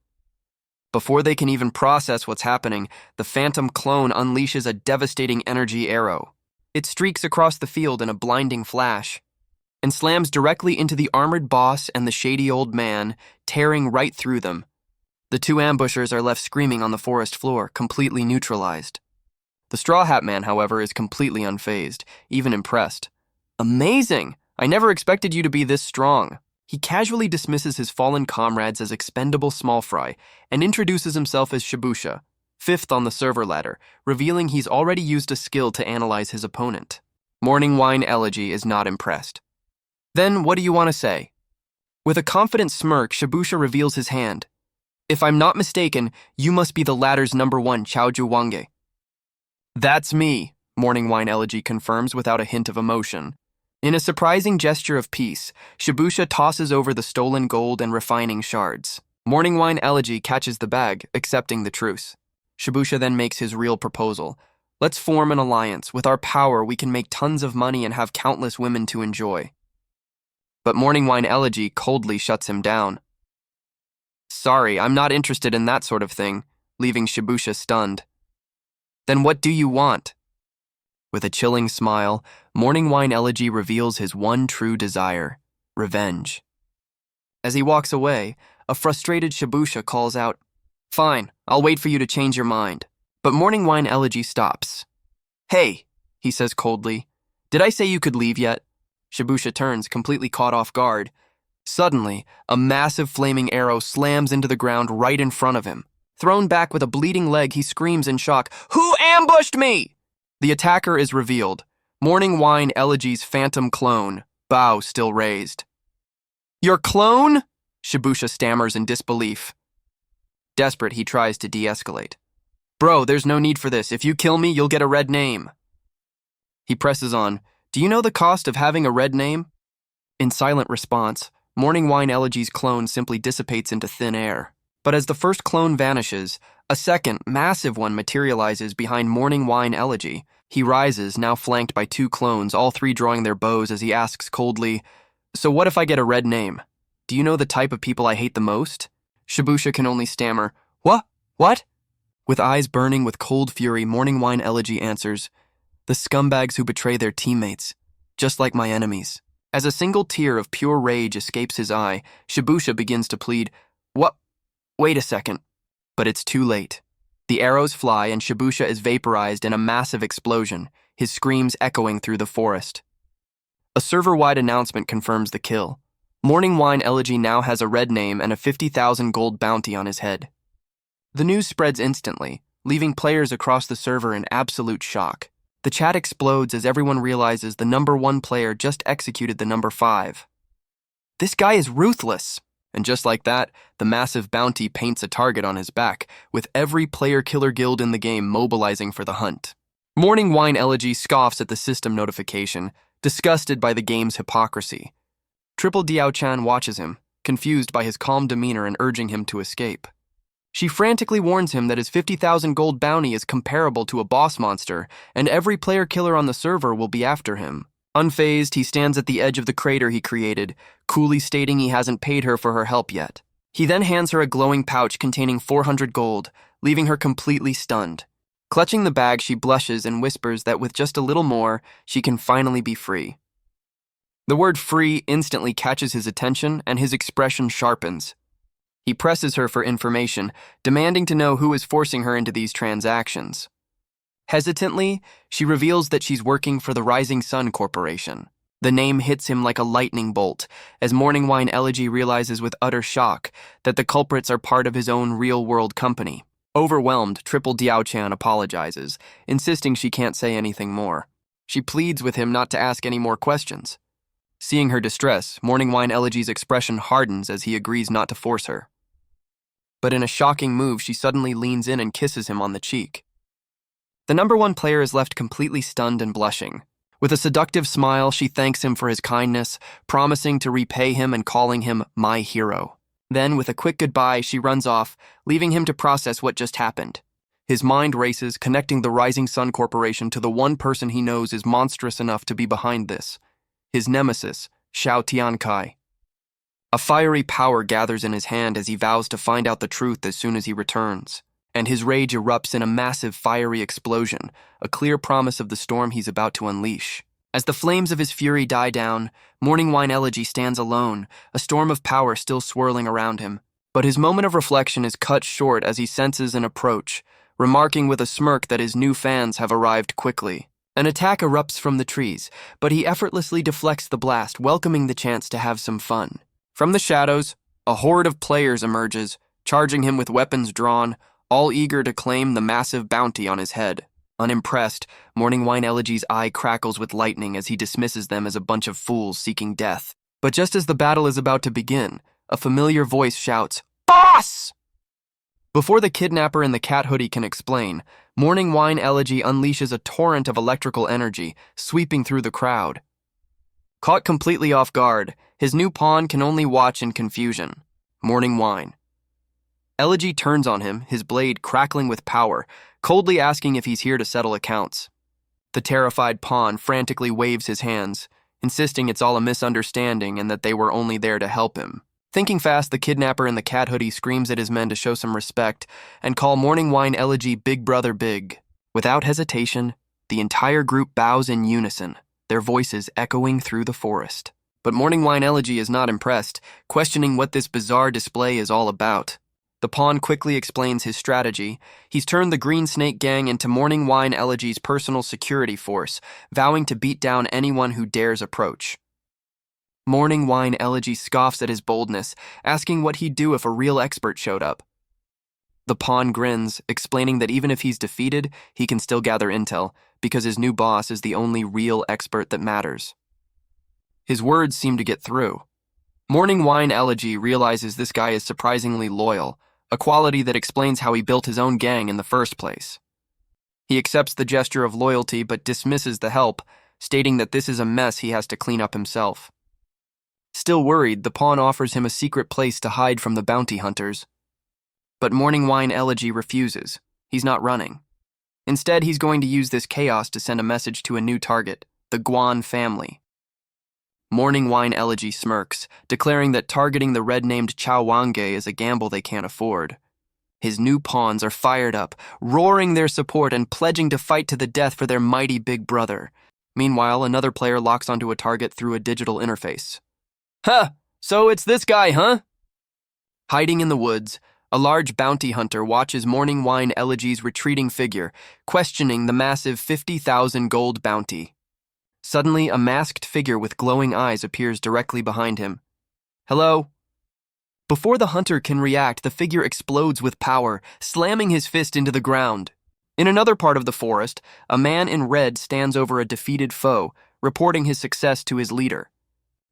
Before they can even process what's happening, the phantom clone unleashes a devastating energy arrow. It streaks across the field in a blinding flash and slams directly into the armored boss and the shady old man, tearing right through them. The two ambushers are left screaming on the forest floor, completely neutralized. The Straw Hat Man, however, is completely unfazed, even impressed. Amazing! I never expected you to be this strong. He casually dismisses his fallen comrades as expendable small fry and introduces himself as Shibusha, fifth on the server ladder, revealing he's already used a skill to analyze his opponent. Morning Wine Elegy is not impressed. Then what do you want to say? With a confident smirk, Shibusha reveals his hand. If I'm not mistaken, you must be the ladder's #1, Chaoju Wange. That's me, Morning Wine Elegy confirms without a hint of emotion. In a surprising gesture of peace, Shibusha tosses over the stolen gold and refining shards. Morning Wine Elegy catches the bag, accepting the truce. Shibusha then makes his real proposal. Let's form an alliance. With our power, we can make tons of money and have countless women to enjoy. But Morning Wine Elegy coldly shuts him down. Sorry, I'm not interested in that sort of thing, leaving Shibusha stunned. Then what do you want? With a chilling smile, Morning Wine Elegy reveals his one true desire, revenge. As he walks away, a frustrated Shibusha calls out, Fine, I'll wait for you to change your mind. But Morning Wine Elegy stops. Hey, he says coldly, did I say you could leave yet? Shibusha turns, completely caught off guard. Suddenly, a massive flaming arrow slams into the ground right in front of him. Thrown back with a bleeding leg, he screams in shock, Who ambushed me? The attacker is revealed. Morning Wine Elegy's phantom clone, bow still raised. Your clone? Shibusha stammers in disbelief. Desperate, he tries to de-escalate. Bro, there's no need for this. If you kill me, you'll get a red name. He presses on. Do you know the cost of having a red name? In silent response, Morning Wine Elegy's clone simply dissipates into thin air. But as the first clone vanishes, a second, massive one materializes behind Morning Wine Elegy. He rises, now flanked by two clones, all three drawing their bows as he asks coldly, So what if I get a red name? Do you know the type of people I hate the most? Shibusha can only stammer, What? What? With eyes burning with cold fury, Morning Wine Elegy answers, The scumbags who betray their teammates, just like my enemies. As a single tear of pure rage escapes his eye, Shibusha begins to plead, What? Wait a second. But it's too late. The arrows fly and Shibusha is vaporized in a massive explosion, his screams echoing through the forest. A server-wide announcement confirms the kill. Morning Wine Elegy now has a red name and a 50,000 gold bounty on his head. The news spreads instantly, leaving players across the server in absolute shock. The chat explodes as everyone realizes the #1 player just executed the #5. This guy is ruthless. And just like that, the massive bounty paints a target on his back, with every player-killer guild in the game mobilizing for the hunt. Morning Wine Elegy scoffs at the system notification, disgusted by the game's hypocrisy. Triple Diao Chan watches him, confused by his calm demeanor and urging him to escape. She frantically warns him that his 50,000 gold bounty is comparable to a boss monster, and every player killer on the server will be after him. Unfazed, he stands at the edge of the crater he created, coolly stating he hasn't paid her for her help yet. He then hands her a glowing pouch containing 400 gold, leaving her completely stunned. Clutching the bag, she blushes and whispers that with just a little more, she can finally be free. The word free instantly catches his attention, and his expression sharpens. He presses her for information, demanding to know who is forcing her into these transactions. Hesitantly, she reveals that she's working for the Rising Sun Corporation. The name hits him like a lightning bolt, as Morning Wine Elegy realizes with utter shock that the culprits are part of his own real-world company. Overwhelmed, Triple Diao-chan apologizes, insisting she can't say anything more. She pleads with him not to ask any more questions. Seeing her distress, Morning Wine Elegy's expression hardens as he agrees not to force her. But in a shocking move, she suddenly leans in and kisses him on the cheek. The number one player is left completely stunned and blushing. With a seductive smile, she thanks him for his kindness, promising to repay him and calling him my hero. Then, with a quick goodbye, she runs off, leaving him to process what just happened. His mind races, connecting the Rising Sun Corporation to the one person he knows is monstrous enough to be behind this. His nemesis, Xiao Tiankai. A fiery power gathers in his hand as he vows to find out the truth as soon as he returns, and his rage erupts in a massive fiery explosion, a clear promise of the storm he's about to unleash. As the flames of his fury die down, Morning Wine Elegy stands alone, a storm of power still swirling around him. But his moment of reflection is cut short as he senses an approach, remarking with a smirk that his new fans have arrived quickly. An attack erupts from the trees, but he effortlessly deflects the blast, welcoming the chance to have some fun. From the shadows, a horde of players emerges, charging him with weapons drawn, all eager to claim the massive bounty on his head. Unimpressed, Morning Wine Elegy's eye crackles with lightning as he dismisses them as a bunch of fools seeking death. But just as the battle is about to begin, a familiar voice shouts, "Boss!" Before the kidnapper in the cat hoodie can explain, Morning Wine Elegy unleashes a torrent of electrical energy, sweeping through the crowd. Caught completely off guard, his new pawn can only watch in confusion. Morning Wine. Elegy turns on him, his blade crackling with power, coldly asking if he's here to settle accounts. The terrified pawn frantically waves his hands, insisting it's all a misunderstanding and that they were only there to help him. Thinking fast, the kidnapper in the cat hoodie screams at his men to show some respect and call Morning Wine Elegy Big Brother Big. Without hesitation, the entire group bows in unison, their voices echoing through the forest. But Morning Wine Elegy is not impressed, questioning what this bizarre display is all about. The pawn quickly explains his strategy. He's turned the Green Snake Gang into Morning Wine Elegy's personal security force, vowing to beat down anyone who dares approach. Morning Wine Elegy scoffs at his boldness, asking what he'd do if a real expert showed up. The pawn grins, explaining that even if he's defeated, he can still gather intel, because his new boss is the only real expert that matters. His words seem to get through. Morning Wine Elegy realizes this guy is surprisingly loyal, a quality that explains how he built his own gang in the first place. He accepts the gesture of loyalty but dismisses the help, stating that this is a mess he has to clean up himself. Still worried, the pawn offers him a secret place to hide from the bounty hunters. But Morning Wine Elegy refuses. He's not running. Instead, he's going to use this chaos to send a message to a new target, the Guan family. Morning Wine Elegy smirks, declaring that targeting the red-named Chao Wange is a gamble they can't afford. His new pawns are fired up, roaring their support and pledging to fight to the death for their mighty big brother. Meanwhile, another player locks onto a target through a digital interface. "Huh, so it's this guy, huh?" Hiding in the woods, a large bounty hunter watches Morning Wine Elegy's retreating figure, questioning the massive 50,000 gold bounty. Suddenly, a masked figure with glowing eyes appears directly behind him. "Hello?" Before the hunter can react, the figure explodes with power, slamming his fist into the ground. In another part of the forest, a man in red stands over a defeated foe, reporting his success to his leader.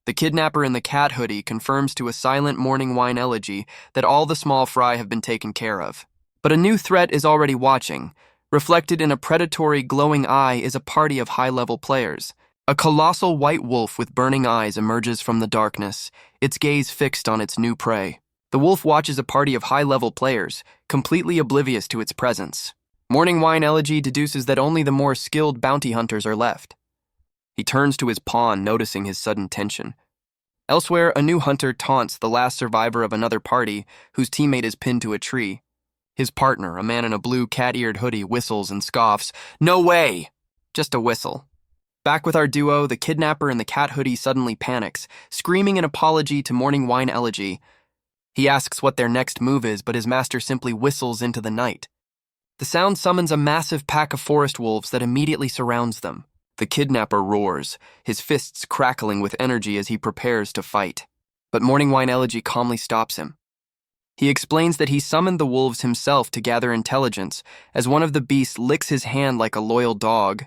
The kidnapper in the cat hoodie confirms to a silent Morning Wine Elegy that all the small fry have been taken care of. But a new threat is already watching. Reflected in a predatory glowing eye is a party of high-level players. A colossal white wolf with burning eyes emerges from the darkness, its gaze fixed on its new prey. The wolf watches a party of high-level players, completely oblivious to its presence. Morning Wine Elegy deduces that only the more skilled bounty hunters are left. He turns to his pawn, noticing his sudden tension. Elsewhere, a new hunter taunts the last survivor of another party, whose teammate is pinned to a tree. His partner, a man in a blue cat-eared hoodie, whistles and scoffs. "No way!" Just a whistle. Back with our duo, the kidnapper in the cat hoodie suddenly panics, screaming an apology to Morning Wine Elegy. He asks what their next move is, but his master simply whistles into the night. The sound summons a massive pack of forest wolves that immediately surrounds them. The kidnapper roars, his fists crackling with energy as he prepares to fight. But Morning Wine Elegy calmly stops him. He explains that he summoned the wolves himself to gather intelligence, as one of the beasts licks his hand like a loyal dog.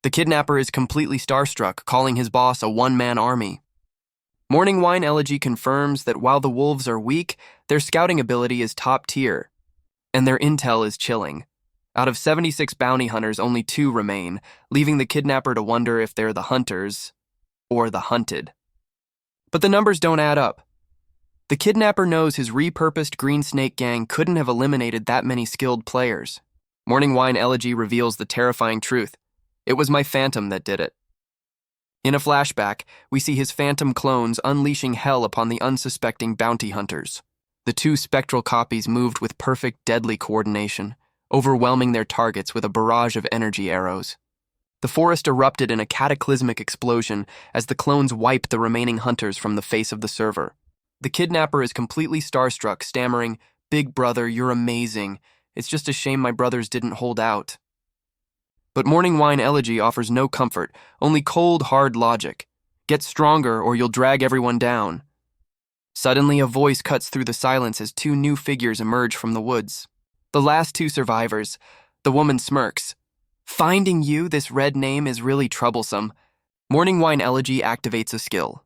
The kidnapper is completely starstruck, calling his boss a one-man army. Morning Wine Elegy confirms that while the wolves are weak, their scouting ability is top tier, and their intel is chilling. Out of 76 bounty hunters, only 2 remain, leaving the kidnapper to wonder if they're the hunters or the hunted. But the numbers don't add up. The kidnapper knows his repurposed Green Snake gang couldn't have eliminated that many skilled players. Morning Wine Elegy reveals the terrifying truth. It was my phantom that did it. In a flashback, we see his phantom clones unleashing hell upon the unsuspecting bounty hunters. The 2 spectral copies moved with perfect deadly coordination, overwhelming their targets with a barrage of energy arrows. The forest erupted in a cataclysmic explosion as the clones wiped the remaining hunters from the face of the server. The kidnapper is completely starstruck, stammering, "Big brother, you're amazing. It's just a shame my brothers didn't hold out." But Morning Wine Elegy offers no comfort, only cold, hard logic. Get stronger or you'll drag everyone down. Suddenly, a voice cuts through the silence as 2 new figures emerge from the woods. The last 2 survivors. The woman smirks. "Finding you, this red name, is really troublesome." Morning Wine Elegy activates a skill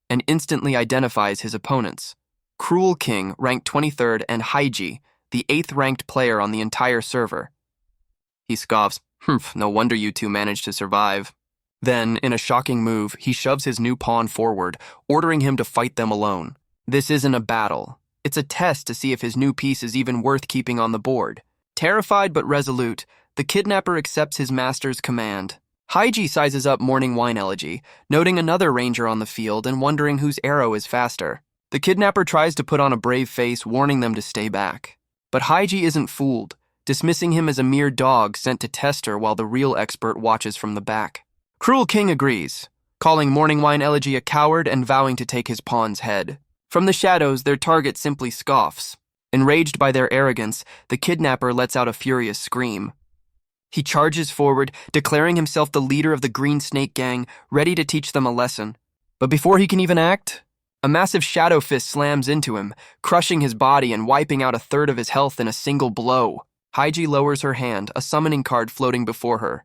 and instantly identifies his opponents. Cruel King, ranked 23rd, and Haiji, the 8th-ranked player on the entire server. He scoffs, "No wonder you 2 managed to survive." Then, in a shocking move, he shoves his new pawn forward, ordering him to fight them alone. This isn't a battle. It's a test to see if his new piece is even worth keeping on the board. Terrified but resolute, the kidnapper accepts his master's command. Haiji sizes up Morning Wine Elegy, noting another ranger on the field and wondering whose arrow is faster. The kidnapper tries to put on a brave face, warning them to stay back. But Haiji isn't fooled, dismissing him as a mere dog sent to test her while the real expert watches from the back. Cruel King agrees, calling Morning Wine Elegy a coward and vowing to take his pawn's head. From the shadows, their target simply scoffs. Enraged by their arrogance, the kidnapper lets out a furious scream. He charges forward, declaring himself the leader of the Green Snake gang, ready to teach them a lesson. But before he can even act, a massive shadow fist slams into him, crushing his body and wiping out 1/3 of his health in a single blow. Haiji lowers her hand, a summoning card floating before her.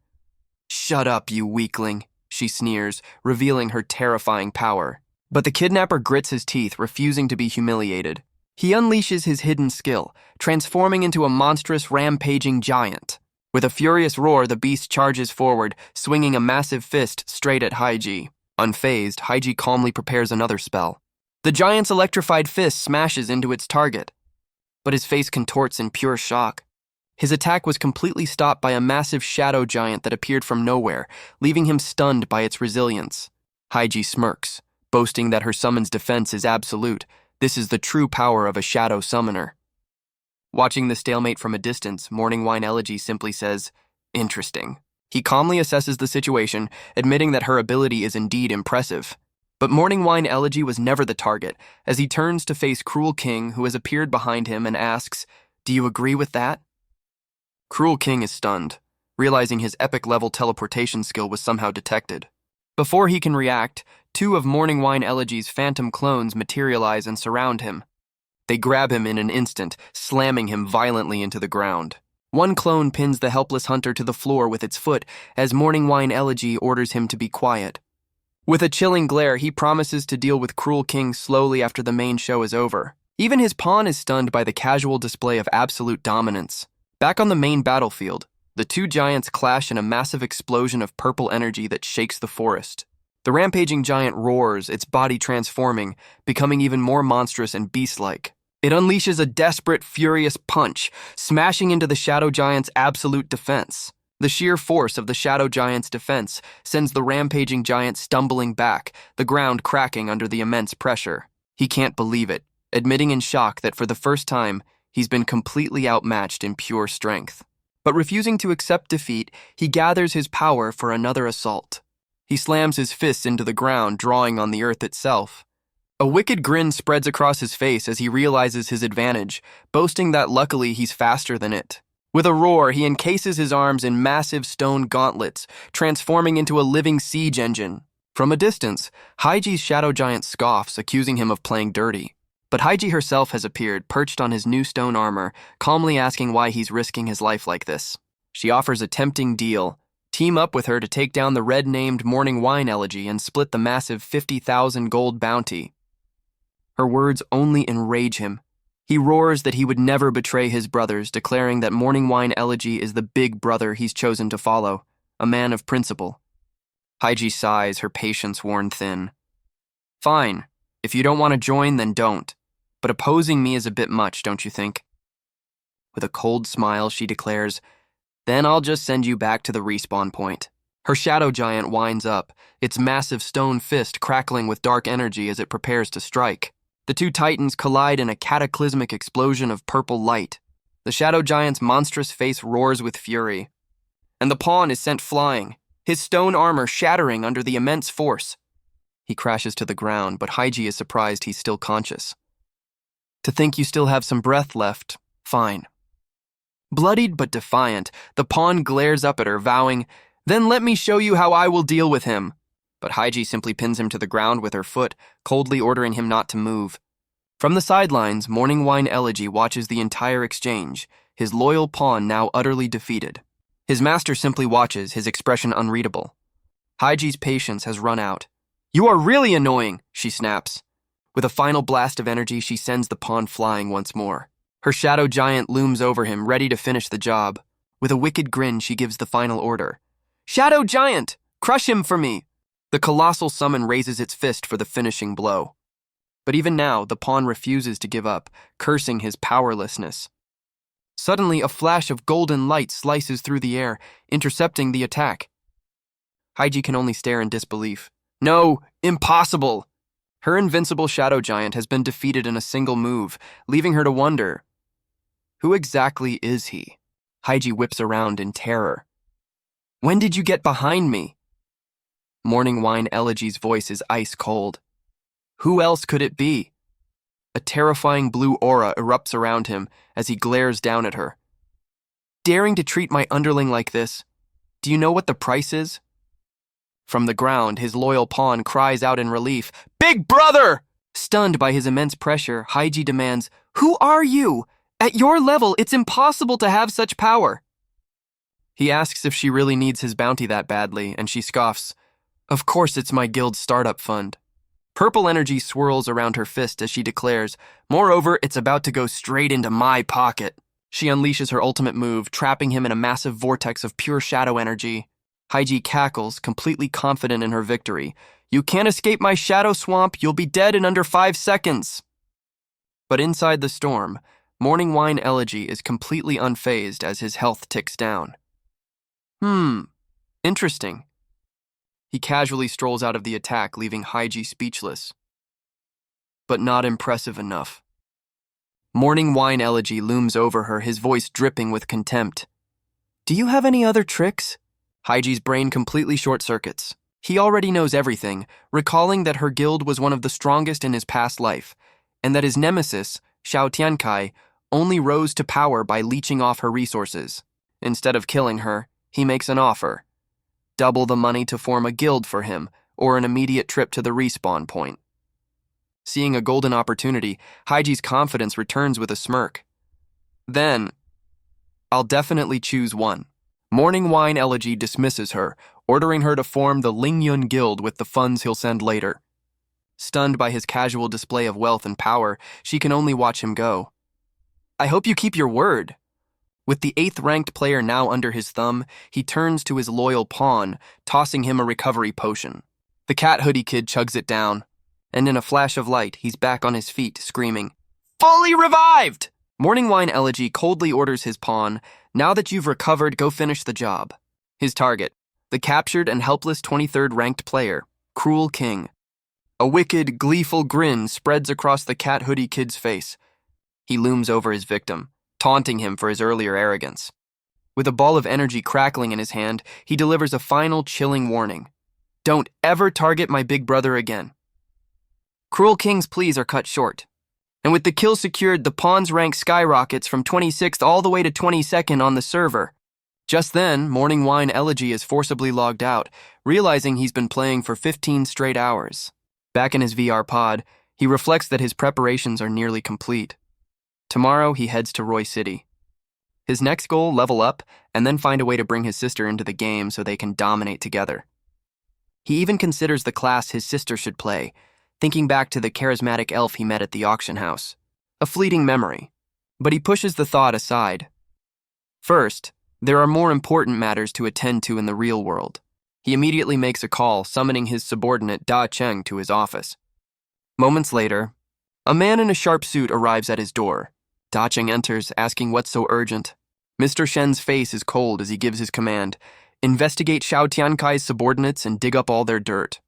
"Shut up, you weakling," she sneers, revealing her terrifying power. But the kidnapper grits his teeth, refusing to be humiliated. He unleashes his hidden skill, transforming into a monstrous, rampaging giant. With a furious roar, the beast charges forward, swinging a massive fist straight at Haiji. Unfazed, Haiji calmly prepares another spell. The giant's electrified fist smashes into its target, but his face contorts in pure shock. His attack was completely stopped by a massive shadow giant that appeared from nowhere, leaving him stunned by its resilience. Haiji smirks, boasting that her summon's defense is absolute. This is the true power of a shadow summoner. Watching the stalemate from a distance, Morning Wine Elegy simply says, "Interesting." He calmly assesses the situation, admitting that her ability is indeed impressive. But Morning Wine Elegy was never the target, as he turns to face Cruel King, who has appeared behind him, and asks, "Do you agree with that?" Cruel King is stunned, realizing his epic-level teleportation skill was somehow detected. Before he can react, 2 of Morning Wine Elegy's phantom clones materialize and surround him. They grab him in an instant, slamming him violently into the ground. One clone pins the helpless hunter to the floor with its foot as Morning Wine Elegy orders him to be quiet. With a chilling glare, he promises to deal with Cruel King slowly after the main show is over. Even his pawn is stunned by the casual display of absolute dominance. Back on the main battlefield, the 2 giants clash in a massive explosion of purple energy that shakes the forest. The rampaging giant roars, its body transforming, becoming even more monstrous and beast-like. It unleashes a desperate, furious punch, smashing into the shadow giant's absolute defense. The sheer force of the shadow giant's defense sends the rampaging giant stumbling back, the ground cracking under the immense pressure. He can't believe it, admitting in shock that for the first time, he's been completely outmatched in pure strength. But refusing to accept defeat, he gathers his power for another assault. He slams his fists into the ground, drawing on the earth itself. A wicked grin spreads across his face as he realizes his advantage, boasting that luckily he's faster than it. With a roar, he encases his arms in massive stone gauntlets, transforming into a living siege engine. From a distance, Haiji's shadow giant scoffs, accusing him of playing dirty. But Haiji herself has appeared, perched on his new stone armor, calmly asking why he's risking his life like this. She offers a tempting deal. Team up with her to take down the red-named Morning Wine Elegy and split the massive 50,000 gold bounty. Her words only enrage him. He roars that he would never betray his brothers, declaring that Morning Wine Elegy is the big brother he's chosen to follow, a man of principle. Haiji sighs, her patience worn thin. Fine. If you don't want to join, then don't. But opposing me is a bit much, don't you think? With a cold smile, she declares, then I'll just send you back to the respawn point. Her shadow giant winds up, its massive stone fist crackling with dark energy as it prepares to strike. The two titans collide in a cataclysmic explosion of purple light. The shadow giant's monstrous face roars with fury. And the pawn is sent flying, his stone armor shattering under the immense force. He crashes to the ground, but Haiji is surprised he's still conscious. To think you still have some breath left, fine. Bloodied but defiant, the pawn glares up at her, vowing, then let me show you how I will deal with him. But Haiji simply pins him to the ground with her foot, coldly ordering him not to move. From the sidelines, Morning Wine Elegy watches the entire exchange, his loyal pawn now utterly defeated. His master simply watches, his expression unreadable. Haiji's patience has run out. You are really annoying, she snaps. With a final blast of energy, she sends the pawn flying once more. Her shadow giant looms over him, ready to finish the job. With a wicked grin, she gives the final order. Shadow giant, crush him for me! The colossal summon raises its fist for the finishing blow. But even now, the pawn refuses to give up, cursing his powerlessness. Suddenly, a flash of golden light slices through the air, intercepting the attack. Haiji can only stare in disbelief. No, impossible! Her invincible shadow giant has been defeated in a single move, leaving her to wonder, who exactly is he? Haiji whips around in terror. When did you get behind me? Morning Wine Elegy's voice is ice cold. Who else could it be? A terrifying blue aura erupts around him as he glares down at her. Daring to treat my underling like this, do you know what the price is? From the ground, his loyal pawn cries out in relief, Big brother! Stunned by his immense pressure, Haiji demands, Who are you? At your level, it's impossible to have such power. He asks if she really needs his bounty that badly, and she scoffs, Of course it's my guild's startup fund. Purple energy swirls around her fist as she declares, Moreover, it's about to go straight into my pocket. She unleashes her ultimate move, trapping him in a massive vortex of pure shadow energy. Haiji cackles, completely confident in her victory. You can't escape my shadow swamp, you'll be dead in under 5 seconds. But inside the storm, Morning Wine Elegy is completely unfazed as his health ticks down. Interesting. He casually strolls out of the attack, leaving Haiji speechless. But not impressive enough. Morning Wine Elegy looms over her, his voice dripping with contempt. Do you have any other tricks? Haiji's brain completely short-circuits. He already knows everything, recalling that her guild was one of the strongest in his past life, and that his nemesis, Xiao Tiankai, only rose to power by leeching off her resources. Instead of killing her, he makes an offer. Double the money to form a guild for him, or an immediate trip to the respawn point. Seeing a golden opportunity, Haiji's confidence returns with a smirk. Then, I'll definitely choose one. Morning Wine Elegy dismisses her, ordering her to form the Lingyun Guild with the funds he'll send later. Stunned by his casual display of wealth and power, she can only watch him go. I hope you keep your word. With the 8th-ranked player now under his thumb, he turns to his loyal pawn, tossing him a recovery potion. The cat hoodie kid chugs it down, and in a flash of light, he's back on his feet, screaming, "Fully revived!" Morning Wine Elegy coldly orders his pawn, "Now that you've recovered, go finish the job." His target, the captured and helpless 23rd ranked player, Cruel King. A wicked, gleeful grin spreads across the cat hoodie kid's face. He looms over his victim, taunting him for his earlier arrogance. With a ball of energy crackling in his hand, he delivers a final chilling warning. "Don't ever target my big brother again." Cruel King's pleas are cut short, and with the kill secured, the pawn's rank skyrockets from 26th all the way to 22nd on the server. Just then, Morning Wine Elegy is forcibly logged out, realizing he's been playing for 15 straight hours. Back in his VR pod, he reflects that his preparations are nearly complete. Tomorrow, he heads to Roy City. His next goal, level up, and then find a way to bring his sister into the game so they can dominate together. He even considers the class his sister should play, thinking back to the charismatic elf he met at the auction house. A fleeting memory, but he pushes the thought aside. First, there are more important matters to attend to in the real world. He immediately makes a call, summoning his subordinate Da Cheng to his office. Moments later, a man in a sharp suit arrives at his door. Da Cheng enters, asking what's so urgent. Mr. Shen's face is cold as he gives his command, "Investigate Xiao Tiankai's subordinates and dig up all their dirt."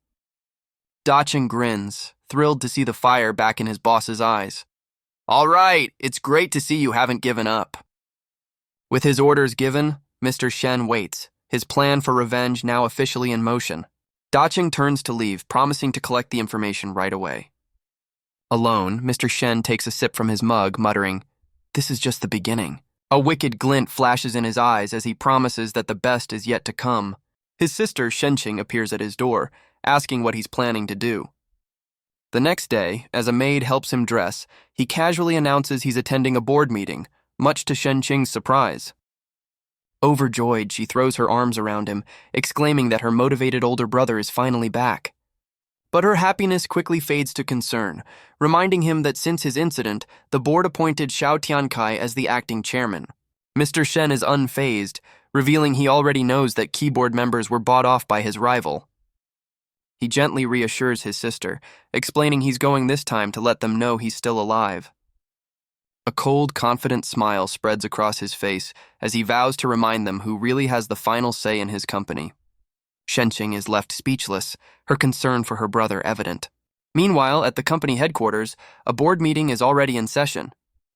Da Cheng grins, thrilled to see the fire back in his boss's eyes. "All right, it's great to see you haven't given up." With his orders given, Mr. Shen waits, his plan for revenge now officially in motion. Da Cheng turns to leave, promising to collect the information right away. Alone, Mr. Shen takes a sip from his mug, muttering, "This is just the beginning." A wicked glint flashes in his eyes as he promises that the best is yet to come. His sister, Shenqing, appears at his door, asking what he's planning to do. The next day, as a maid helps him dress, he casually announces he's attending a board meeting, much to Shenqing's surprise. Overjoyed, she throws her arms around him, exclaiming that her motivated older brother is finally back. But her happiness quickly fades to concern, reminding him that since his incident, the board appointed Xiao Tiankai as the acting chairman. Mr. Shen is unfazed, revealing he already knows that keyboard members were bought off by his rival. He gently reassures his sister, explaining he's going this time to let them know he's still alive. A cold, confident smile spreads across his face as he vows to remind them who really has the final say in his company. Shenqing is left speechless, her concern for her brother evident. Meanwhile, at the company headquarters, a board meeting is already in session.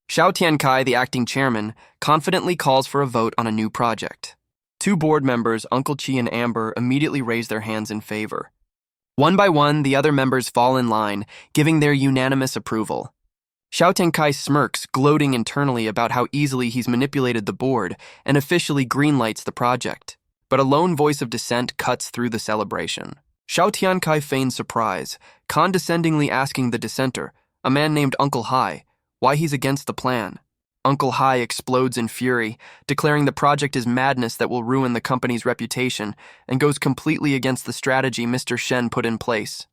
Xiao Tiankai, the acting chairman, confidently calls for a vote on a new project. Two board members, Uncle Chi and Amber, immediately raise their hands in favor. One by one, the other members fall in line, giving their unanimous approval. Xiao Tiankai smirks, gloating internally about how easily he's manipulated the board and officially greenlights the project. But a lone voice of dissent cuts through the celebration. Xiao Tiankai feigns surprise, condescendingly asking the dissenter, a man named Uncle Hai, why he's against the plan. Uncle Hai explodes in fury, declaring the project is madness that will ruin the company's reputation and goes completely against the strategy Mr. Shen put in place.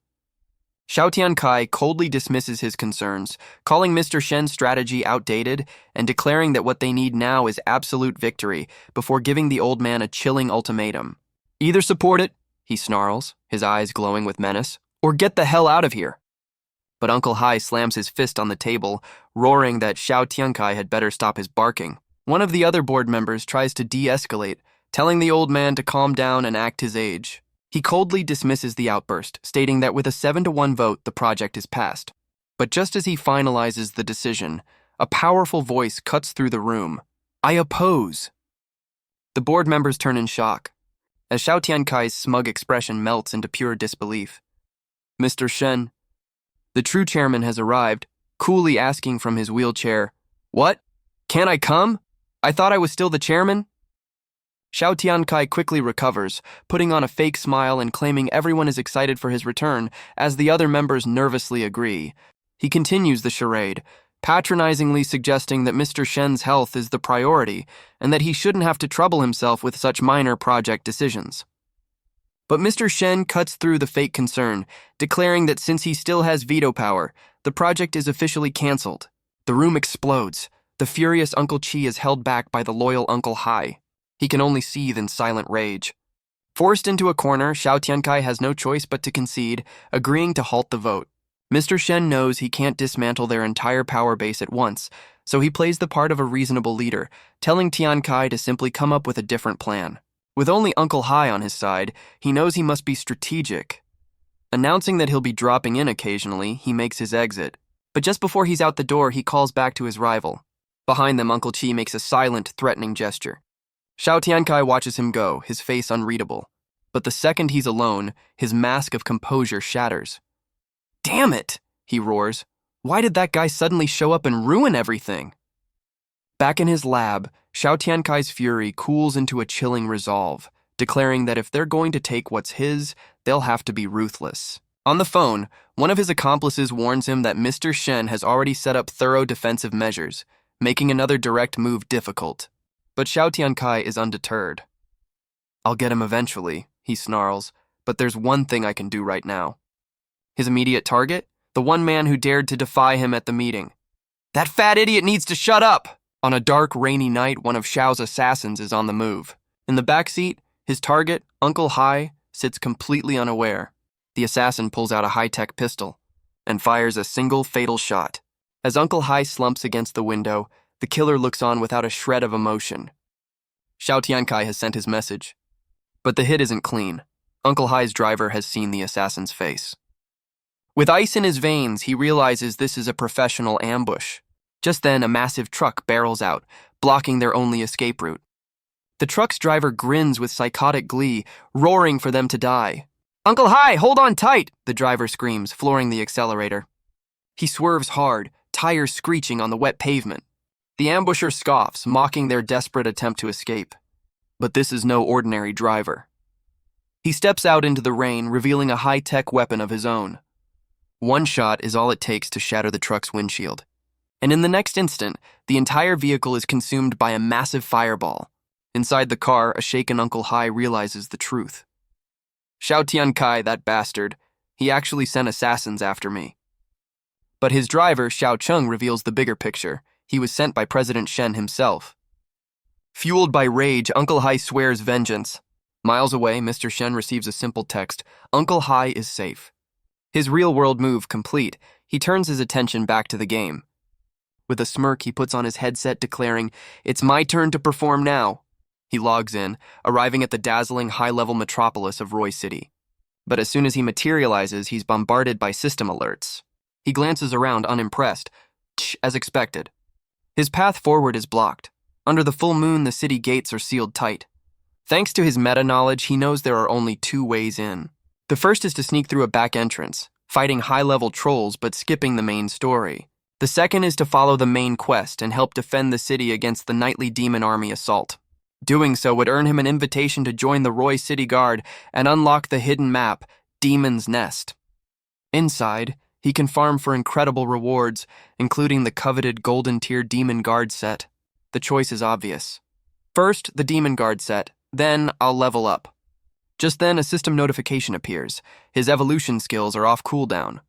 Xiao Tiankai coldly dismisses his concerns, calling Mr. Shen's strategy outdated and declaring that what they need now is absolute victory before giving the old man a chilling ultimatum. "Either support it," he snarls, his eyes glowing with menace, "or get the hell out of here." But Uncle Hai slams his fist on the table, roaring that Xiao Tiankai had better stop his barking. One of the other board members tries to de-escalate, telling the old man to calm down and act his age. He coldly dismisses the outburst, stating that with a 7-1 vote, the project is passed. But just as he finalizes the decision, a powerful voice cuts through the room. "I oppose." The board members turn in shock, as Xiao Tiankai's smug expression melts into pure disbelief. Mr. Shen, the true chairman, has arrived, coolly asking from his wheelchair, "What? Can't I come? I thought I was still the chairman?" Xiao Tiankai quickly recovers, putting on a fake smile and claiming everyone is excited for his return, as the other members nervously agree. He continues the charade, patronizingly suggesting that Mr. Shen's health is the priority and that he shouldn't have to trouble himself with such minor project decisions. But Mr. Shen cuts through the fake concern, declaring that since he still has veto power, the project is officially cancelled. The room explodes. The furious Uncle Chi is held back by the loyal Uncle Hai. He can only seethe in silent rage. Forced into a corner, Xiao Tiankai has no choice but to concede, agreeing to halt the vote. Mr. Shen knows he can't dismantle their entire power base at once, so he plays the part of a reasonable leader, telling Tiankai to simply come up with a different plan. With only Uncle Hai on his side, he knows he must be strategic. Announcing that he'll be dropping in occasionally, he makes his exit. But just before he's out the door, he calls back to his rival. Behind them, Uncle Chi makes a silent, threatening gesture. Xiao Tiankai watches him go, his face unreadable. But the second he's alone, his mask of composure shatters. "Damn it!" he roars. "Why did that guy suddenly show up and ruin everything?" Back in his lab, Xiao Tiankai's fury cools into a chilling resolve, declaring that if they're going to take what's his, they'll have to be ruthless. On the phone, one of his accomplices warns him that Mr. Shen has already set up thorough defensive measures, making another direct move difficult. But Xiao Tiankai is undeterred. "I'll get him eventually," he snarls, "but there's one thing I can do right now." His immediate target? The one man who dared to defy him at the meeting. "That fat idiot needs to shut up!" On a dark, rainy night, one of Xiao's assassins is on the move. In the backseat, his target, Uncle Hai, sits completely unaware. The assassin pulls out a high-tech pistol and fires a single fatal shot. As Uncle Hai slumps against the window, the killer looks on without a shred of emotion. Xiao Tiankai has sent his message. But the hit isn't clean. Uncle Hai's driver has seen the assassin's face. With ice in his veins, he realizes this is a professional ambush. Just then, a massive truck barrels out, blocking their only escape route. The truck's driver grins with psychotic glee, roaring for them to die. "Uncle Hai, hold on tight!" the driver screams, flooring the accelerator. He swerves hard, tires screeching on the wet pavement. The ambusher scoffs, mocking their desperate attempt to escape. But this is no ordinary driver. He steps out into the rain, revealing a high-tech weapon of his own. One shot is all it takes to shatter the truck's windshield. And in the next instant, the entire vehicle is consumed by a massive fireball. Inside the car, a shaken Uncle Hai realizes the truth. "Xiao Tiankai, that bastard, he actually sent assassins after me." But his driver, Xiao Cheng, reveals the bigger picture. He was sent by President Shen himself. Fueled by rage, Uncle Hai swears vengeance. Miles away, Mr. Shen receives a simple text: "Uncle Hai is safe." His real-world move complete, he turns his attention back to the game. With a smirk, he puts on his headset, declaring, "It's my turn to perform now." He logs in, arriving at the dazzling high-level metropolis of Roy City. But as soon as he materializes, he's bombarded by system alerts. He glances around, unimpressed, as expected. His path forward is blocked. Under the full moon, the city gates are sealed tight. Thanks to his meta-knowledge, he knows there are only two ways in. The first is to sneak through a back entrance, fighting high-level trolls but skipping the main story. The second is to follow the main quest and help defend the city against the nightly demon army assault. Doing so would earn him an invitation to join the Roy City Guard and unlock the hidden map, Demon's Nest. Inside, he can farm for incredible rewards, including the coveted Golden Tier Demon Guard set. The choice is obvious. First, the Demon Guard set, then I'll level up. Just then, a system notification appears. His evolution skills are off cooldown.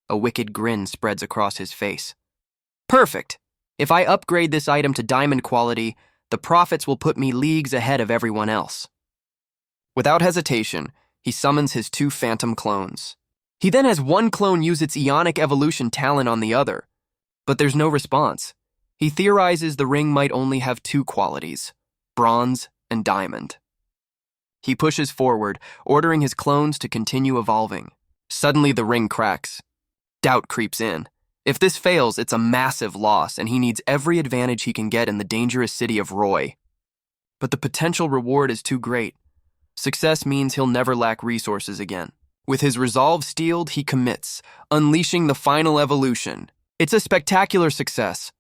A wicked grin spreads across his face. Perfect! If I upgrade this item to diamond quality, the profits will put me leagues ahead of everyone else. Without hesitation, he summons his two phantom clones. He then has one clone use its ionic evolution talent on the other. But there's no response. He theorizes the ring might only have two qualities: bronze and diamond. He pushes forward, ordering his clones to continue evolving. Suddenly the ring cracks. Doubt creeps in. If this fails, it's a massive loss, and he needs every advantage he can get in the dangerous city of Roy. But the potential reward is too great. Success means he'll never lack resources again. With his resolve steeled, he commits, unleashing the final evolution. It's a spectacular success.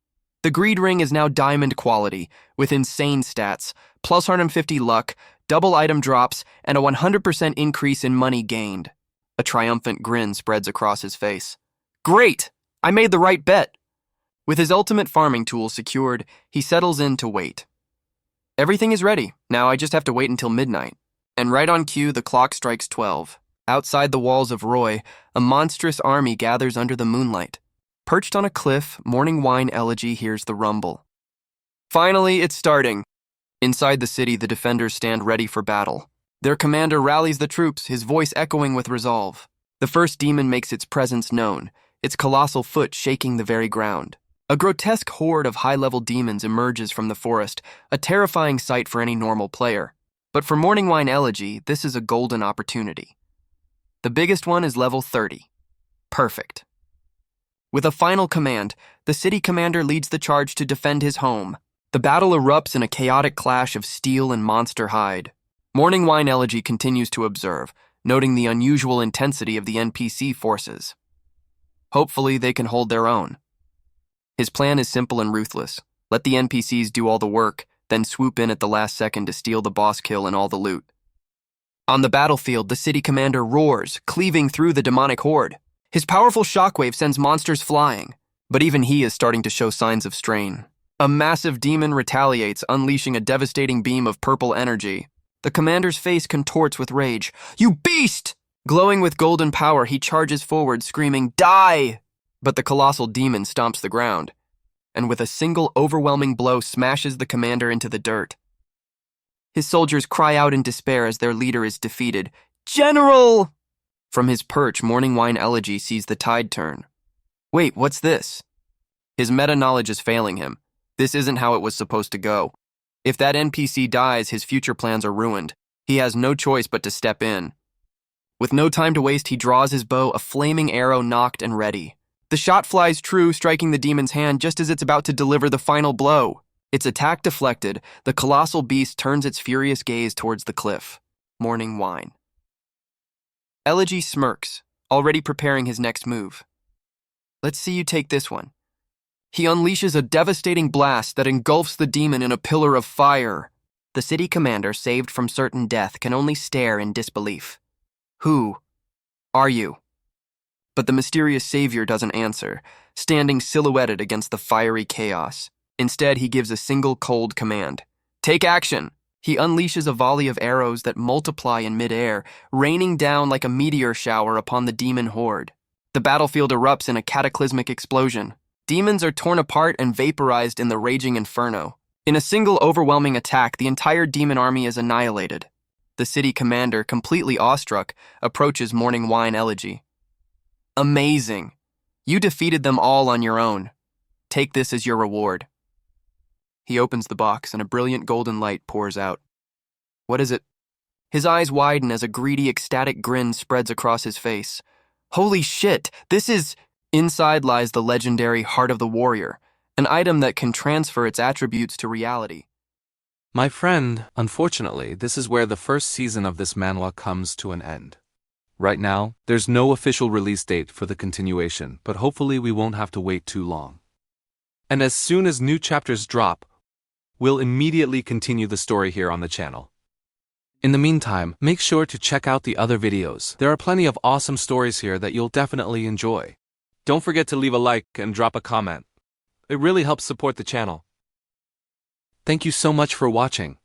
The greed ring is now diamond quality, with insane stats, plus 150 luck, double item drops, and a 100% increase in money gained. A triumphant grin spreads across his face. Great! I made the right bet. With his ultimate farming tool secured, he settles in to wait. Everything is ready. Now I just have to wait until midnight. And right on cue, the clock strikes 12. Outside the walls of Roy, a monstrous army gathers under the moonlight. Perched on a cliff, Morning Wine Elegy hears the rumble. Finally, it's starting. Inside the city, the defenders stand ready for battle. Their commander rallies the troops, his voice echoing with resolve. The first demon makes its presence known, its colossal foot shaking the very ground. A grotesque horde of high-level demons emerges from the forest, a terrifying sight for any normal player. But for Morning Wine Elegy, this is a golden opportunity. The biggest one is level 30. Perfect. With a final command, the city commander leads the charge to defend his home. The battle erupts in a chaotic clash of steel and monster hide. Morning Wine Elegy continues to observe, noting the unusual intensity of the NPC forces. Hopefully, they can hold their own. His plan is simple and ruthless. Let the NPCs do all the work, then swoop in at the last second to steal the boss kill and all the loot. On the battlefield, the city commander roars, cleaving through the demonic horde. His powerful shockwave sends monsters flying, but even he is starting to show signs of strain. A massive demon retaliates, unleashing a devastating beam of purple energy. The commander's face contorts with rage. "You beast!" Glowing with golden power, he charges forward, screaming, "Die!" But the colossal demon stomps the ground, and with a single overwhelming blow smashes the commander into the dirt. His soldiers cry out in despair as their leader is defeated. "General!" From his perch, Morning Wine Elegy sees the tide turn. Wait, what's this? His meta-knowledge is failing him. This isn't how it was supposed to go. If that NPC dies, his future plans are ruined. He has no choice but to step in. With no time to waste, he draws his bow, a flaming arrow nocked and ready. The shot flies true, striking the demon's hand just as it's about to deliver the final blow. Its attack deflected, the colossal beast turns its furious gaze towards the cliff. Morning Wine. Elegy smirks, already preparing his next move. Let's see you take this one. He unleashes a devastating blast that engulfs the demon in a pillar of fire. The city commander, saved from certain death, can only stare in disbelief. Who are you? But the mysterious savior doesn't answer, standing silhouetted against the fiery chaos. Instead, he gives a single cold command. Take action! He unleashes a volley of arrows that multiply in midair, raining down like a meteor shower upon the demon horde. The battlefield erupts in a cataclysmic explosion. Demons are torn apart and vaporized in the raging inferno. In a single overwhelming attack, the entire demon army is annihilated. The city commander, completely awestruck, approaches Morning Wine Elegy. Amazing! You defeated them all on your own. Take this as your reward. He opens the box and a brilliant golden light pours out. What is it? His eyes widen as a greedy, ecstatic grin spreads across his face. Holy shit, this is... Inside lies the legendary Heart of the Warrior, an item that can transfer its attributes to reality. My friend, unfortunately, this is where the first season of this manhwa comes to an end. Right now, there's no official release date for the continuation, but hopefully we won't have to wait too long. And as soon as new chapters drop, we'll immediately continue the story here on the channel. In the meantime, make sure to check out the other videos. There are plenty of awesome stories here that you'll definitely enjoy. Don't forget to leave a like and drop a comment. It really helps support the channel. Thank you so much for watching.